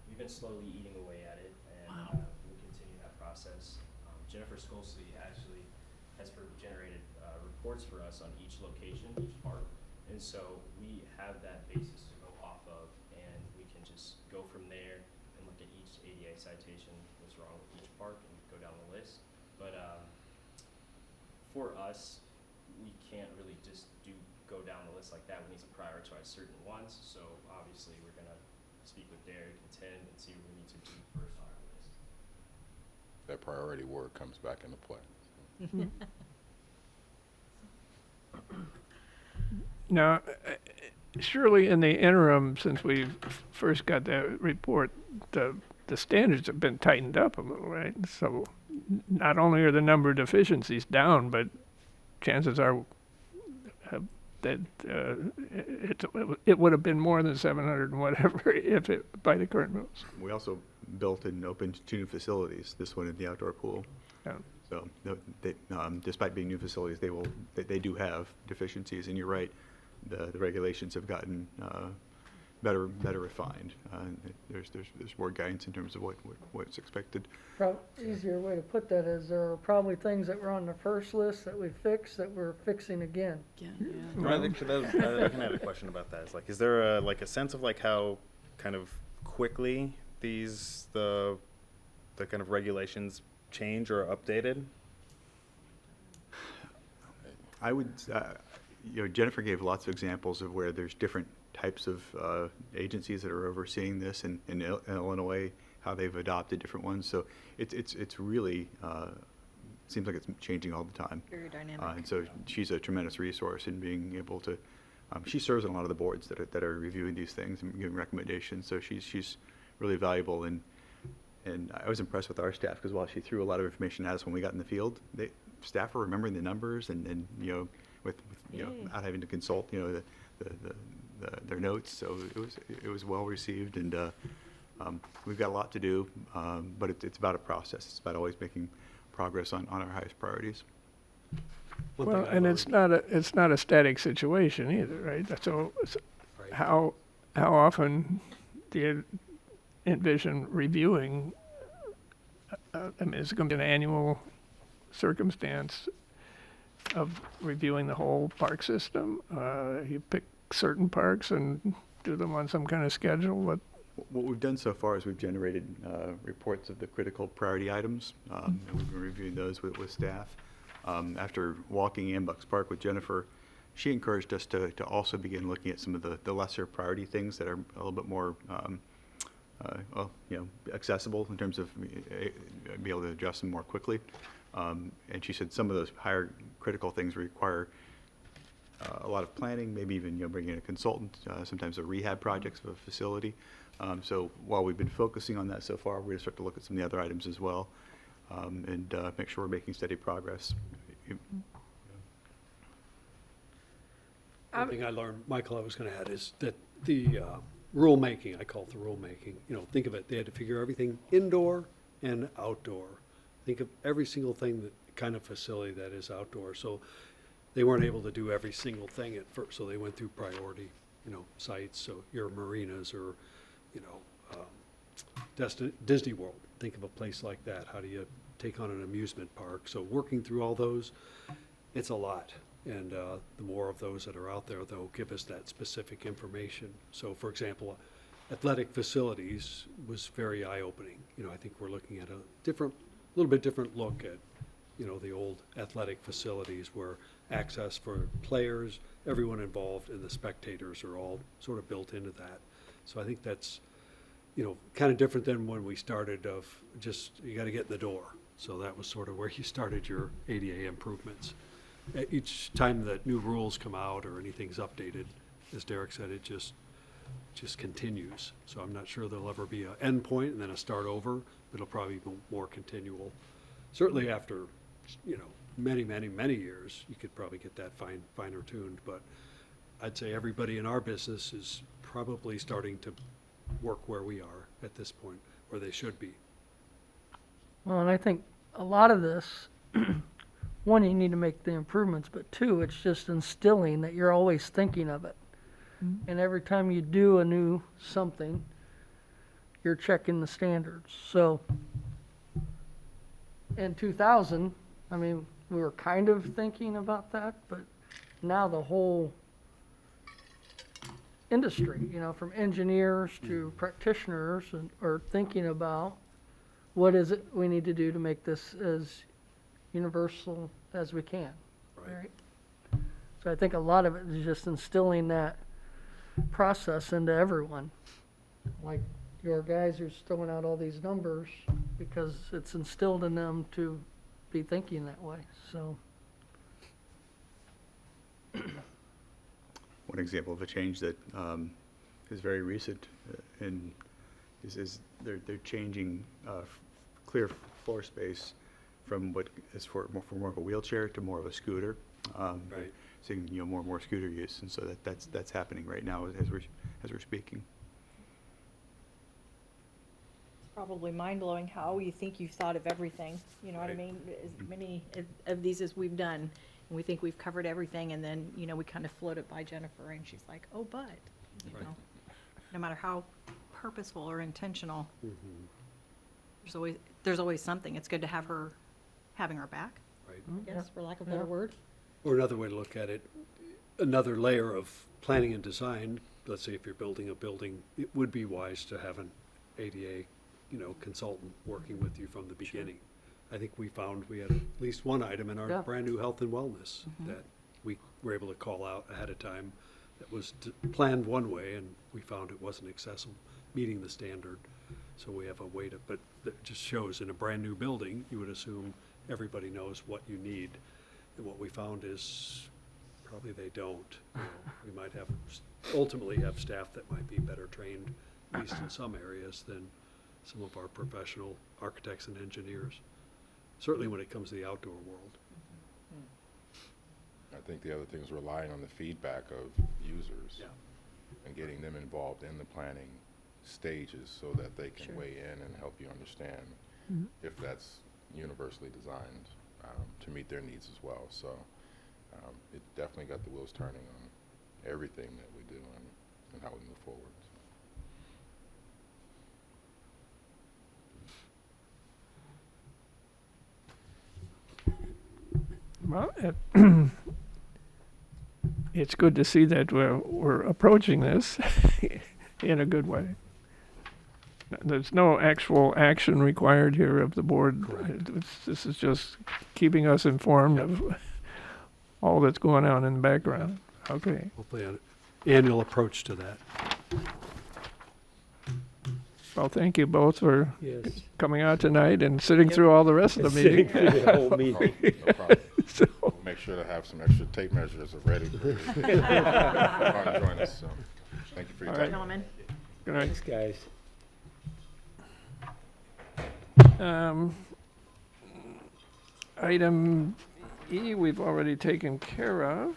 we've been slowly eating away at it, and we'll continue that process. Jennifer Skolsey actually has generated reports for us on each location, each park, and so we have that basis to go off of, and we can just go from there and look at each ADA citation, what's wrong with each park, and go down the list. But for us, we can't really just go down the list like that. We need to prioritize certain ones. So obviously, we're gonna speak with Derek and Tim and see what we need to do first on our list. that priority word comes back into play. Now, surely in the interim, since we first got that report, the standards have been tightened up a little, right? So not only are the number of deficiencies down, but chances are that it would have been more than 700 and whatever if it by the current rules. We also built and opened 2 new facilities, this one in the outdoor pool. Yeah. So despite being new facilities, they do have deficiencies, and you're right, the regulations have gotten better refined. There's more guidance in terms of what's expected. Easier way to put that is there are probably things that were on the first list that we fixed that we're fixing again. I can add a question about that. Is there a sense of how kind of quickly the kind of regulations change or updated? I would, Jennifer gave lots of examples of where there's different types of agencies that are overseeing this in Illinois, how they've adopted different ones. So it's really seems like it's changing all the time. Very dynamic. And so she's a tremendous resource in being able to. She serves on a lot of the boards that are reviewing these things and giving recommendations. So she's really valuable. And I was impressed with our staff because while she threw a lot of information at us when we got in the field, staff were remembering the numbers and without having to consult their notes. So it was well received, and we've got a lot to do, but it's about a process. It's about always making progress on our highest priorities. Well, and it's not a static situation either, right? So how often do you envision reviewing? I mean, is it going to be an annual circumstance of reviewing the whole park system? You pick certain parks and do them on some kind of schedule? What we've done so far is we've generated reports of the critical priority items, and we've been reviewing those with staff. After walking Ambucks Park with Jennifer, she encouraged us to also begin looking at some of the lesser priority things that are a little bit more accessible in terms of be able to adjust them more quickly. And she said some of those higher critical things require a lot of planning, maybe even, bringing in a consultant, sometimes a rehab projects of a facility. So while we've been focusing on that so far, we're going to start to look at some of the other items as well, and make sure we're making steady progress. One thing I learned, Michael, I was going to add is that the rulemaking, I call it the rulemaking, think of it, they had to figure everything indoor and outdoor. Think of every single thing, that kind of facility that is outdoor. So they weren't able to do every single thing at first, so they went through priority, sites. So your marinas or, Disney World, think of a place like that. How do you take on an amusement park? So working through all those, it's a lot. And the more of those that are out there, they'll give us that specific information. So for example, athletic facilities was very eye-opening. I think we're looking at a little bit different look at, the old athletic facilities where access for players, everyone involved, and the spectators are all sort of built into that. So I think that's, kind of different than when we started of just, you got to get in the door. So that was sort of where you started your ADA improvements. Each time that new rules come out or anything's updated, as Derek said, it just continues. So I'm not sure there'll ever be an end point and then a start over, but it'll probably be more continual. Certainly after, many, many, many years, you could probably get that finer tuned, but I'd say everybody in our business is probably starting to work where we are at this point, where they should be. Well, and I think a lot of this, one, you need to make the improvements, but two, it's just instilling that you're always thinking of it. And every time you do a new something, you're checking the standards. So in 2000, we were kind of thinking about that, but now the whole industry, from engineers to practitioners, are thinking about what is it we need to do to make this as universal as we can. Right? So I think a lot of it is just instilling that process into everyone. Like your guys are throwing out all these numbers because it's instilled in them to be thinking that way. So One example of a change that is very recent and is they're changing clear floor space from what is for more of a wheelchair to more of a scooter. Right. Seeing more and more scooter use, and so that's happening right now as we're speaking. It's probably mind-blowing how you think you've thought of everything, you know what I Right. mean? As many of these as we've done, and we think we've covered everything, and then, we kind of float it by Jennifer, and she's like, oh, but, Right. no matter how purposeful or intentional, Mm-hmm. there's always something. It's good to have her having our back, Right. I guess, for lack of a better word. Or another way to look at it, another layer of planning and design. Let's say if you're building a building, it would be wise to have an ADA, consultant working with you from the beginning. I think we found we had at least one item in our Yeah. brand new health and wellness that we were able to call out ahead of time that was planned one way, and we found it wasn't accessible, meeting the standard. So we have a way to, but that just shows in a brand new building, you would assume everybody knows what you need. And what we found is probably they don't. We might ultimately have staff that might be better trained, at least in some areas, than some of our professional architects and engineers. Certainly when it comes to the outdoor world. I think the other thing is relying on the feedback of users. Yeah. And getting them involved in the planning stages so that they can weigh in and help you understand if that's universally designed to meet their needs as well. So it definitely got the wheels turning on everything that we do and how we move forward. Well, it's good to see that we're approaching this in a good way. There's no actual action required here of the board. This is just keeping us informed of all that's going on in the background. Okay. Hopefully an annual approach to that. Well, thank you both for Yes. coming out tonight and sitting Yep. through all the rest of the Sitting meeting. through the whole meeting. No problem. So, We'll make sure to have some extra tape measures ready for you. Come and join us, so, thank you for your All time. right. Gentlemen. good night. Thanks, guys. Item E, we've already taken care of.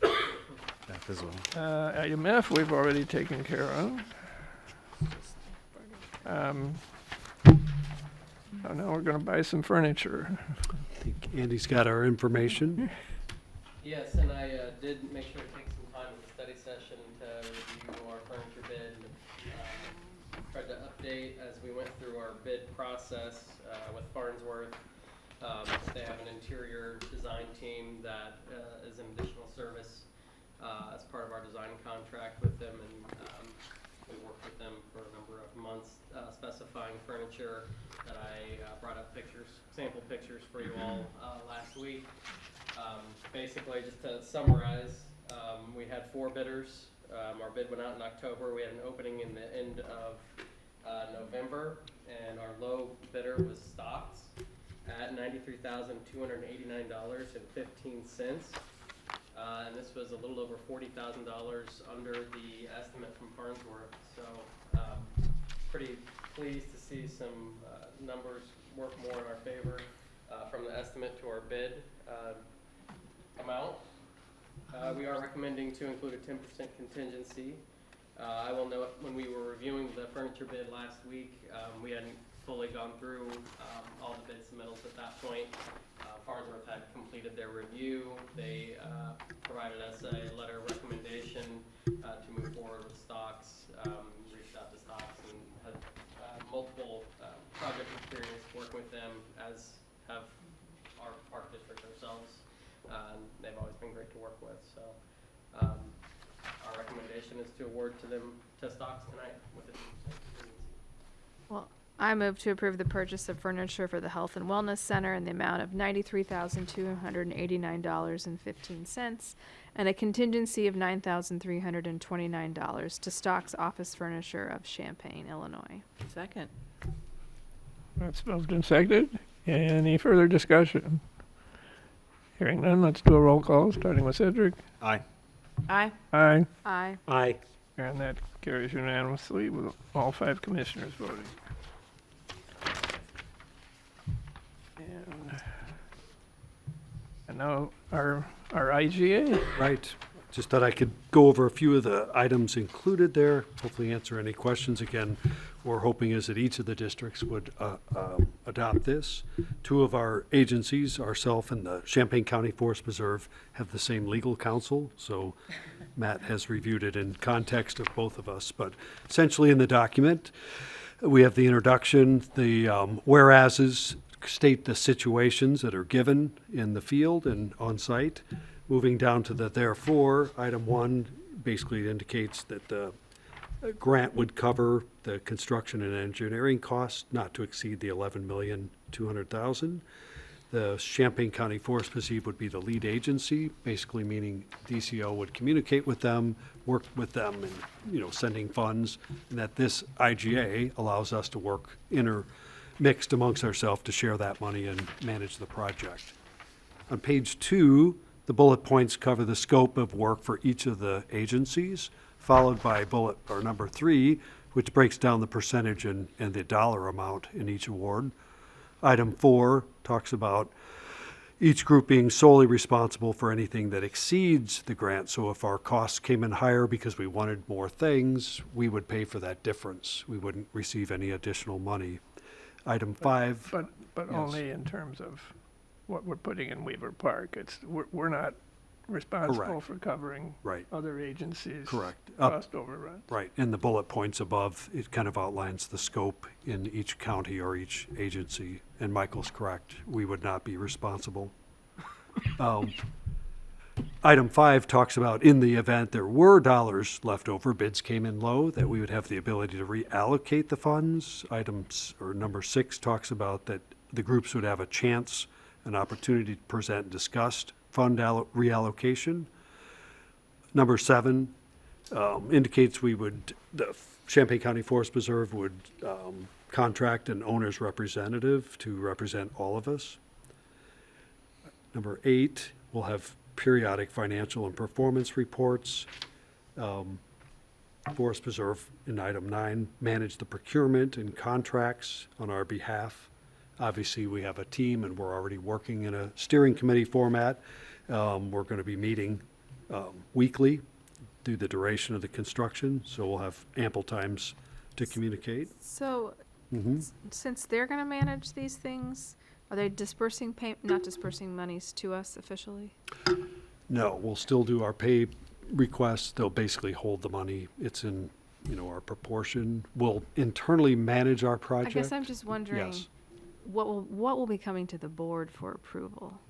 F as well. Item F, we've already taken care of. So now we're gonna buy some furniture. I think Andy's got our information. Yes, and I did make sure to take some time at the study session to review our furniture bid. Tried to update as we went through our bid process with Farnsworth. They have an interior design team that is an additional service as part of our design contract with them, and we worked with them for a number of months specifying furniture that I brought up pictures, sample pictures for you all last week. Basically, just to summarize, we had 4 bidders. Our bid went out in October. We had an opening in the end of November, and our low bidder was Stocks at $93,289.15. And this was a little over $40,000 under the estimate from Farnsworth. So pretty pleased to see some numbers work more in our favor from the estimate to our bid amount. We are recommending to include a 10% contingency. I will note when we were reviewing the furniture bid last week, we hadn't fully gone through all the bid submittals at that point. Farnsworth had completed their review. They provided us a letter of recommendation to move forward with Stocks. Reached out to Stocks and had multiple project experience working with them, as have our park district ourselves. They've always been great to work with. So our recommendation is to award to Stocks tonight with a 10% contingency. Well, I move to approve the purchase of furniture for the Health and Wellness Center in the amount of $93,289.15 and a contingency of $9,329 to Stocks Office Furniture of Champaign, Illinois. Second. That's moved and seconded. Any further discussion? Hearing none, let's do a roll call, starting with Cedric. Aye. Aye. Aye. Aye. Aye. And that carries unanimously with all 5 commissioners voting. And now our IGA. Right. Just thought I could go over a few of the items included there, hopefully answer any questions. Again, we're hoping is that each of the districts would adopt this. 2 of our agencies, ourself and the Champaign County Forest Preserve, have the same legal counsel, so Matt has reviewed it in context of both of us. But essentially in the document, we have the introduction, the whereases state the situations that are given in the field and on site. Moving down to the therefore, item 1 basically indicates that the grant would cover the construction and engineering costs not to exceed the $11,200,000. The Champaign County Forest Preserve would be the lead agency, basically meaning DCO would communicate with them, work with them, and sending funds, and that this IGA allows us to work intermixed amongst ourselves to share that money and manage the project. On page 2, the bullet points cover the scope of work for each of the agencies, followed by bullet or number 3, which breaks down the percentage and the dollar amount in each award. Item 4 talks about each group being solely responsible for anything that exceeds the grant. So if our costs came in higher because we wanted more things, we would pay for that difference. We wouldn't receive any additional money. Item 5. But Yes. only in terms of what we're putting in Weaver Park. We're not responsible Correct. for covering Right. other agencies' Correct. cost overruns. Right, and the bullet points above, it kind of outlines the scope in each county or each agency, and Michael's correct, we would not be responsible. Item 5 talks about in the event there were dollars left over, bids came in low, that we would have the ability to reallocate the funds. Number 6 talks about that the groups would have a chance, an opportunity to present and discuss fund reallocation. Number 7 indicates the Champaign County Forest Preserve would contract an owner's representative to represent all of us. Number 8, we'll have periodic financial and performance reports. Forest Preserve, in item 9, manage the procurement and contracts on our behalf. Obviously, we have a team and we're already working in a steering committee format. We're going to be meeting weekly through the duration of the construction, so we'll have ample times to communicate. So, Mhm. since they're gonna manage these things, are they dispersing not dispersing monies to us officially? No, we'll still do our pay requests. They'll basically hold the money. It's in, our proportion. We'll internally manage our I project. guess I'm just wondering, Yes. what will be coming to the board for approval?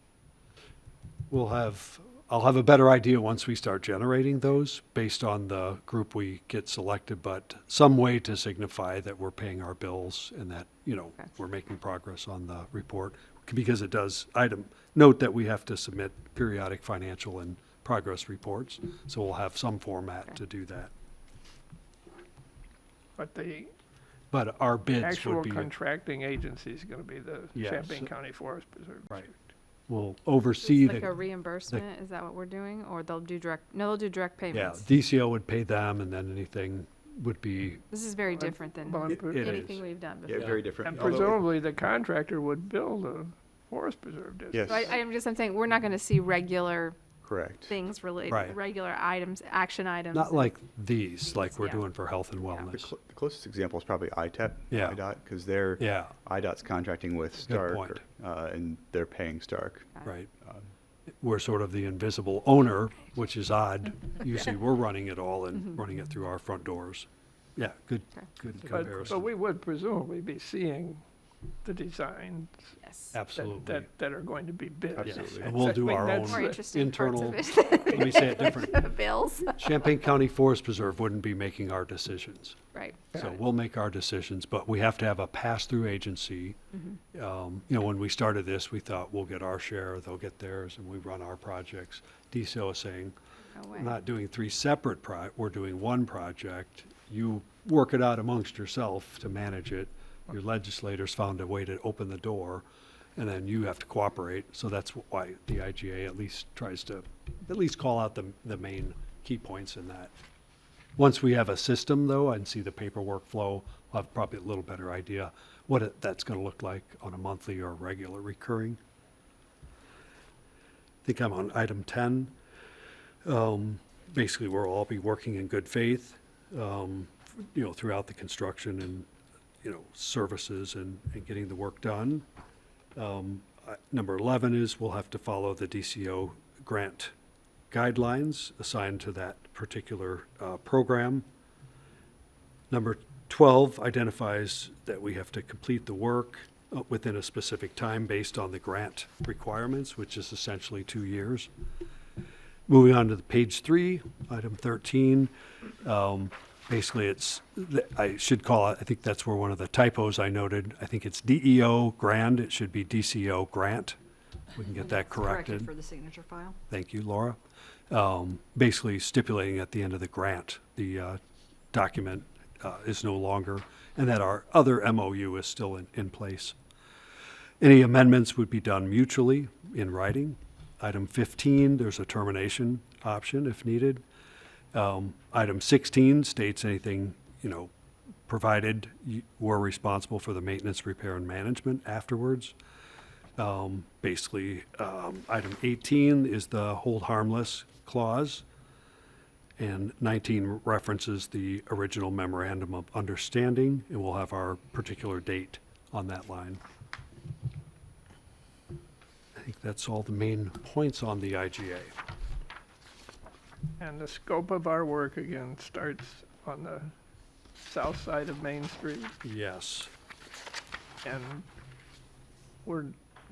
I'll have a better idea once we start generating those based on the group we get selected, but some way to signify that we're paying our bills and that, we're making progress on the report. Because it does note that we have to submit periodic financial and progress reports, so we'll have some format to do that. But our bids actual would be, contracting agency is going to be the Yes. Champaign County Forest Preserve. right, we'll oversee Like a the, reimbursement, is that what we're doing? Or they'll do they'll do direct yeah, payments? DCO would pay them and then anything would be, This is very different than Well, it anything is. we've done Yeah, before. very different. And Although it- presumably the contractor would build a forest preserve district. Yes, So I'm saying, we're not gonna see regular correct. things related, Right. regular items, action items. not like these, like we're Yeah. doing for health and The wellness. the closest example is probably ITEP, Yeah. IDOT, because they're, Yeah, IDOT's contracting with Good Stark, point. and they're paying Stark. right. We're sort of the invisible owner, which is odd. Usually we're running it all and running it through our front doors. Yeah, good But comparison. we would presumably be seeing the designs Yes. Absolutely. that are going to be bid. Absolutely. And we'll do I mean, our that's own More the- interesting parts internal, of it. let me say it different. The bills. Champaign County Forest Preserve wouldn't be making our decisions. Right. So we'll make our decisions, but we have to have a pass-through agency. When we started this, we thought we'll get our share, they'll get theirs, and we run our projects. DCO is saying, No way. we're not doing 3 separate we're doing one project. You work it out amongst yourself to manage it. Your legislators found a way to open the door, and then you have to cooperate. So that's why the IGA at least tries to at least call out the main key points in that. Once we have a system, though, and see the paperwork flow, we'll have probably a little better idea what that's going to look like on a monthly or regular recurring. I think I'm on item 10. Basically, we'll all be working in good faith, throughout the construction and, services and getting the work done. Number 11 is we'll have to follow the DCO grant guidelines assigned to that particular program. Number 12 identifies that we have to complete the work within a specific time based on the grant requirements, which is essentially 2 years. Moving on to page 3, item 13. Basically, I should call it, I think that's where one of the typos I noted. I think it's DEO grant, it should be DCO grant. We can get that corrected. For the signature file. Thank you, Laura. Basically stipulating at the end of the grant, the document is no longer, and that our other MOU is still in place. Any amendments would be done mutually in writing. Item 15, there's a termination option if needed. Item 16 states anything, provided we're responsible for the maintenance, repair, and management afterwards. Basically, item 18 is the hold harmless clause, and 19 references the original memorandum of understanding, and we'll have our particular date on that line. I think that's all the main points on the IGA. And the scope of our work again starts on the south side of Main Street. Yes. And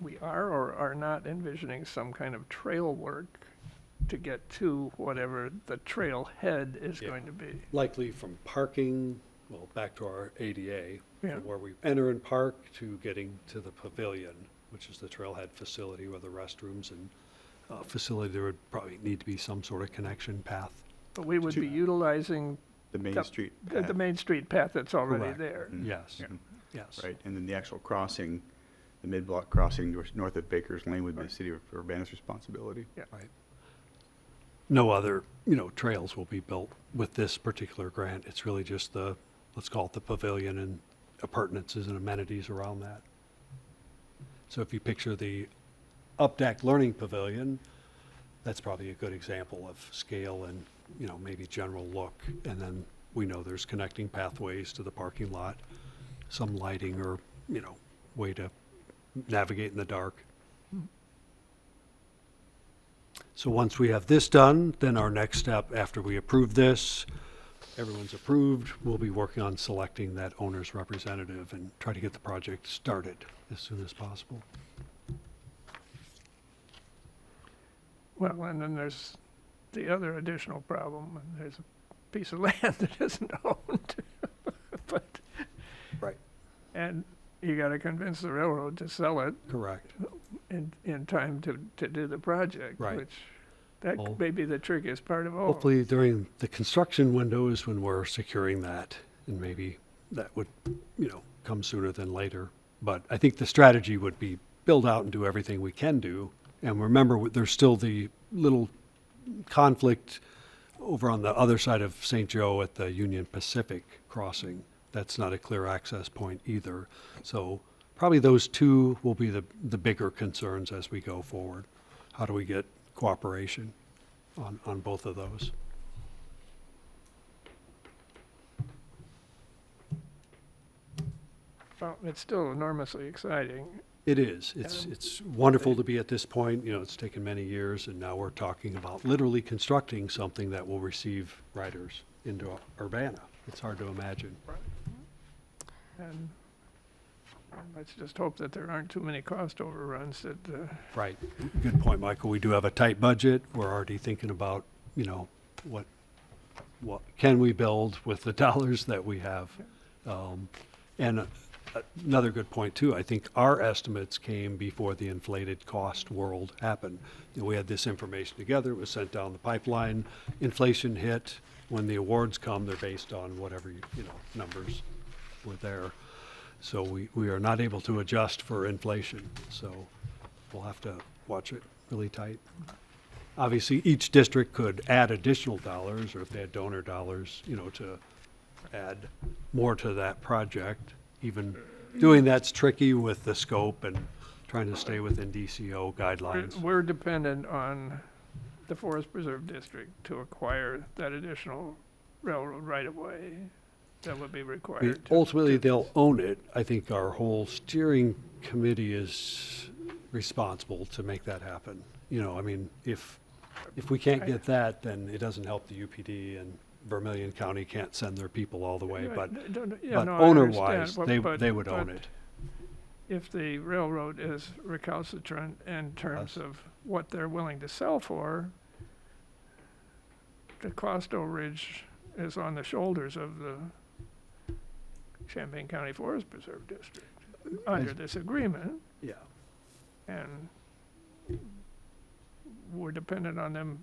we are or are not envisioning some kind of trail work to get to whatever the trail head is Yeah. going to be. Likely from parking, back to our ADA, Yeah. from where we enter and park to getting to the pavilion, which is the trailhead facility with the restrooms and facility. There would probably need to be some sort of connection path. But we would be utilizing The Main Street the path. Main Street path that's already Correct. there. Yes, Yeah. yes. Right, and then the actual crossing, the mid-block crossing north of Baker's Lane would be the city of Urbana's responsibility. Right. No other, trails will be built with this particular grant. It's really just the, let's call it the pavilion and appurtenances and amenities around that. So if you picture the Updeck Learning Pavilion, that's probably a good example of scale and, maybe general look. And then we know there's connecting pathways to the parking lot, some lighting or, way to navigate in the dark. So once we have this done, then our next step after we approve this, everyone's approved, we'll be working on selecting that owner's representative and try to get the project started as soon as possible. Well, and then there's the other additional problem, and there's a piece of land that isn't owned. But, Right. and you gotta convince the railroad to sell it Correct. in time to do the project. Right. Which, that Well, may be the trickiest part of all. Hopefully during the construction window is when we're securing that, and maybe that would, come sooner than later. But I think the strategy would be build out and do everything we can do. And remember, there's still the little conflict over on the other side of St. Joe at the Union Pacific crossing. That's not a clear access point either. So probably those two will be the bigger concerns as we go forward. How do we get cooperation on both of those? Well, it's still enormously exciting. It is. It's wonderful to be at this point. It's taken many years, and now we're talking about literally constructing something that will receive riders into Urbana. It's hard to imagine. And let's just hope that there aren't too many cost overruns that, Right. Good point, Michael. We do have a tight budget. We're already thinking about, what can we build with the dollars that we have? And another good point too, I think our estimates came before the inflated cost world happened. We had this information together, it was sent down the pipeline, inflation hit. When the awards come, they're based on whatever, numbers were there. So we are not able to adjust for inflation, so we'll have to watch it really tight. Obviously, each district could add additional dollars, or if they had donor dollars, to add more to that project. Even doing that's tricky with the scope and trying to stay within DCO guidelines. we're dependent on the Forest Preserve District to acquire that additional railroad right-of-way that would be I mean, required. ultimately, they'll own it. I think our whole steering committee is responsible to make that happen. If we can't get that, then it doesn't help the UPD, and Vermilion County can't send their people all the way, but Yeah, no, I owner-wise, understand, they would own but it. if the railroad is recalcitrant in terms of what they're willing to sell for, the cost overage is on the shoulders of the Champaign County Forest Preserve District under this agreement, Yeah. and we're dependent on them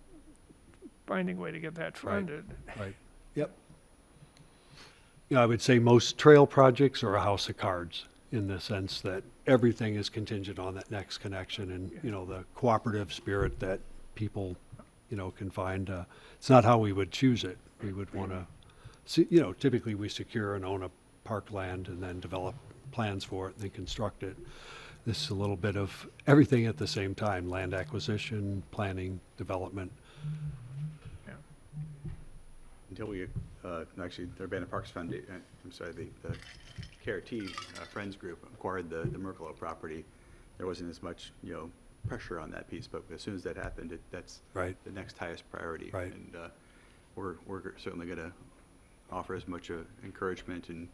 finding a way to get that funded. Right, yep. I would say most trail projects are a house of cards in the sense that everything is contingent on that next connection and, the cooperative spirit that people, can find. It's not how we would choose it. We would want to, see, typically we secure and own a parkland and then develop plans for it and then construct it. This is a little bit of everything at the same time, land acquisition, planning, development. Until we, actually, the Urbana Parks Foundation, the KRT Friends Group acquired the Merklo property, there wasn't as much, pressure on that piece, but as soon as that happened, that's Right. the next highest priority. Right. And we're certainly going to offer as much encouragement and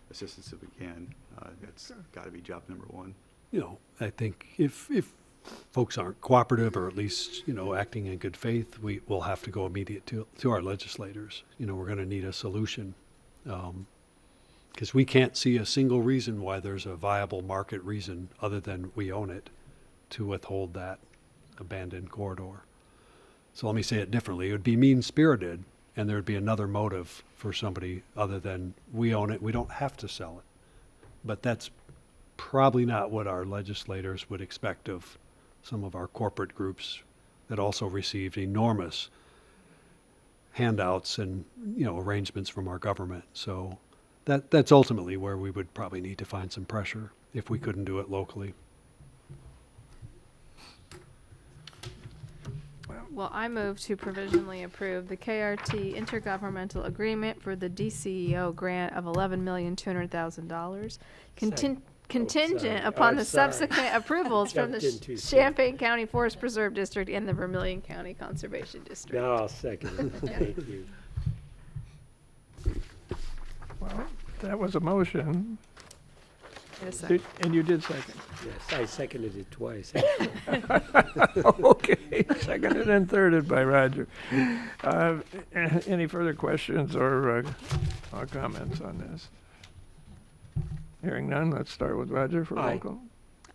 assistance as we can. That's got to be job number one. I think if folks aren't cooperative or at least, acting in good faith, we will have to go immediate to our legislators. We're going to need a solution. Because we can't see a single reason why there's a viable market reason other than we own it to withhold that abandoned corridor. So let me say it differently. It would be mean-spirited and there'd be another motive for somebody other than we own it, we don't have to sell it. But that's probably not what our legislators would expect of some of our corporate groups that also received enormous handouts and, arrangements from our government. So that's ultimately where we would probably need to find some pressure if we couldn't do it locally. Well, I move to provisionally approve the KRT intergovernmental agreement for the DCEO grant of $11,200,000 contingent sorry. upon Oh, the sorry. subsequent approvals from the Jumped in too soon. Champaign County Forest Preserve District and the Vermillion County Conservation District. Now I'll second it. Thank you. Well, that was a motion. Wait a second. And you did second. Yes, I seconded it twice. Okay, seconded and thirded by Roger. Any further questions or comments on this? Hearing none, let's start with Roger for roll Aye. call.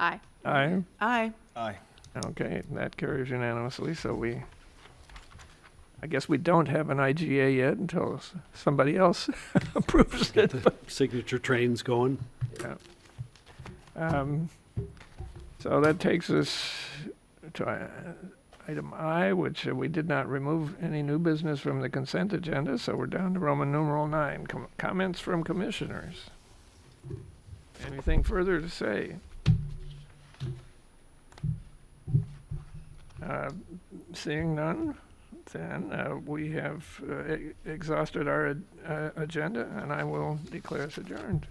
Aye. Aye. Aye. Aye. Okay, that carries unanimously, so I guess we don't have an IGA yet until somebody else approves Get it. the signature trains going. Yeah. So that takes us to item I, which we did not remove any new business from the consent agenda, so we're down to Roman numeral 9, comments from commissioners. Anything further to say? Seeing none, then we have exhausted our agenda, and I will declare us adjourned.